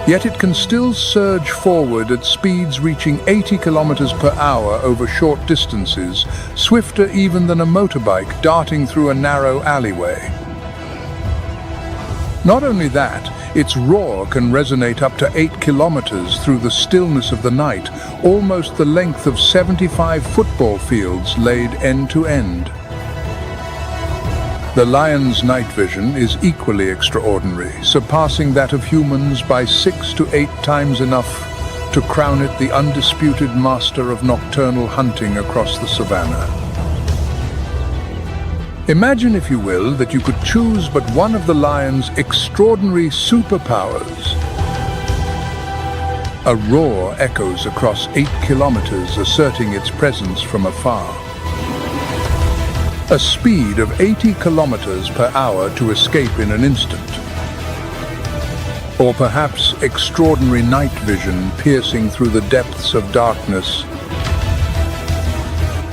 [SPEAKER 2] yet it can still surge forward at speeds reaching 80 kilometers per hour over short distances, swifter even than a motorbike darting through a narrow alleyway. Not only that, its roar can resonate up to 8 kilometers through the stillness of the night, almost the length of 75 football fields laid end to end. The lion's night vision is equally extraordinary, surpassing that of humans by 6 to 8 times, enough to crown it the undisputed master of nocturnal hunting across the savannah. Imagine, if you will, that you could choose but one of the lion's extraordinary superpowers. A roar echoes across 8 kilometers, asserting its presence from afar. A speed of 80 kilometers per hour to escape in an instant. Or perhaps extraordinary night vision piercing through the depths of darkness.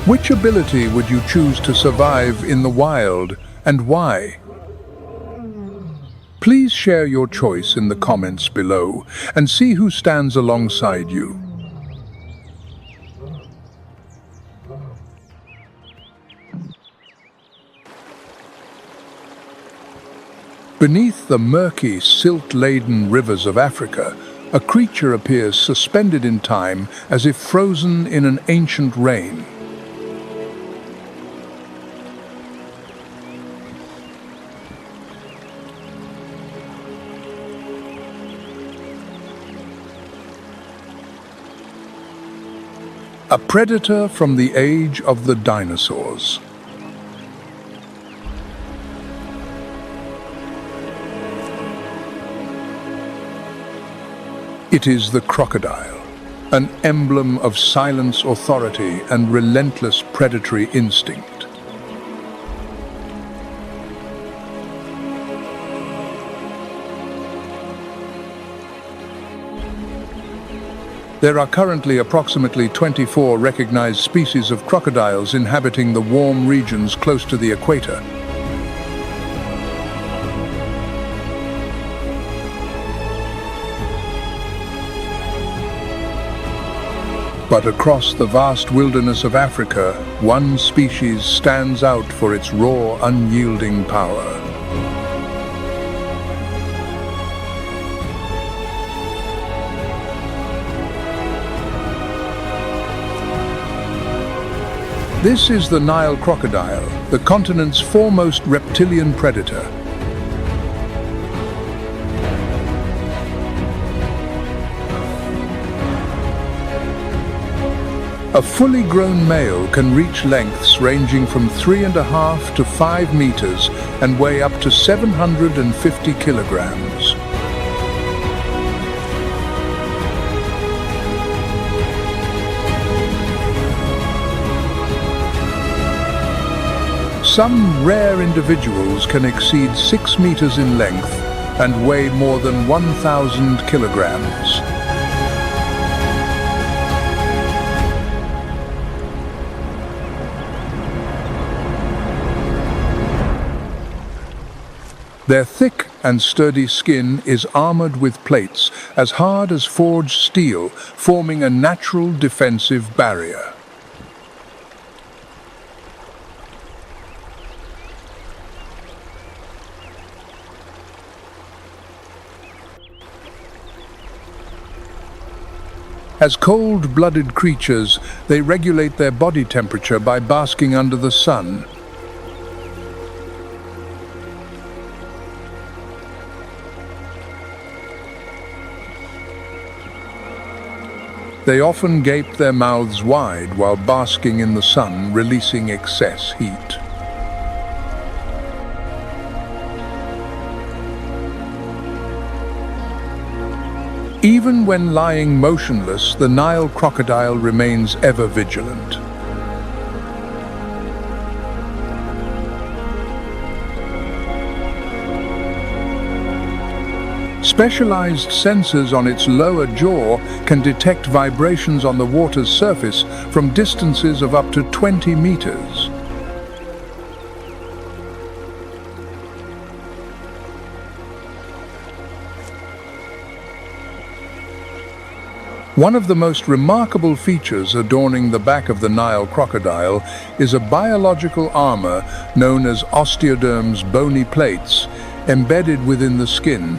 [SPEAKER 2] Which ability would you choose to survive in the wild, and why? Please share your choice in the comments below and see who stands alongside you. Beneath the murky, silt-laden rivers of Africa, a creature appears suspended in time, as if frozen in an ancient rain. A predator from the age of the dinosaurs. It is the crocodile, an emblem of silence, authority, and relentless predatory instinct. There are currently approximately 24 recognized species of crocodiles inhabiting the warm regions close to the equator. But across the vast wilderness of Africa, one species stands out for its raw, unyielding power. This is the Nile crocodile, the continent's foremost reptilian predator. A fully grown male can reach lengths ranging from 3.5 to 5 meters and weigh up to 750 kilograms. Some rare individuals can exceed 6 meters in length and weigh more than 1,000 kilograms. Their thick and sturdy skin is armored with plates as hard as forged steel, forming a natural defensive barrier. As cold-blooded creatures, they regulate their body temperature by basking under the sun. They often gape their mouths wide while basking in the sun, releasing excess heat. Even when lying motionless, the Nile crocodile remains ever vigilant. Specialized sensors on its lower jaw can detect vibrations on the water's surface from distances of up to 20 meters. One of the most remarkable features adorning the back of the Nile crocodile is a biological armor known as osteoderm's bony plates, embedded within the skin.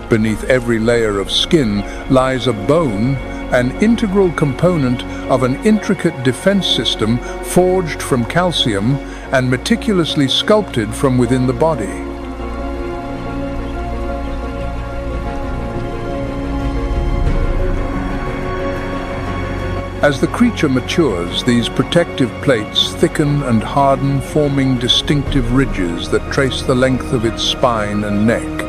[SPEAKER 2] Beneath every layer of skin lies a bone, an integral component of an intricate defense system forged from calcium and meticulously sculpted from within the body. As the creature matures, these protective plates thicken and harden, forming distinctive ridges that trace the length of its spine and neck.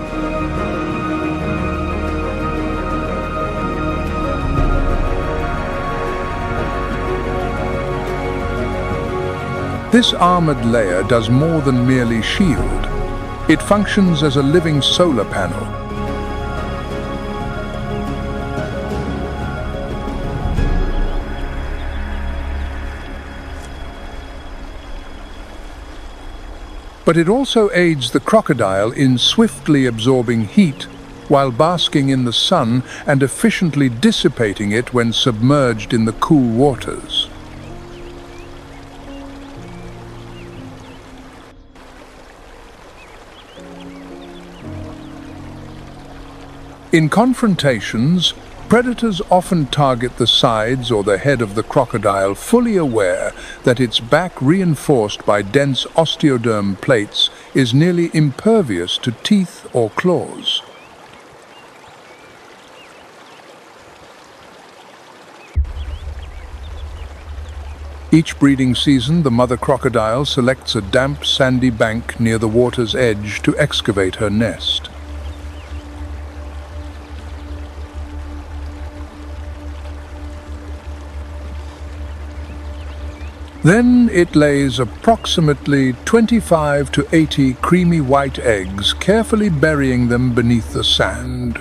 [SPEAKER 2] This armored layer does more than merely shield. It functions as a living solar panel. But it also aids the crocodile in swiftly absorbing heat while basking in the sun and efficiently dissipating it when submerged in the cool waters. In confrontations, predators often target the sides or the head of the crocodile, fully aware that its back, reinforced by dense osteoderm plates, is nearly impervious to teeth or claws. Each breeding season, the mother crocodile selects a damp, sandy bank near the water's edge to excavate her nest. Then it lays approximately 25 to 80 creamy white eggs, carefully burying them beneath the sand.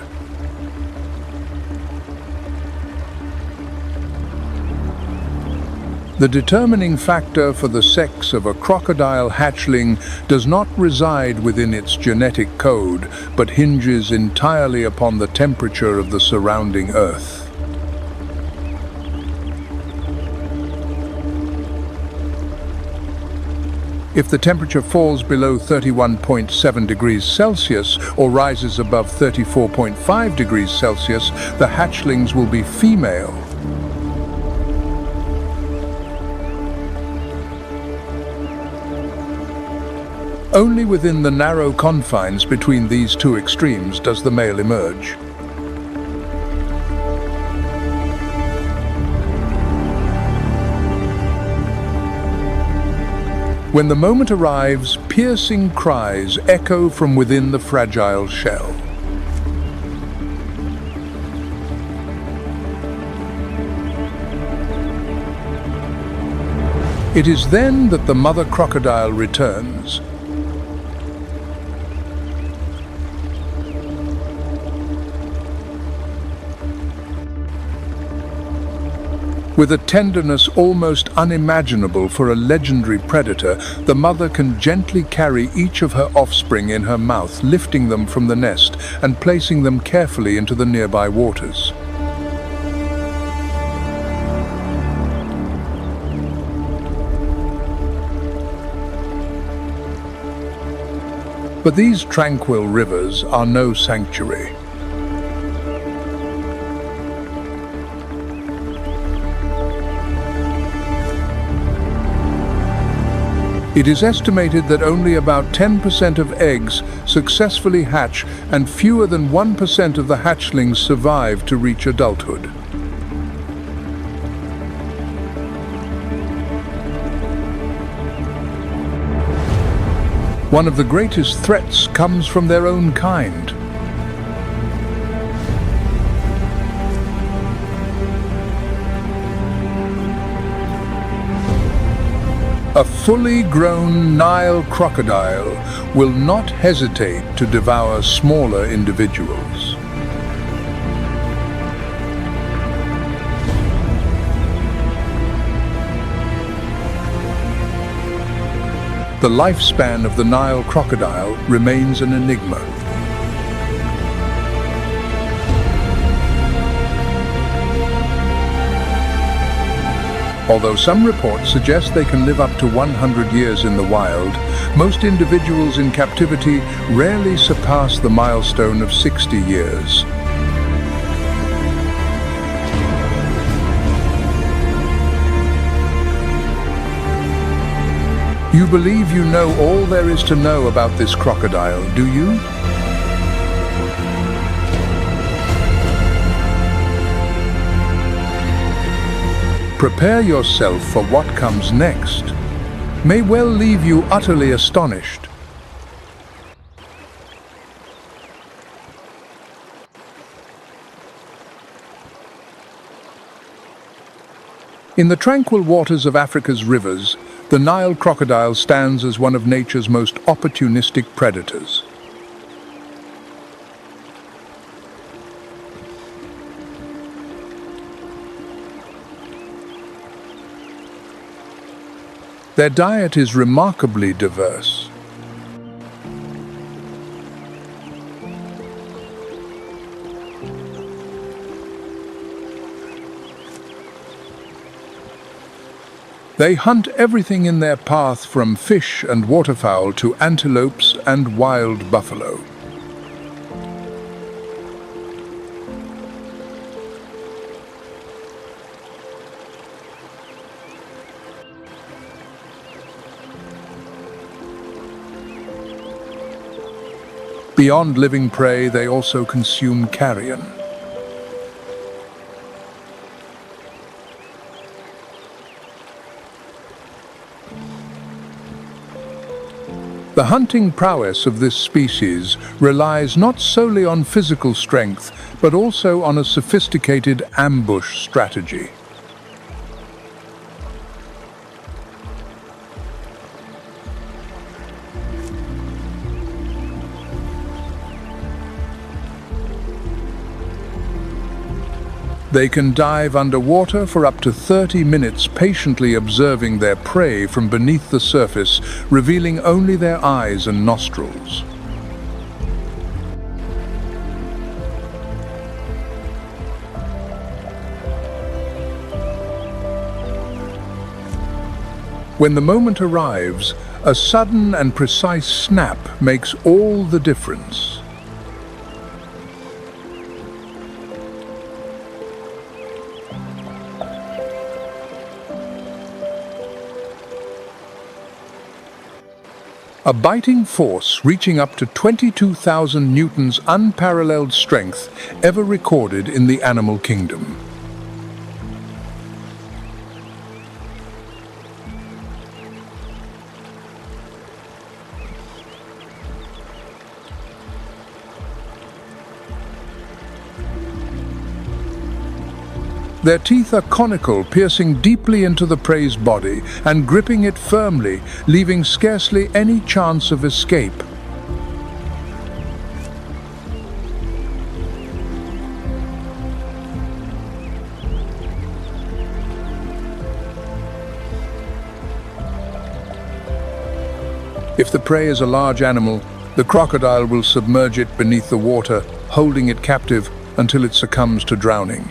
[SPEAKER 2] The determining factor for the sex of a crocodile hatchling does not reside within its genetic code, but hinges entirely upon the temperature of the surrounding earth. If the temperature falls below 31.7 degrees Celsius or rises above 34.5 degrees Celsius, the hatchlings will be female. Only within the narrow confines between these two extremes does the male emerge. When the moment arrives, piercing cries echo from within the fragile shell. It is then that the mother crocodile returns. With a tenderness almost unimaginable for a legendary predator, the mother can gently carry each of her offspring in her mouth, lifting them from the nest and placing them carefully into the nearby waters. But these tranquil rivers are no sanctuary. It is estimated that only about 10% of eggs successfully hatch and fewer than 1% of the hatchlings survive to reach adulthood. One of the greatest threats comes from their own kind. A fully grown Nile crocodile will not hesitate to devour smaller individuals. The lifespan of the Nile crocodile remains an enigma. Although some reports suggest they can live up to 100 years in the wild, most individuals in captivity rarely surpass the milestone of 60 years. You believe you know all there is to know about this crocodile, do you? Prepare yourself for what comes next. May well leave you utterly astonished. In the tranquil waters of Africa's rivers, the Nile crocodile stands as one of nature's most opportunistic predators. Their diet is remarkably diverse. They hunt everything in their path from fish and waterfowl to antelopes and wild buffalo. Beyond living prey, they also consume carrion. The hunting prowess of this species relies not solely on physical strength, but also on a sophisticated ambush strategy. They can dive underwater for up to 30 minutes, patiently observing their prey from beneath the surface, revealing only their eyes and nostrils. When the moment arrives, a sudden and precise snap makes all the difference. A biting force reaching up to 22,000 newtons unparalleled strength ever recorded in the animal kingdom. Their teeth are conical, piercing deeply into the prey's body and gripping it firmly, leaving scarcely any chance of escape. If the prey is a large animal, the crocodile will submerge it beneath the water, holding it captive until it succumbs to drowning.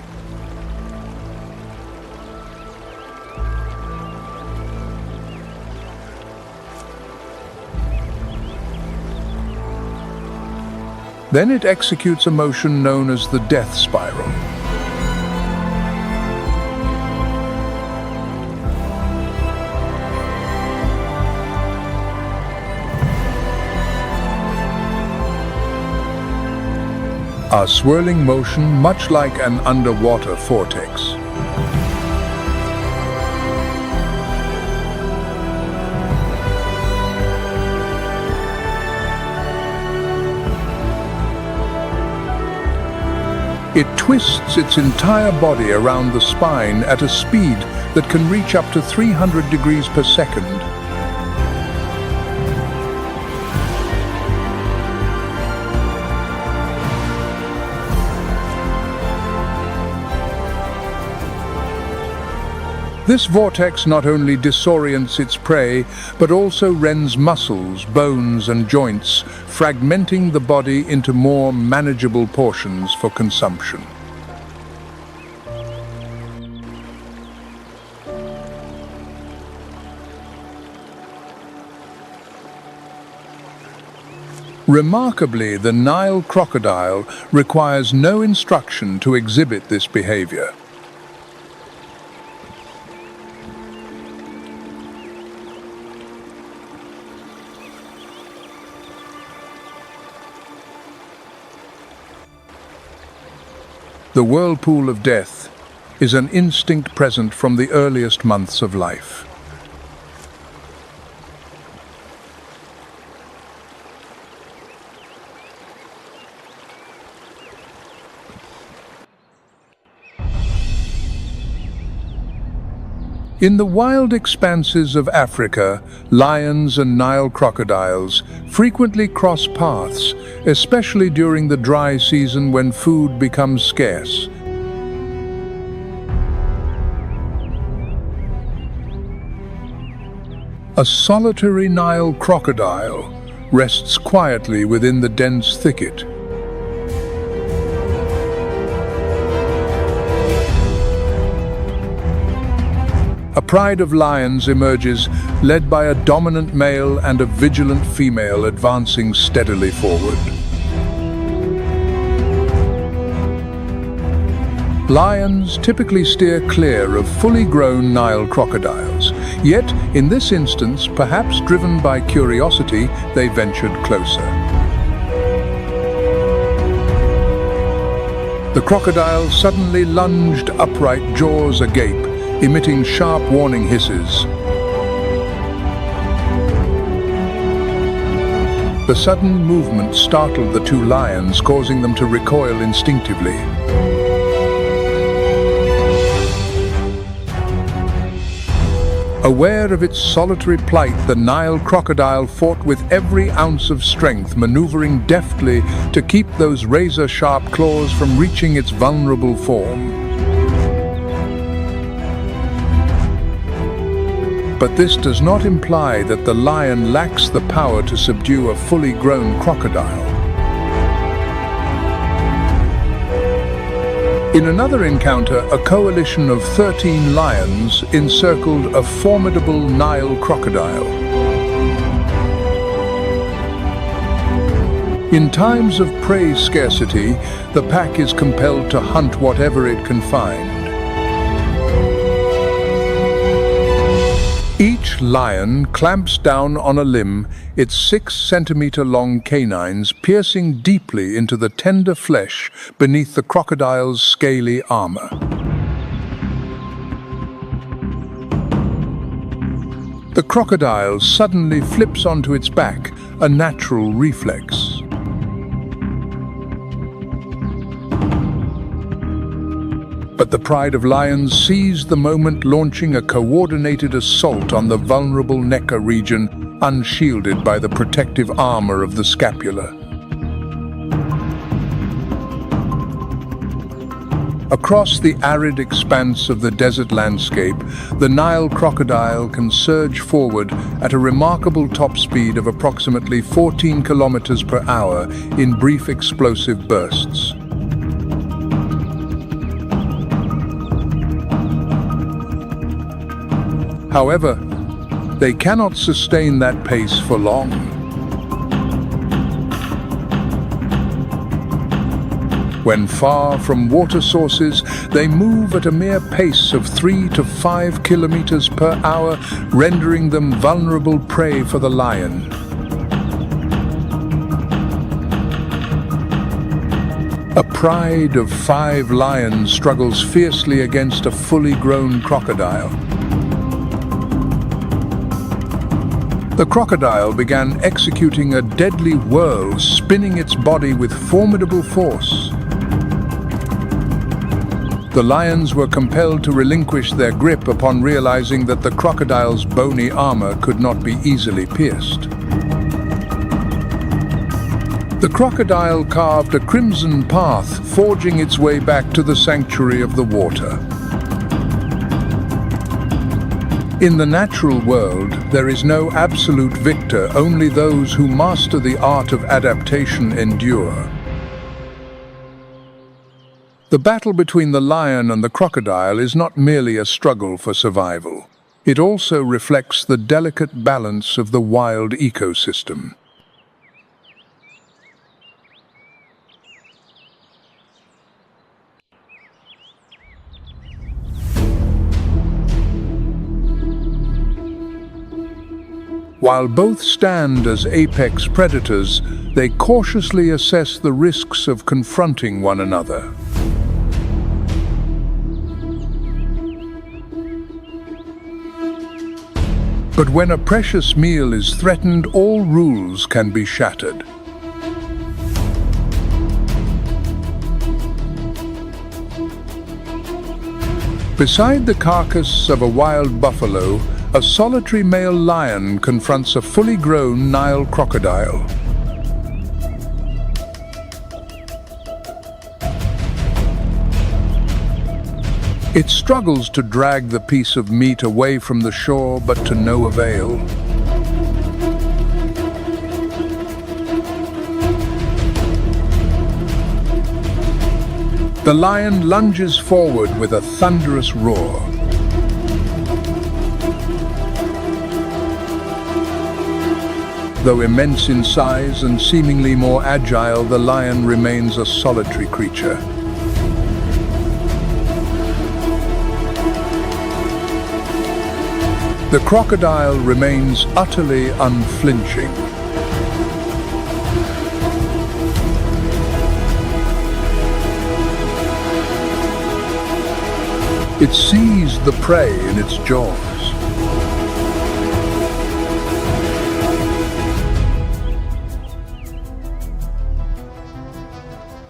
[SPEAKER 2] Then it executes a motion known as the death spiral. A swirling motion much like an underwater vortex. It twists its entire body around the spine at a speed that can reach up to 300 degrees per second. This vortex not only disorients its prey, but also rends muscles, bones, and joints, fragmenting the body into more manageable portions for consumption. Remarkably, the Nile crocodile requires no instruction to exhibit this behavior. The whirlpool of death is an instinct present from the earliest months of life. In the wild expanses of Africa, lions and Nile crocodiles frequently cross paths, especially during the dry season when food becomes scarce. A solitary Nile crocodile rests quietly within the dense thicket. A pride of lions emerges, led by a dominant male and a vigilant female advancing steadily forward. Lions typically steer clear of fully grown Nile crocodiles, yet in this instance, perhaps driven by curiosity, they ventured closer. The crocodile suddenly lunged upright, jaws agape, emitting sharp warning hisses. The sudden movement startled the two lions, causing them to recoil instinctively. Aware of its solitary plight, the Nile crocodile fought with every ounce of strength, maneuvering deftly to keep those razor-sharp claws from reaching its vulnerable form. But this does not imply that the lion lacks the power to subdue a fully grown crocodile. In another encounter, a coalition of 13 lions encircled a formidable Nile crocodile. In times of prey scarcity, the pack is compelled to hunt whatever it can find. Each lion clamps down on a limb, its 6-centimeter-long canines piercing deeply into the tender flesh beneath the crocodile's scaly armor. The crocodile suddenly flips onto its back, a natural reflex. But the pride of lions seized the moment, launching a coordinated assault on the vulnerable necker region, unshielded by the protective armor of the scapula. Across the arid expanse of the desert landscape, the Nile crocodile can surge forward at a remarkable top speed of approximately 14 kilometers per hour in brief explosive bursts. However, they cannot sustain that pace for long. When far from water sources, they move at a mere pace of 3 to 5 kilometers per hour, rendering them vulnerable prey for the lion. A pride of 5 lions struggles fiercely against a fully grown crocodile. The crocodile began executing a deadly whirl, spinning its body with formidable force. The lions were compelled to relinquish their grip upon realizing that the crocodile's bony armor could not be easily pierced. The crocodile carved a crimson path, forging its way back to the sanctuary of the water. In the natural world, there is no absolute victor, only those who master the art of adaptation endure. The battle between the lion and the crocodile is not merely a struggle for survival. It also reflects the delicate balance of the wild ecosystem. While both stand as apex predators, they cautiously assess the risks of confronting one another. But when a precious meal is threatened, all rules can be shattered. Beside the carcass of a wild buffalo, a solitary male lion confronts a fully grown Nile crocodile. It struggles to drag the piece of meat away from the shore, but to no avail. The lion lunges forward with a thunderous roar. Though immense in size and seemingly more agile, the lion remains a solitary creature. The crocodile remains utterly unflinching. It seized the prey in its jaws.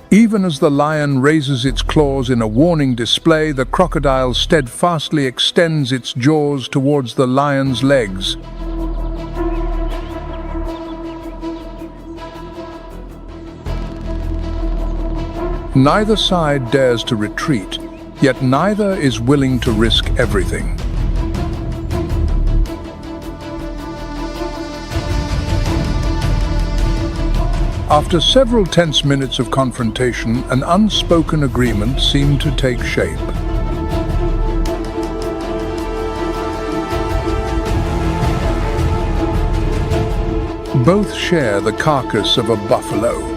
[SPEAKER 2] Even as the lion raises its claws in a warning display, the crocodile steadfastly extends its jaws towards the lion's legs. Neither side dares to retreat, yet neither is willing to risk everything. After several tense minutes of confrontation, an unspoken agreement seemed to take shape. Both share the carcass of a buffalo.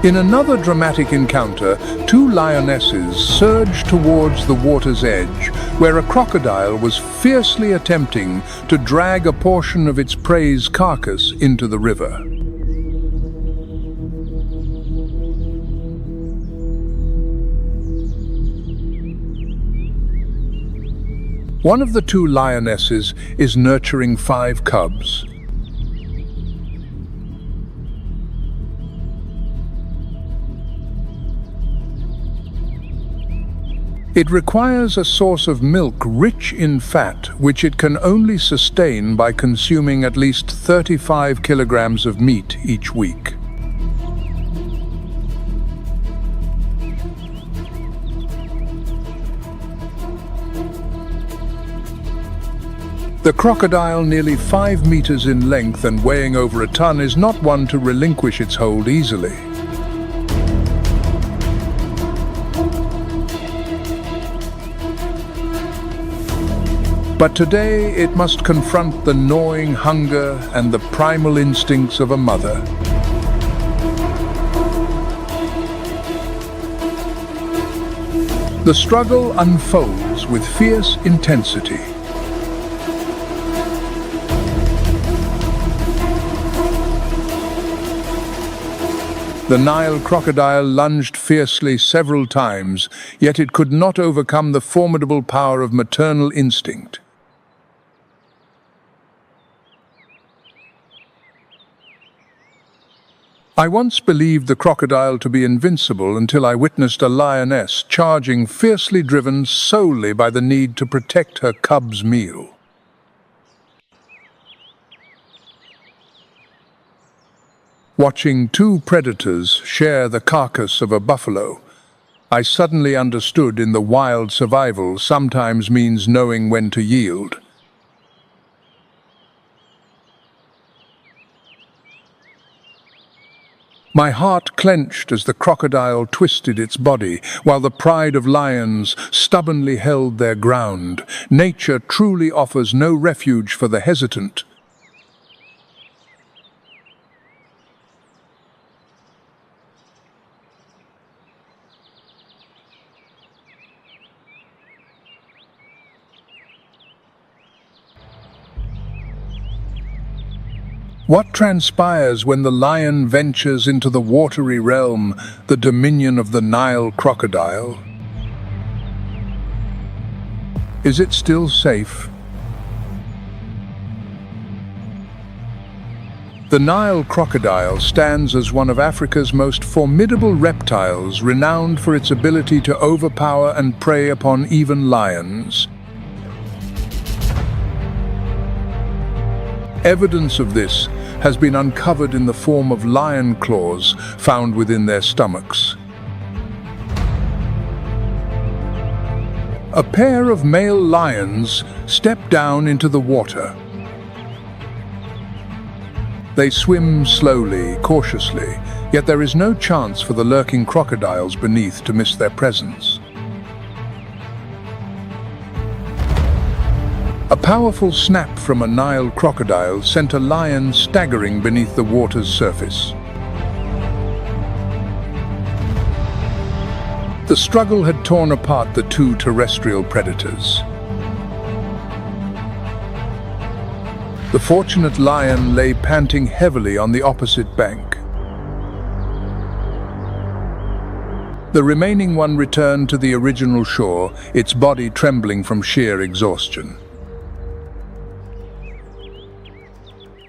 [SPEAKER 2] In another dramatic encounter, 2 lionesses surged towards the water's edge, where a crocodile was fiercely attempting to drag a portion of its prey's carcass into the river. One of the 2 lionesses is nurturing 5 cubs. It requires a source of milk rich in fat, which it can only sustain by consuming at least 35 kilograms of meat each week. The crocodile, nearly 5 meters in length and weighing over a ton, is not one to relinquish its hold easily. But today it must confront the gnawing hunger and the primal instincts of a mother. The struggle unfolds with fierce intensity. The Nile crocodile lunged fiercely several times, yet it could not overcome the formidable power of maternal instinct. I once believed the crocodile to be invincible until I witnessed a lioness charging, fiercely driven solely by the need to protect her cub's meal. Watching two predators share the carcass of a buffalo, I suddenly understood in the wild survival sometimes means knowing when to yield. My heart clenched as the crocodile twisted its body, while the pride of lions stubbornly held their ground. Nature truly offers no refuge for the hesitant. What transpires when the lion ventures into the watery realm, the dominion of the Nile crocodile? Is it still safe? The Nile crocodile stands as one of Africa's most formidable reptiles, renowned for its ability to overpower and prey upon even lions. Evidence of this has been uncovered in the form of lion claws found within their stomachs. A pair of male lions step down into the water. They swim slowly, cautiously, yet there is no chance for the lurking crocodiles beneath to miss their presence. A powerful snap from a Nile crocodile sent a lion staggering beneath the water's surface. The struggle had torn apart the two terrestrial predators. The fortunate lion lay panting heavily on the opposite bank. The remaining one returned to the original shore, its body trembling from sheer exhaustion.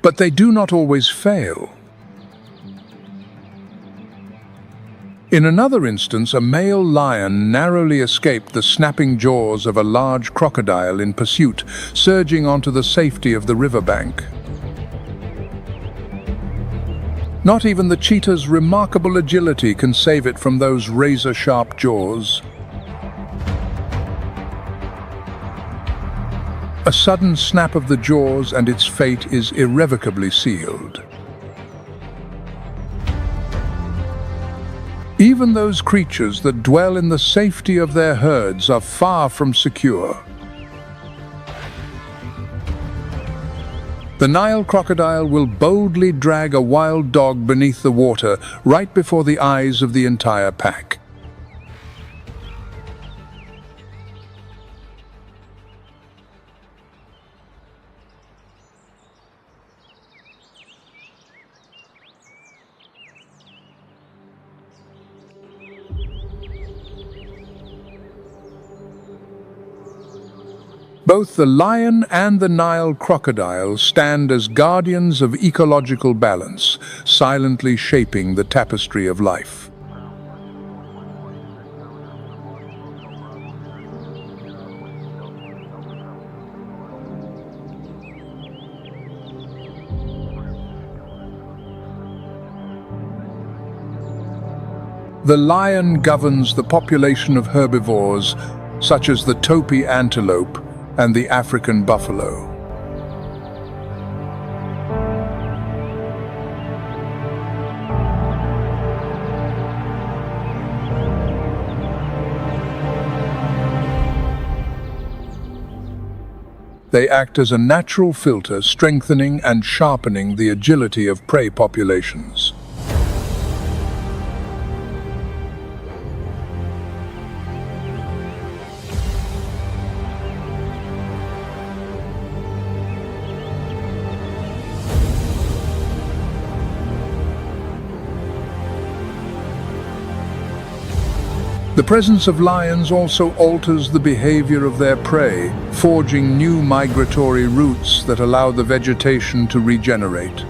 [SPEAKER 2] But they do not always fail. In another instance, a male lion narrowly escaped the snapping jaws of a large crocodile in pursuit, surging onto the safety of the riverbank. Not even the cheetah's remarkable agility can save it from those razor-sharp jaws. A sudden snap of the jaws and its fate is irrevocably sealed. Even those creatures that dwell in the safety of their herds are far from secure. The Nile crocodile will boldly drag a wild dog beneath the water right before the eyes of the entire pack. Both the lion and the Nile crocodile stand as guardians of ecological balance, silently shaping the tapestry of life. The lion governs the population of herbivores, such as the topi antelope and the African buffalo. They act as a natural filter, strengthening and sharpening the agility of prey populations. The presence of lions also alters the behavior of their prey, forging new migratory routes that allow the vegetation to regenerate.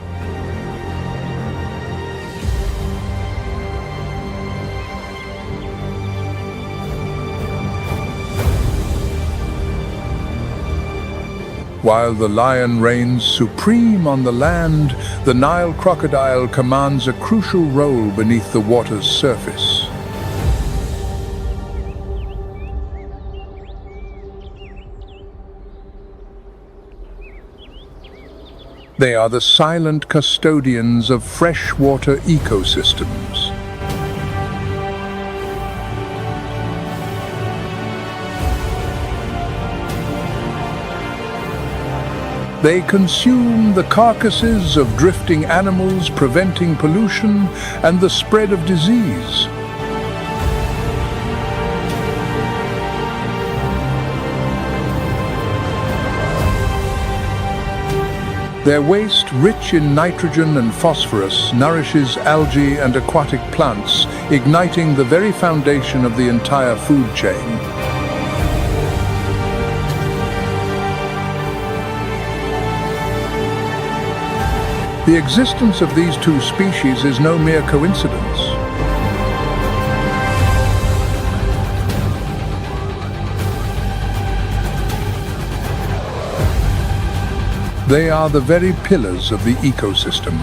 [SPEAKER 2] While the lion reigns supreme on the land, the Nile crocodile commands a crucial role beneath the water's surface. They are the silent custodians of freshwater ecosystems. They consume the carcasses of drifting animals, preventing pollution and the spread of disease. Their waste, rich in nitrogen and phosphorus, nourishes algae and aquatic plants, igniting the very foundation of the entire food chain. The existence of these two species is no mere coincidence. They are the very pillars of the ecosystem.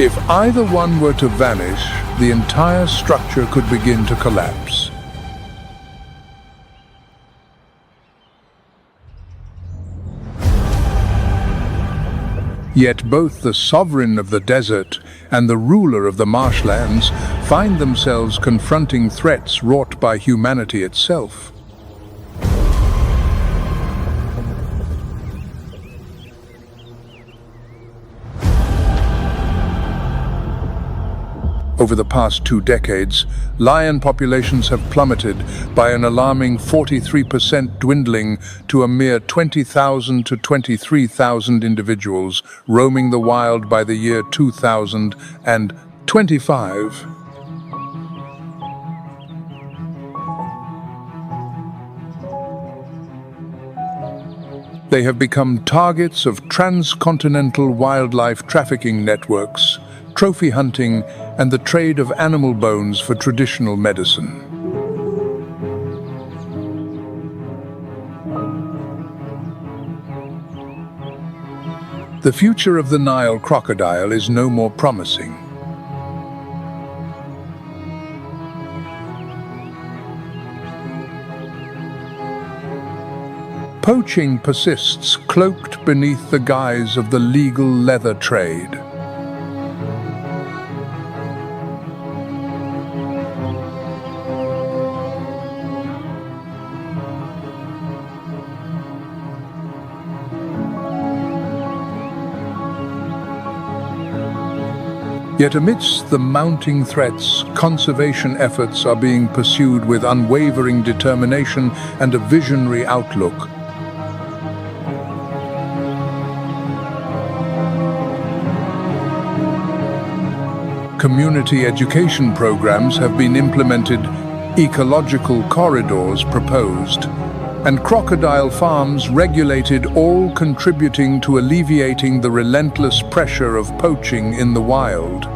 [SPEAKER 2] If either one were to vanish, the entire structure could begin to collapse. Yet both the sovereign of the desert and the ruler of the marshlands find themselves confronting threats wrought by humanity itself. Over the past 2 decades, lion populations have plummeted by an alarming 43%, dwindling to a mere 20,000 to 23,000 individuals roaming the wild by the year 2025. They have become targets of transcontinental wildlife trafficking networks, trophy hunting, and the trade of animal bones for traditional medicine. The future of the Nile crocodile is no more promising. Poaching persists, cloaked beneath the guise of the legal leather trade. Yet amidst the mounting threats, conservation efforts are being pursued with unwavering determination and a visionary outlook. Community education programs have been implemented, ecological corridors proposed, and crocodile farms regulated, all contributing to alleviating the relentless pressure of poaching in the wild.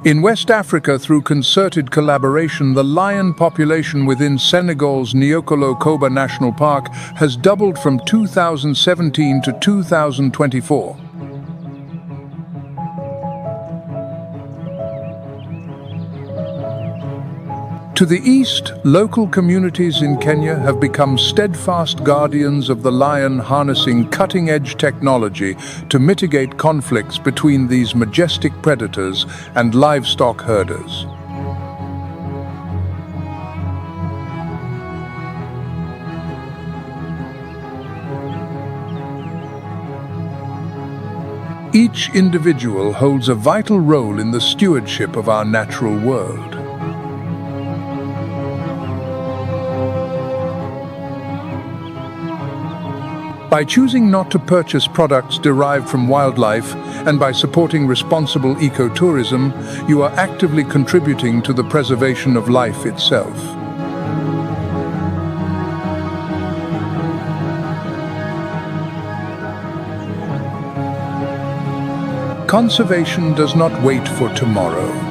[SPEAKER 2] In West Africa, through concerted collaboration, the lion population within Senegal's Niokolo-Koba National Park has doubled from 2017 to 2024. To the east, local communities in Kenya have become steadfast guardians of the lion, harnessing cutting-edge technology to mitigate conflicts between these majestic predators and livestock herders. Each individual holds a vital role in the stewardship of our natural world. By choosing not to purchase products derived from wildlife and by supporting responsible ecotourism, you are actively contributing to the preservation of life itself. Conservation does not wait for tomorrow.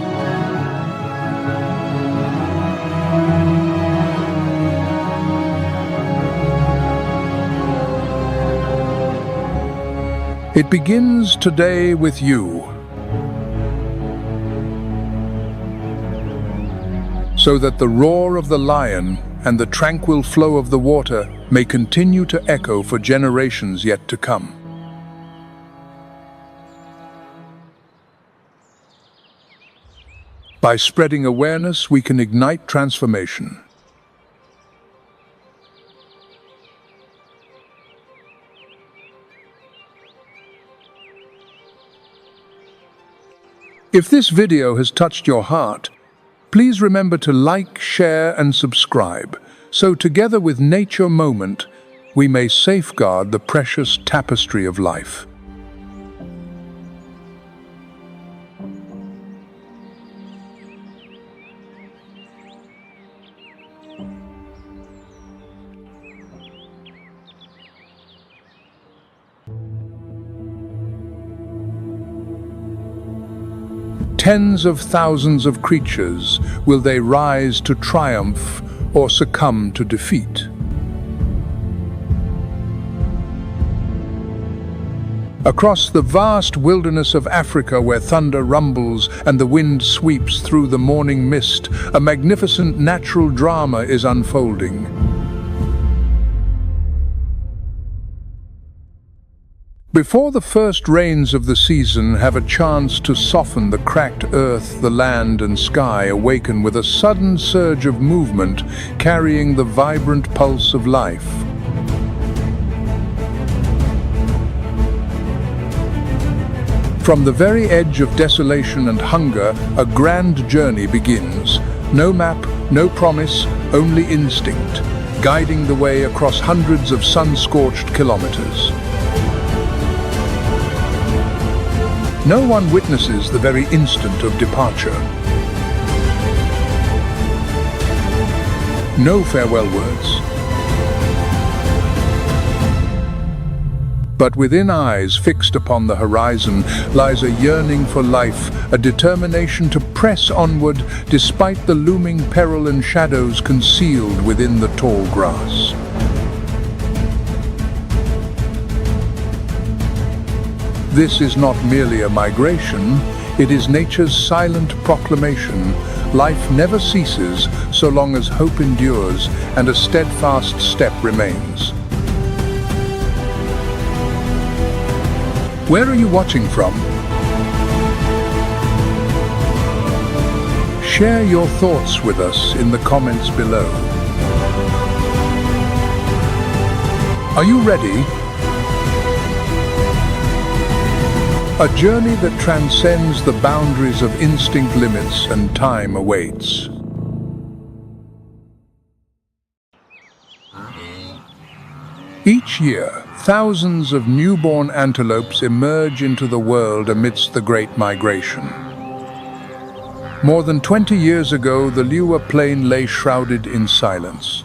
[SPEAKER 2] It begins today with you. So that the roar of the lion and the tranquil flow of the water may continue to echo for generations yet to come. By spreading awareness, we can ignite transformation. If this video has touched your heart, please remember to like, share, and subscribe, so together with Nature Moment, we may safeguard the precious tapestry of life. Tens of thousands of creatures, will they rise to triumph or succumb to defeat? Across the vast wilderness of Africa, where thunder rumbles and the wind sweeps through the morning mist, a magnificent natural drama is unfolding. Before the first rains of the season have a chance to soften the cracked earth, the land and sky awaken with a sudden surge of movement, carrying the vibrant pulse of life. From the very edge of desolation and hunger, a grand journey begins. No map, no promise, only instinct, guiding the way across hundreds of sun-scorched kilometers. No one witnesses the very instant of departure. No farewell words. But within eyes fixed upon the horizon lies a yearning for life, a determination to press onward despite the looming peril and shadows concealed within the tall grass. This is not merely a migration, it is nature's silent proclamation. Life never ceases so long as hope endures and a steadfast step remains. Where are you watching from? Share your thoughts with us in the comments below. Are you ready? A journey that transcends the boundaries of instinct limits and time awaits. Each year, thousands of newborn antelopes emerge into the world amidst the Great Migration. More than 20 years ago, the Liuwa Plain lay shrouded in silence.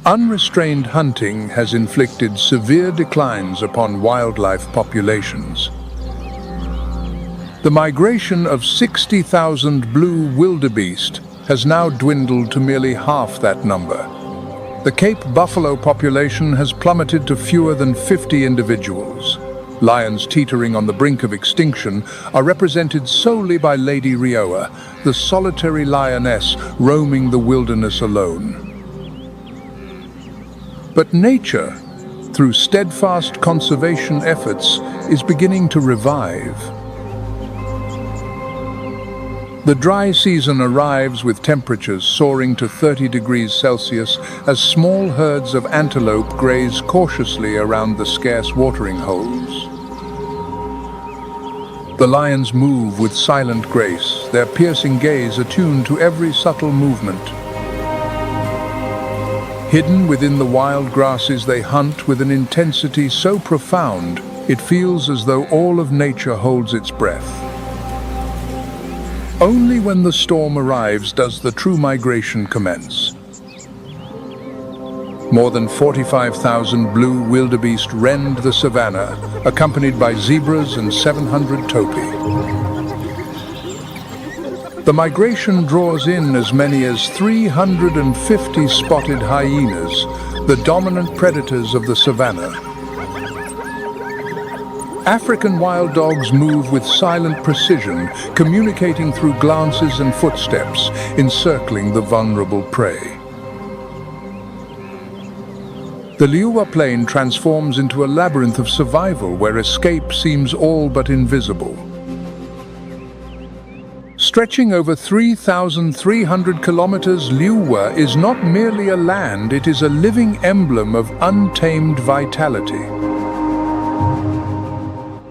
[SPEAKER 2] Unrestrained hunting has inflicted severe declines upon wildlife populations. The migration of 60,000 blue wildebeest has now dwindled to merely half that number. The Cape buffalo population has plummeted to fewer than 50 individuals. Lions teetering on the brink of extinction are represented solely by Lady Rioa, the solitary lioness roaming the wilderness alone. But nature, through steadfast conservation efforts, is beginning to revive. The dry season arrives with temperatures soaring to 30 degrees Celsius as small herds of antelope graze cautiously around the scarce watering holes. The lions move with silent grace, their piercing gaze attuned to every subtle movement. Hidden within the wild grasses, they hunt with an intensity so profound, it feels as though all of nature holds its breath. Only when the storm arrives does the true migration commence. More than 45,000 blue wildebeest rend the savannah, accompanied by zebras and 700 topi. The migration draws in as many as 350 spotted hyenas, the dominant predators of the savannah. African wild dogs move with silent precision, communicating through glances and footsteps, encircling the vulnerable prey. The Liuwa Plain transforms into a labyrinth of survival where escape seems all but invisible. Stretching over 3,300 kilometers, Liuwa is not merely a land, it is a living emblem of untamed vitality.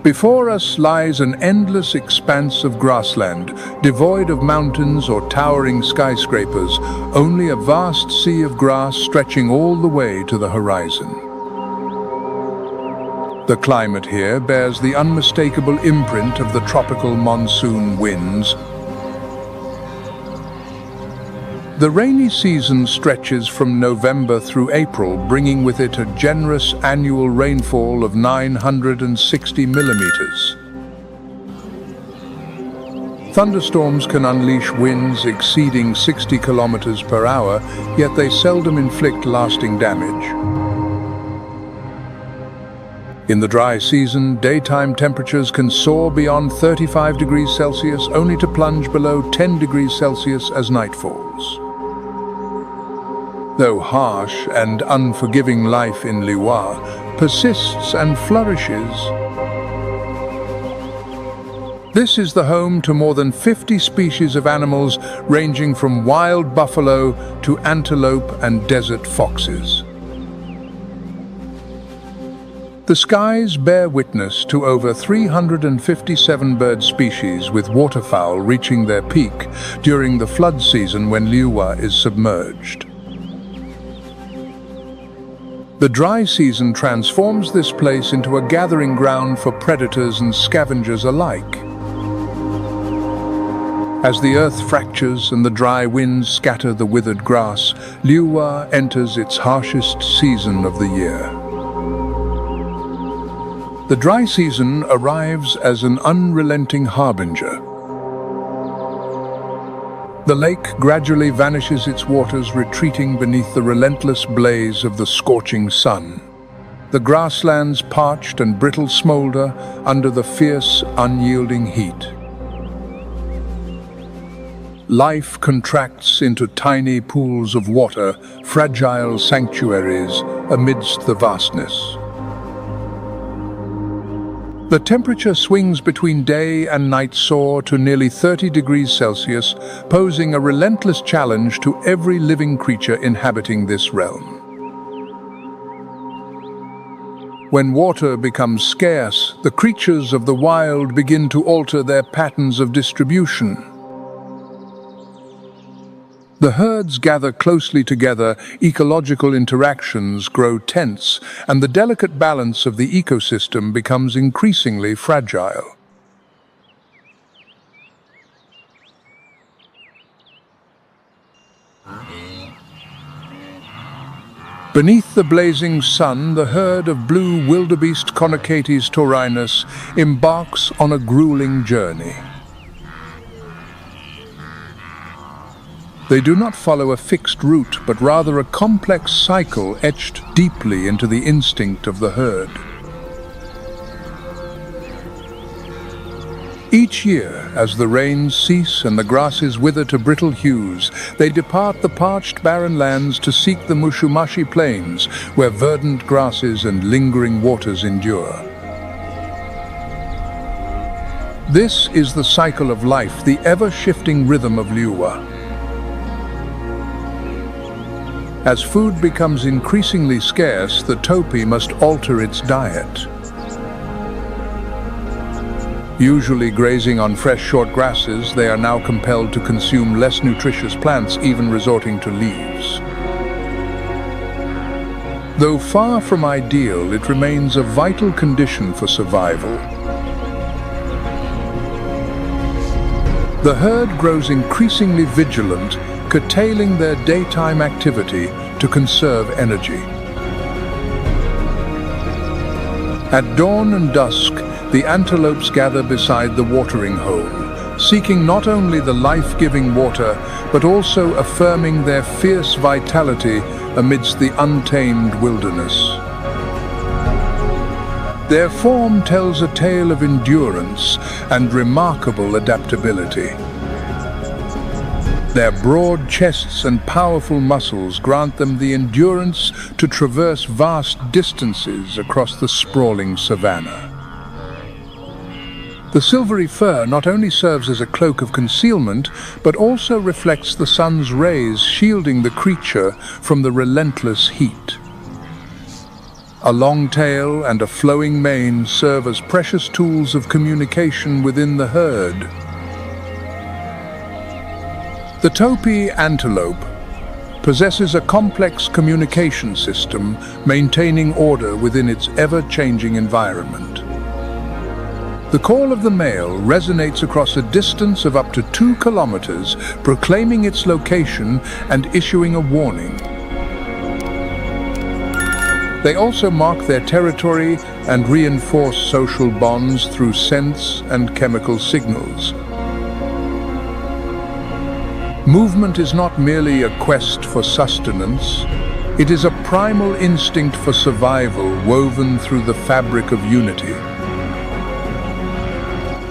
[SPEAKER 2] Before us lies an endless expanse of grassland, devoid of mountains or towering skyscrapers, only a vast sea of grass stretching all the way to the horizon. The climate here bears the unmistakable imprint of the tropical monsoon winds. The rainy season stretches from November through April, bringing with it a generous annual rainfall of 960 millimeters. Thunderstorms can unleash winds exceeding 60 kilometers per hour, yet they seldom inflict lasting damage. In the dry season, daytime temperatures can soar beyond 35 degrees Celsius, only to plunge below 10 degrees Celsius as night falls. Though harsh and unforgiving life in Liuwa persists and flourishes, this is the home to more than 50 species of animals ranging from wild buffalo to antelope and desert foxes. The skies bear witness to over 357 bird species, with waterfowl reaching their peak during the flood season when Liuwa is submerged. The dry season transforms this place into a gathering ground for predators and scavengers alike. As the earth fractures and the dry winds scatter the withered grass, Liuwa enters its harshest season of the year. The dry season arrives as an unrelenting harbinger. The lake gradually vanishes, its waters retreating beneath the relentless blaze of the scorching sun. The grasslands, parched and brittle, smolder under the fierce, unyielding heat. Life contracts into tiny pools of water, fragile sanctuaries amidst the vastness. The temperature swings between day and night soar to nearly 30 degrees Celsius, posing a relentless challenge to every living creature inhabiting this realm. When water becomes scarce, the creatures of the wild begin to alter their patterns of distribution. The herds gather closely together, ecological interactions grow tense, and the delicate balance of the ecosystem becomes increasingly fragile. Beneath the blazing sun, the herd of blue wildebeest Connocates taurinus embarks on a grueling journey. They do not follow a fixed route, but rather a complex cycle etched deeply into the instinct of the herd. Each year, as the rains cease and the grasses wither to brittle hues, they depart the parched barren lands to seek the Mushumashi plains, where verdant grasses and lingering waters endure. This is the cycle of life, the ever-shifting rhythm of Liuwa. As food becomes increasingly scarce, the topi must alter its diet. Usually grazing on fresh short grasses, they are now compelled to consume less nutritious plants, even resorting to leaves. Though far from ideal, it remains a vital condition for survival. The herd grows increasingly vigilant, curtailing their daytime activity to conserve energy. At dawn and dusk, the antelopes gather beside the watering hole, seeking not only the life-giving water, but also affirming their fierce vitality amidst the untamed wilderness. Their form tells a tale of endurance and remarkable adaptability. Their broad chests and powerful muscles grant them the endurance to traverse vast distances across the sprawling savannah. The silvery fur not only serves as a cloak of concealment, but also reflects the sun's rays, shielding the creature from the relentless heat. A long tail and a flowing mane serve as precious tools of communication within the herd. The topi antelope possesses a complex communication system, maintaining order within its ever-changing environment. The call of the male resonates across a distance of up to 2 kilometers, proclaiming its location and issuing a warning. They also mark their territory and reinforce social bonds through scents and chemical signals. Movement is not merely a quest for sustenance. It is a primal instinct for survival woven through the fabric of unity.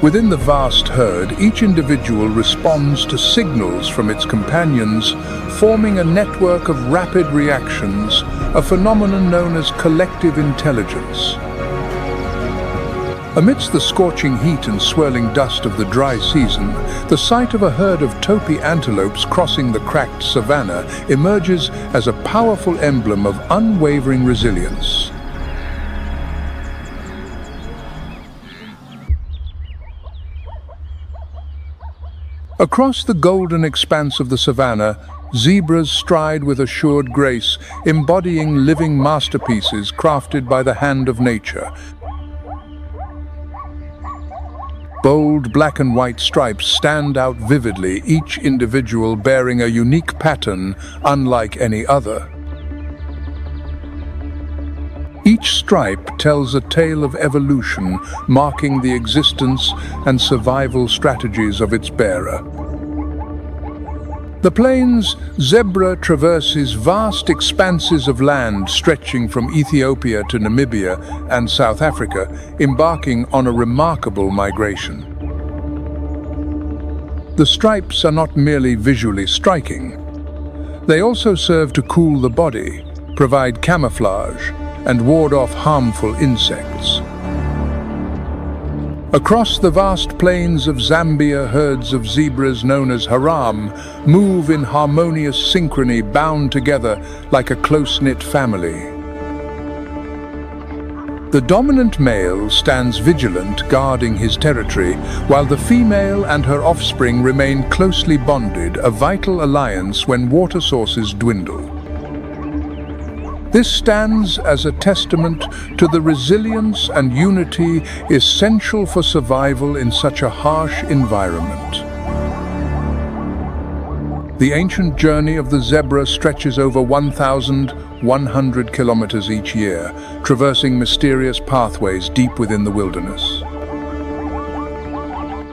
[SPEAKER 2] Within the vast herd, each individual responds to signals from its companions, forming a network of rapid reactions, a phenomenon known as collective intelligence. Amidst the scorching heat and swirling dust of the dry season, the sight of a herd of topi antelopes crossing the cracked savannah emerges as a powerful emblem of unwavering resilience. Across the golden expanse of the savannah, zebras stride with assured grace, embodying living masterpieces crafted by the hand of nature. Bold black and white stripes stand out vividly, each individual bearing a unique pattern unlike any other. Each stripe tells a tale of evolution, marking the existence and survival strategies of its bearer. The plains zebra traverses vast expanses of land stretching from Ethiopia to Namibia and South Africa, embarking on a remarkable migration. The stripes are not merely visually striking. They also serve to cool the body, provide camouflage, and ward off harmful insects. Across the vast plains of Zambia, herds of zebras known as haram move in harmonious synchrony, bound together like a close-knit family. The dominant male stands vigilant, guarding his territory, while the female and her offspring remain closely bonded, a vital alliance when water sources dwindle. This stands as a testament to the resilience and unity essential for survival in such a harsh environment. The ancient journey of the zebra stretches over 1,100 100 kilometers each year, traversing mysterious pathways deep within the wilderness.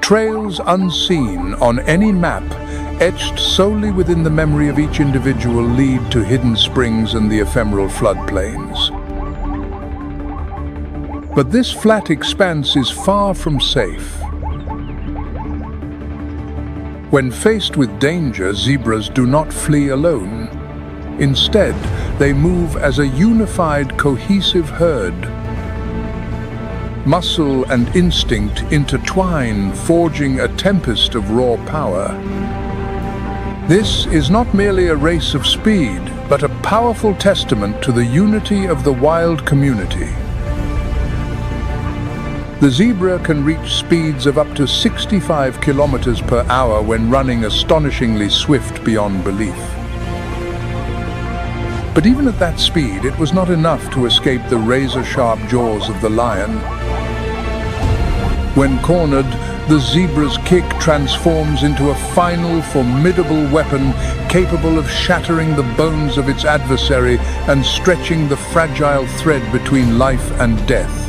[SPEAKER 2] Trails unseen on any map, etched solely within the memory of each individual, lead to hidden springs and the ephemeral floodplains. But this flat expanse is far from safe. When faced with danger, zebras do not flee alone. Instead, they move as a unified, cohesive herd. Muscle and instinct intertwine, forging a tempest of raw power. This is not merely a race of speed, but a powerful testament to the unity of the wild community. The zebra can reach speeds of up to 65 kilometers per hour when running astonishingly swift beyond belief. But even at that speed, it was not enough to escape the razor-sharp jaws of the lion. When cornered, the zebra's kick transforms into a final, formidable weapon capable of shattering the bones of its adversary and stretching the fragile thread between life and death.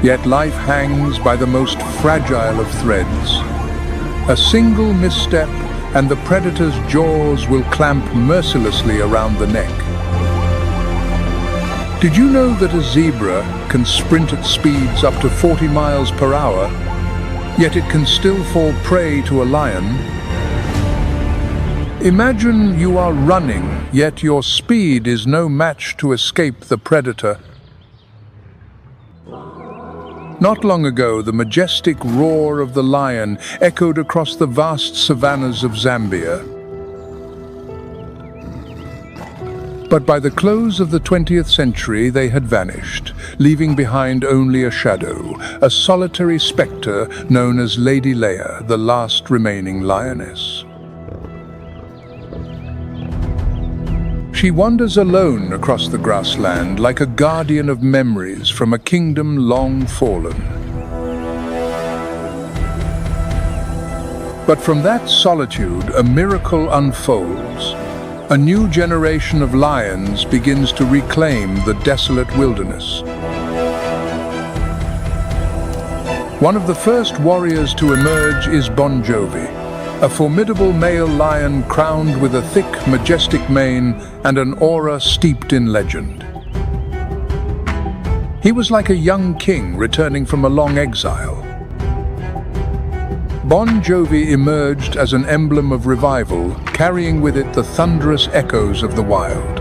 [SPEAKER 2] Yet life hangs by the most fragile of threads. A single misstep and the predator's jaws will clamp mercilessly around the neck. Did you know that a zebra can sprint at speeds up to 40 miles per hour, yet it can still fall prey to a lion? Imagine you are running, yet your speed is no match to escape the predator. Not long ago, the majestic roar of the lion echoed across the vast savannas of Zambia. But by the close of the 20th century, they had vanished, leaving behind only a shadow, a solitary spectre known as Lady Leia, the last remaining lioness. She wanders alone across the grassland like a guardian of memories from a kingdom long fallen. But from that solitude, a miracle unfolds. A new generation of lions begins to reclaim the desolate wilderness. One of the first warriors to emerge is Bon Jovi, a formidable male lion crowned with a thick, majestic mane and an aura steeped in legend. He was like a young king returning from a long exile. Bon Jovi emerged as an emblem of revival, carrying with it the thunderous echoes of the wild.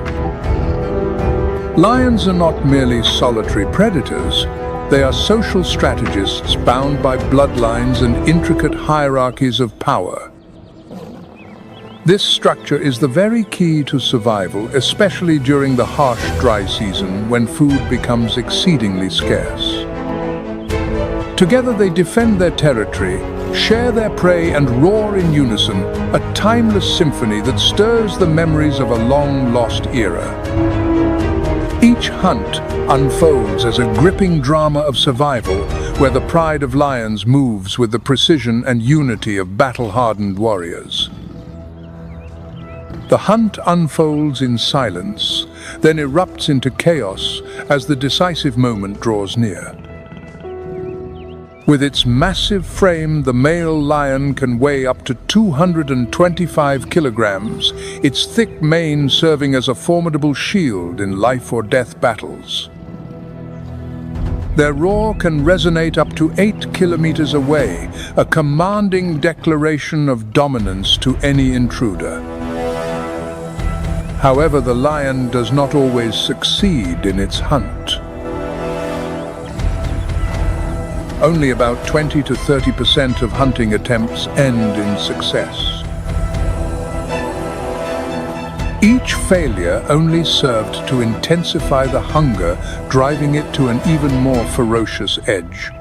[SPEAKER 2] Lions are not merely solitary predators. They are social strategists bound by bloodlines and intricate hierarchies of power. This structure is the very key to survival, especially during the harsh dry season when food becomes exceedingly scarce. Together they defend their territory, share their prey and roar in unison, a timeless symphony that stirs the memories of a long-lost era. Each hunt unfolds as a gripping drama of survival, where the pride of lions moves with the precision and unity of battle-hardened warriors. The hunt unfolds in silence, then erupts into chaos as the decisive moment draws near. With its massive frame, the male lion can weigh up to 225 kilograms, its thick mane serving as a formidable shield in life-or-death battles. Their roar can resonate up to 8 kilometers away, a commanding declaration of dominance to any intruder. However, the lion does not always succeed in its hunt. Only about 20 to 30% of hunting attempts end in success. Each failure only served to intensify the hunger, driving it to an even more ferocious edge.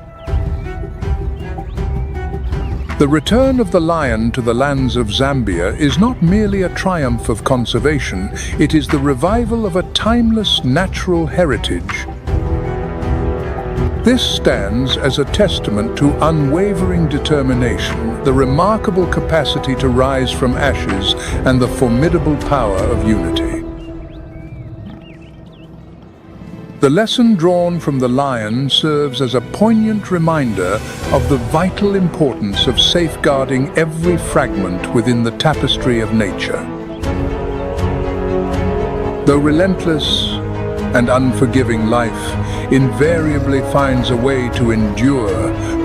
[SPEAKER 2] The return of the lion to the lands of Zambia is not merely a triumph of conservation, it is the revival of a timeless natural heritage. This stands as a testament to unwavering determination, the remarkable capacity to rise from ashes, and the formidable power of unity. The lesson drawn from the lion serves as a poignant reminder of the vital importance of safeguarding every fragment within the tapestry of nature. Though relentless and unforgiving life invariably finds a way to endure,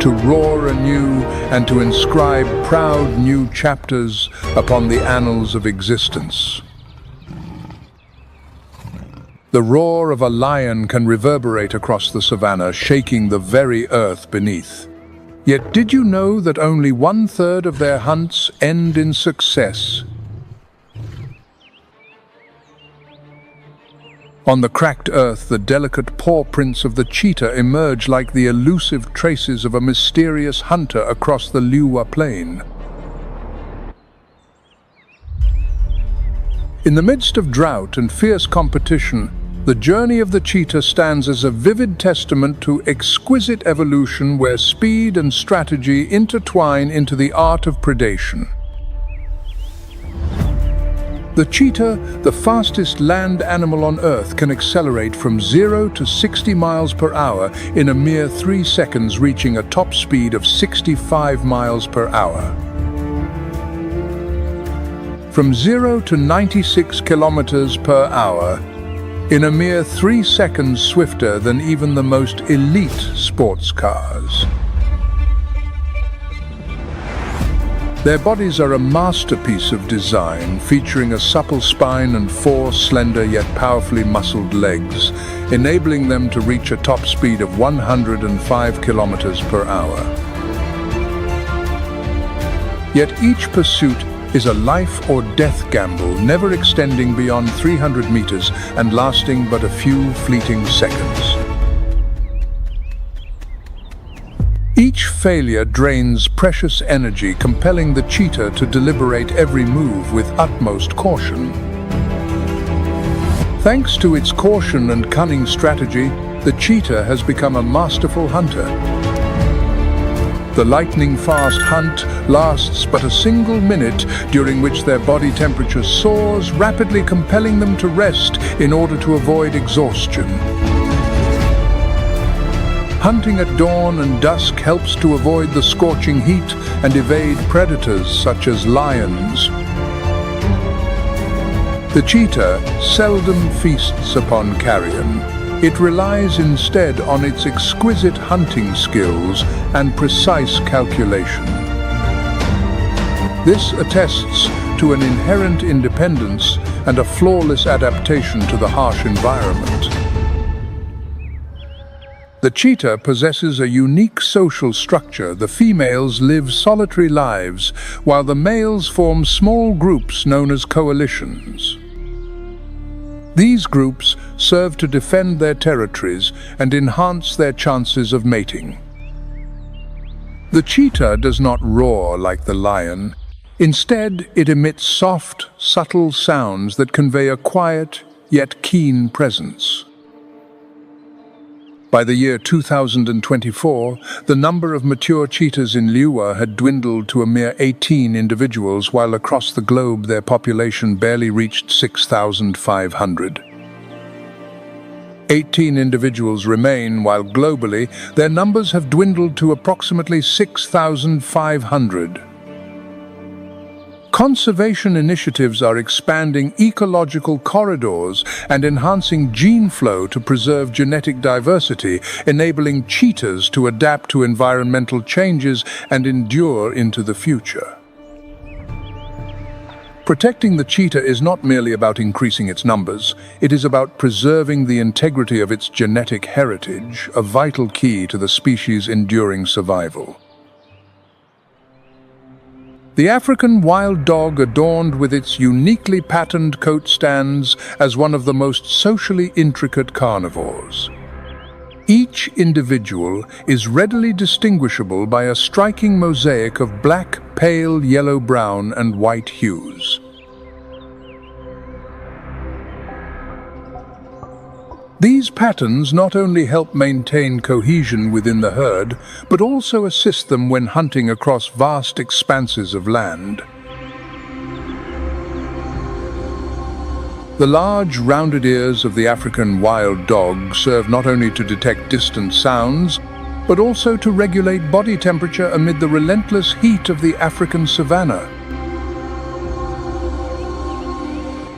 [SPEAKER 2] to roar anew, and to inscribe proud new chapters upon the annals of existence. The roar of a lion can reverberate across the savannah, shaking the very earth beneath. Yet did you know that only 1/3 of their hunts end in success? On the cracked earth, the delicate paw prints of the cheetah emerge like the elusive traces of a mysterious hunter across the Liuwa plain. In the midst of drought and fierce competition, the journey of the cheetah stands as a vivid testament to exquisite evolution where speed and strategy intertwine into the art of predation. The cheetah, the fastest land animal on Earth, can accelerate from 0 to 60 miles per hour in a mere 3 seconds, reaching a top speed of 65 miles per hour. From 0 to 96 kilometers per hour in a mere 3 seconds, swifter than even the most elite sports cars. Their bodies are a masterpiece of design, featuring a supple spine and 4 slender yet powerfully muscled legs, enabling them to reach a top speed of 105 kilometers per hour. Yet each pursuit is a life or death gamble, never extending beyond 300 meters and lasting but a few fleeting seconds. Each failure drains precious energy, compelling the cheetah to deliberate every move with utmost caution. Thanks to its caution and cunning strategy, the cheetah has become a masterful hunter. The lightning-fast hunt lasts but a single minute, during which their body temperature soars, rapidly compelling them to rest in order to avoid exhaustion. Hunting at dawn and dusk helps to avoid the scorching heat and evade predators such as lions. The cheetah seldom feasts upon carrion. It relies instead on its exquisite hunting skills and precise calculation. This attests to an inherent independence and a flawless adaptation to the harsh environment. The cheetah possesses a unique social structure. The females live solitary lives, while the males form small groups known as coalitions. These groups serve to defend their territories and enhance their chances of mating. The cheetah does not roar like the lion. Instead, it emits soft, subtle sounds that convey a quiet yet keen presence. By the year 2024, the number of mature cheetahs in Liuwa had dwindled to a mere 18 individuals, while across the globe their population barely reached 6,500. 18 individuals remain, while globally their numbers have dwindled to approximately 6,500. Conservation initiatives are expanding ecological corridors and enhancing gene flow to preserve genetic diversity, enabling cheetahs to adapt to environmental changes and endure into the future. Protecting the cheetah is not merely about increasing its numbers, it is about preserving the integrity of its genetic heritage, a vital key to the species' enduring survival. The African wild dog, adorned with its uniquely patterned coat, stands as one of the most socially intricate carnivores. Each individual is readily distinguishable by a striking mosaic of black, pale, yellow-brown, and white hues. These patterns not only help maintain cohesion within the herd, but also assist them when hunting across vast expanses of land. The large, rounded ears of the African wild dog serve not only to detect distant sounds, but also to regulate body temperature amid the relentless heat of the African savannah.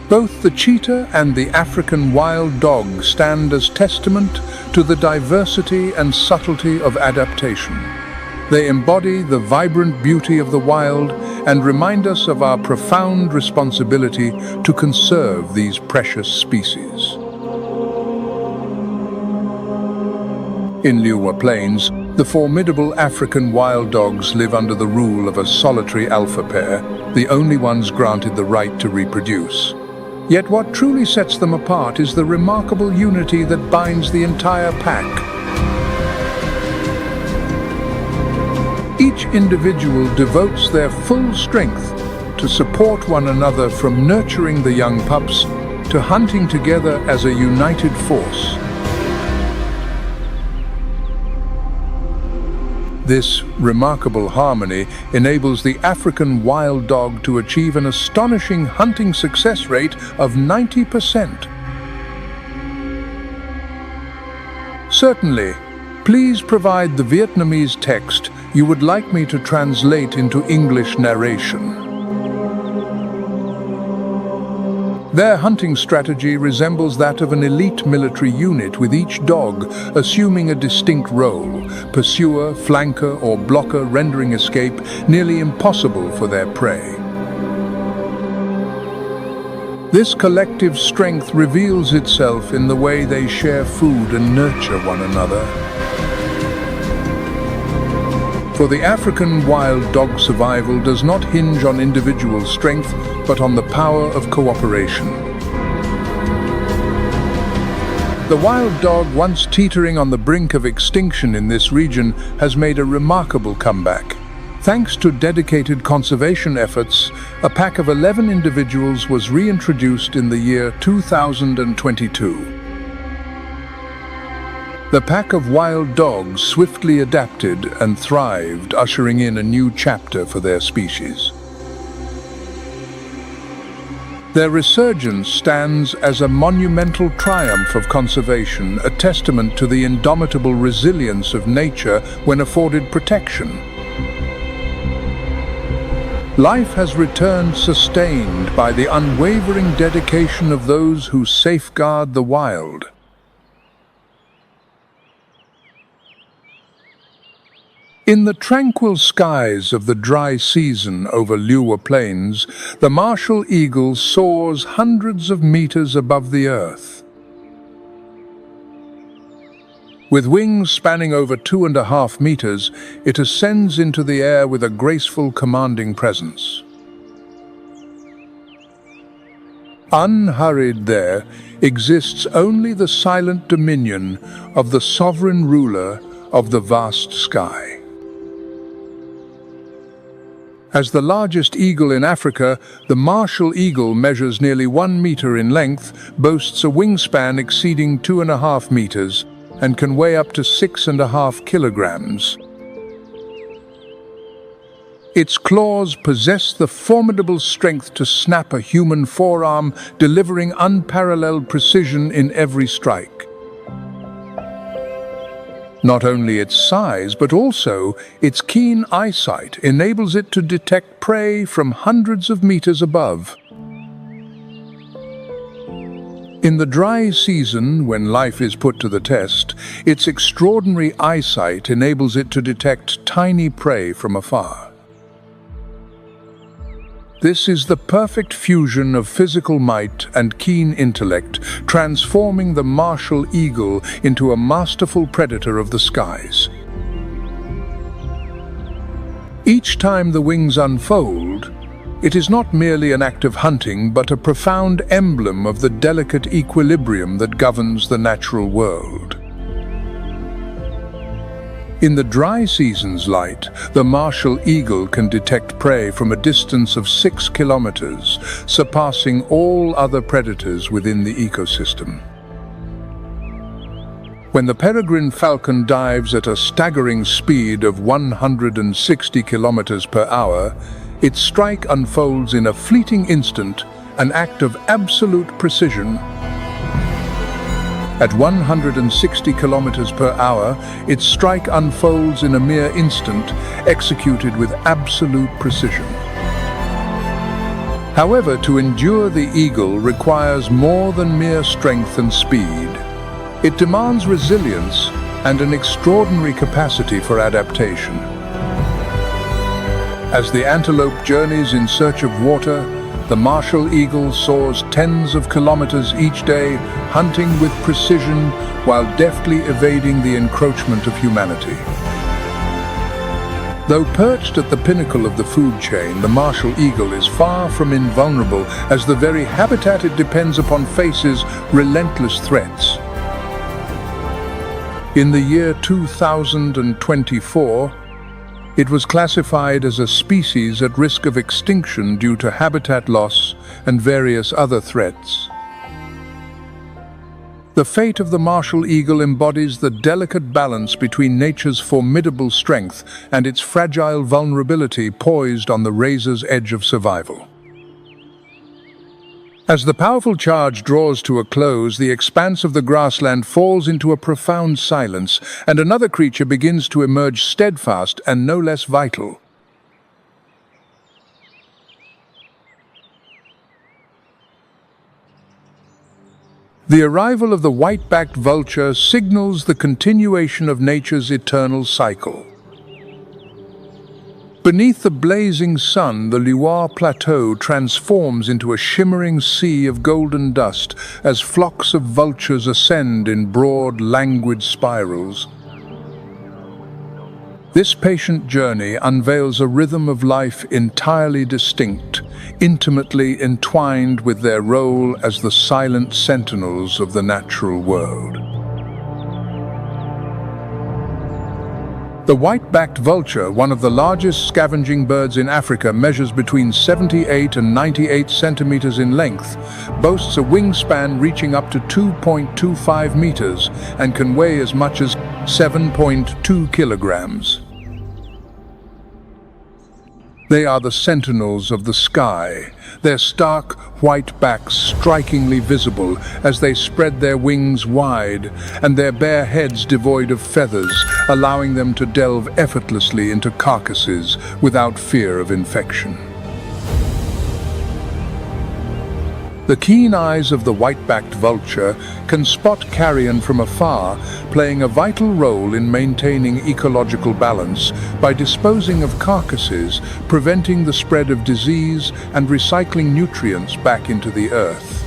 [SPEAKER 2] Both the cheetah and the African wild dog stand as testament to the diversity and subtlety of adaptation. They embody the vibrant beauty of the wild and remind us of our profound responsibility to conserve these precious species. In Liuwa Plains, the formidable African wild dogs live under the rule of a solitary alpha pair, the only ones granted the right to reproduce. Yet what truly sets them apart is the remarkable unity that binds the entire pack. Each individual devotes their full strength to support one another, from nurturing the young pups to hunting together as a united force. This remarkable harmony enables the African wild dog to achieve an astonishing hunting success rate of 90%. Certainly, please provide the Vietnamese text you would like me to translate into English narration. Their hunting strategy resembles that of an elite military unit, with each dog assuming a distinct role, pursuer, flanker, or blocker, rendering escape nearly impossible for their prey. This collective strength reveals itself in the way they share food and nurture one another. For the African wild dog, survival does not hinge on individual strength, but on the power of cooperation. The wild dog, once teetering on the brink of extinction in this region, has made a remarkable comeback. Thanks to dedicated conservation efforts, a pack of 11 individuals was reintroduced in the year 2022. The pack of wild dogs swiftly adapted and thrived, ushering in a new chapter for their species. Their resurgence stands as a monumental triumph of conservation, a testament to the indomitable resilience of nature when afforded protection. Life has returned, sustained by the unwavering dedication of those who safeguard the wild. In the tranquil skies of the dry season over Liuwa Plains, the martial eagle soars hundreds of meters above the earth. With wings spanning over 2.5 meters, it ascends into the air with a graceful, commanding presence. Unhurried there exists only the silent dominion of the sovereign ruler of the vast sky. As the largest eagle in Africa, the martial eagle measures nearly 1 meter in length, boasts a wingspan exceeding 2.5 meters, and can weigh up to 6.5 kilograms. Its claws possess the formidable strength to snap a human forearm, delivering unparalleled precision in every strike. Not only its size, but also its keen eyesight enables it to detect prey from hundreds of meters above. In the dry season, when life is put to the test, its extraordinary eyesight enables it to detect tiny prey from afar. This is the perfect fusion of physical might and keen intellect, transforming the martial eagle into a masterful predator of the skies. Each time the wings unfold, it is not merely an act of hunting, but a profound emblem of the delicate equilibrium that governs the natural world. In the dry season's light, the martial eagle can detect prey from a distance of 6 kilometers, surpassing all other predators within the ecosystem. When the peregrine falcon dives at a staggering speed of 160 kilometers per hour, its strike unfolds in a fleeting instant an act of absolute precision. At 160 kilometers per hour, its strike unfolds in a mere instant, executed with absolute precision. However, to endure the eagle requires more than mere strength and speed. It demands resilience and an extraordinary capacity for adaptation. As the antelope journeys in search of water, the martial eagle soars tens of kilometers each day, hunting with precision while deftly evading the encroachment of humanity. Though perched at the pinnacle of the food chain, the martial eagle is far from invulnerable, as the very habitat it depends upon faces relentless threats. In the year 2024, it was classified as a species at risk of extinction due to habitat loss and various other threats. The fate of the martial eagle embodies the delicate balance between nature's formidable strength and its fragile vulnerability, poised on the razor's edge of survival. As the powerful charge draws to a close, the expanse of the grassland falls into a profound silence, and another creature begins to emerge, steadfast and no less vital. The arrival of the white-backed vulture signals the continuation of nature's eternal cycle. Beneath the blazing sun, the Loire Plateau transforms into a shimmering sea of golden dust as flocks of vultures ascend in broad, languid spirals. This patient journey unveils a rhythm of life entirely distinct, intimately entwined with their role as the silent sentinels of the natural world. The white-backed vulture, one of the largest scavenging birds in Africa, measures between 78 and 98 centimeters in length, boasts a wingspan reaching up to 2.25 meters, and can weigh as much as 7.2 kilograms. They are the sentinels of the sky, their stark white backs strikingly visible as they spread their wings wide, and their bare heads devoid of feathers, allowing them to delve effortlessly into carcasses without fear of infection. The keen eyes of the white-backed vulture can spot carrion from afar, playing a vital role in maintaining ecological balance by disposing of carcasses, preventing the spread of disease, and recycling nutrients back into the earth.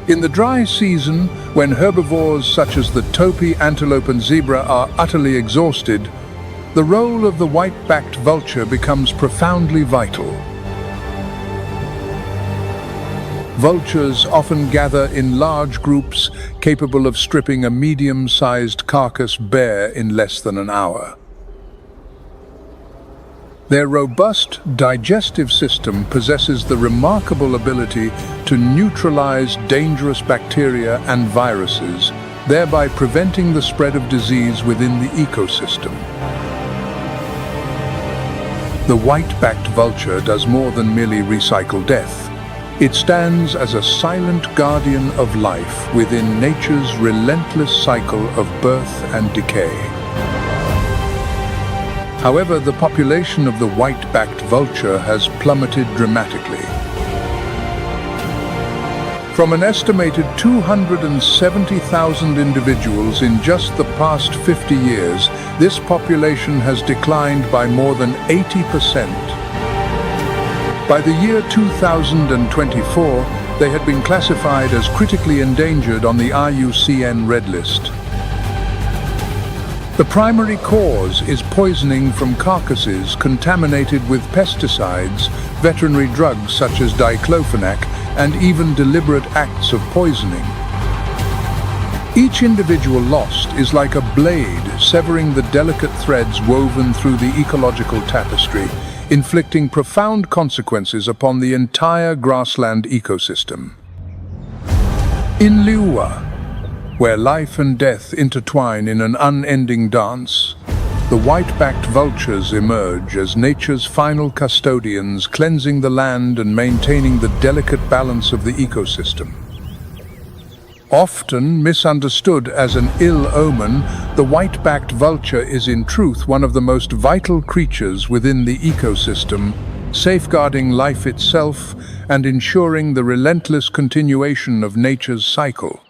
[SPEAKER 2] In the dry season, when herbivores such as the topi, antelope, and zebra are utterly exhausted, the role of the white-backed vulture becomes profoundly vital. Vultures often gather in large groups, capable of stripping a medium-sized carcass bare in less than an hour. Their robust digestive system possesses the remarkable ability to neutralize dangerous bacteria and viruses, thereby preventing the spread of disease within the ecosystem. The white-backed vulture does more than merely recycle death. It stands as a silent guardian of life within nature's relentless cycle of birth and decay. However, the population of the white-backed vulture has plummeted dramatically. From an estimated 270,000 individuals in just the past 50 years, this population has declined by more than 80%. By the year 2024, they had been classified as critically endangered on the IUCN Red List. The primary cause is poisoning from carcasses contaminated with pesticides, veterinary drugs such as diclofenac, and even deliberate acts of poisoning. Each individual lost is like a blade severing the delicate threads woven through the ecological tapestry, inflicting profound consequences upon the entire grassland ecosystem. In Liuwa, where life and death intertwine in an unending dance, the white-backed vultures emerge as nature's final custodians, cleansing the land and maintaining the delicate balance of the ecosystem. Often misunderstood as an ill omen, the white-backed vulture is in truth one of the most vital creatures within the ecosystem, safeguarding life itself and ensuring the relentless continuation of nature's cycle.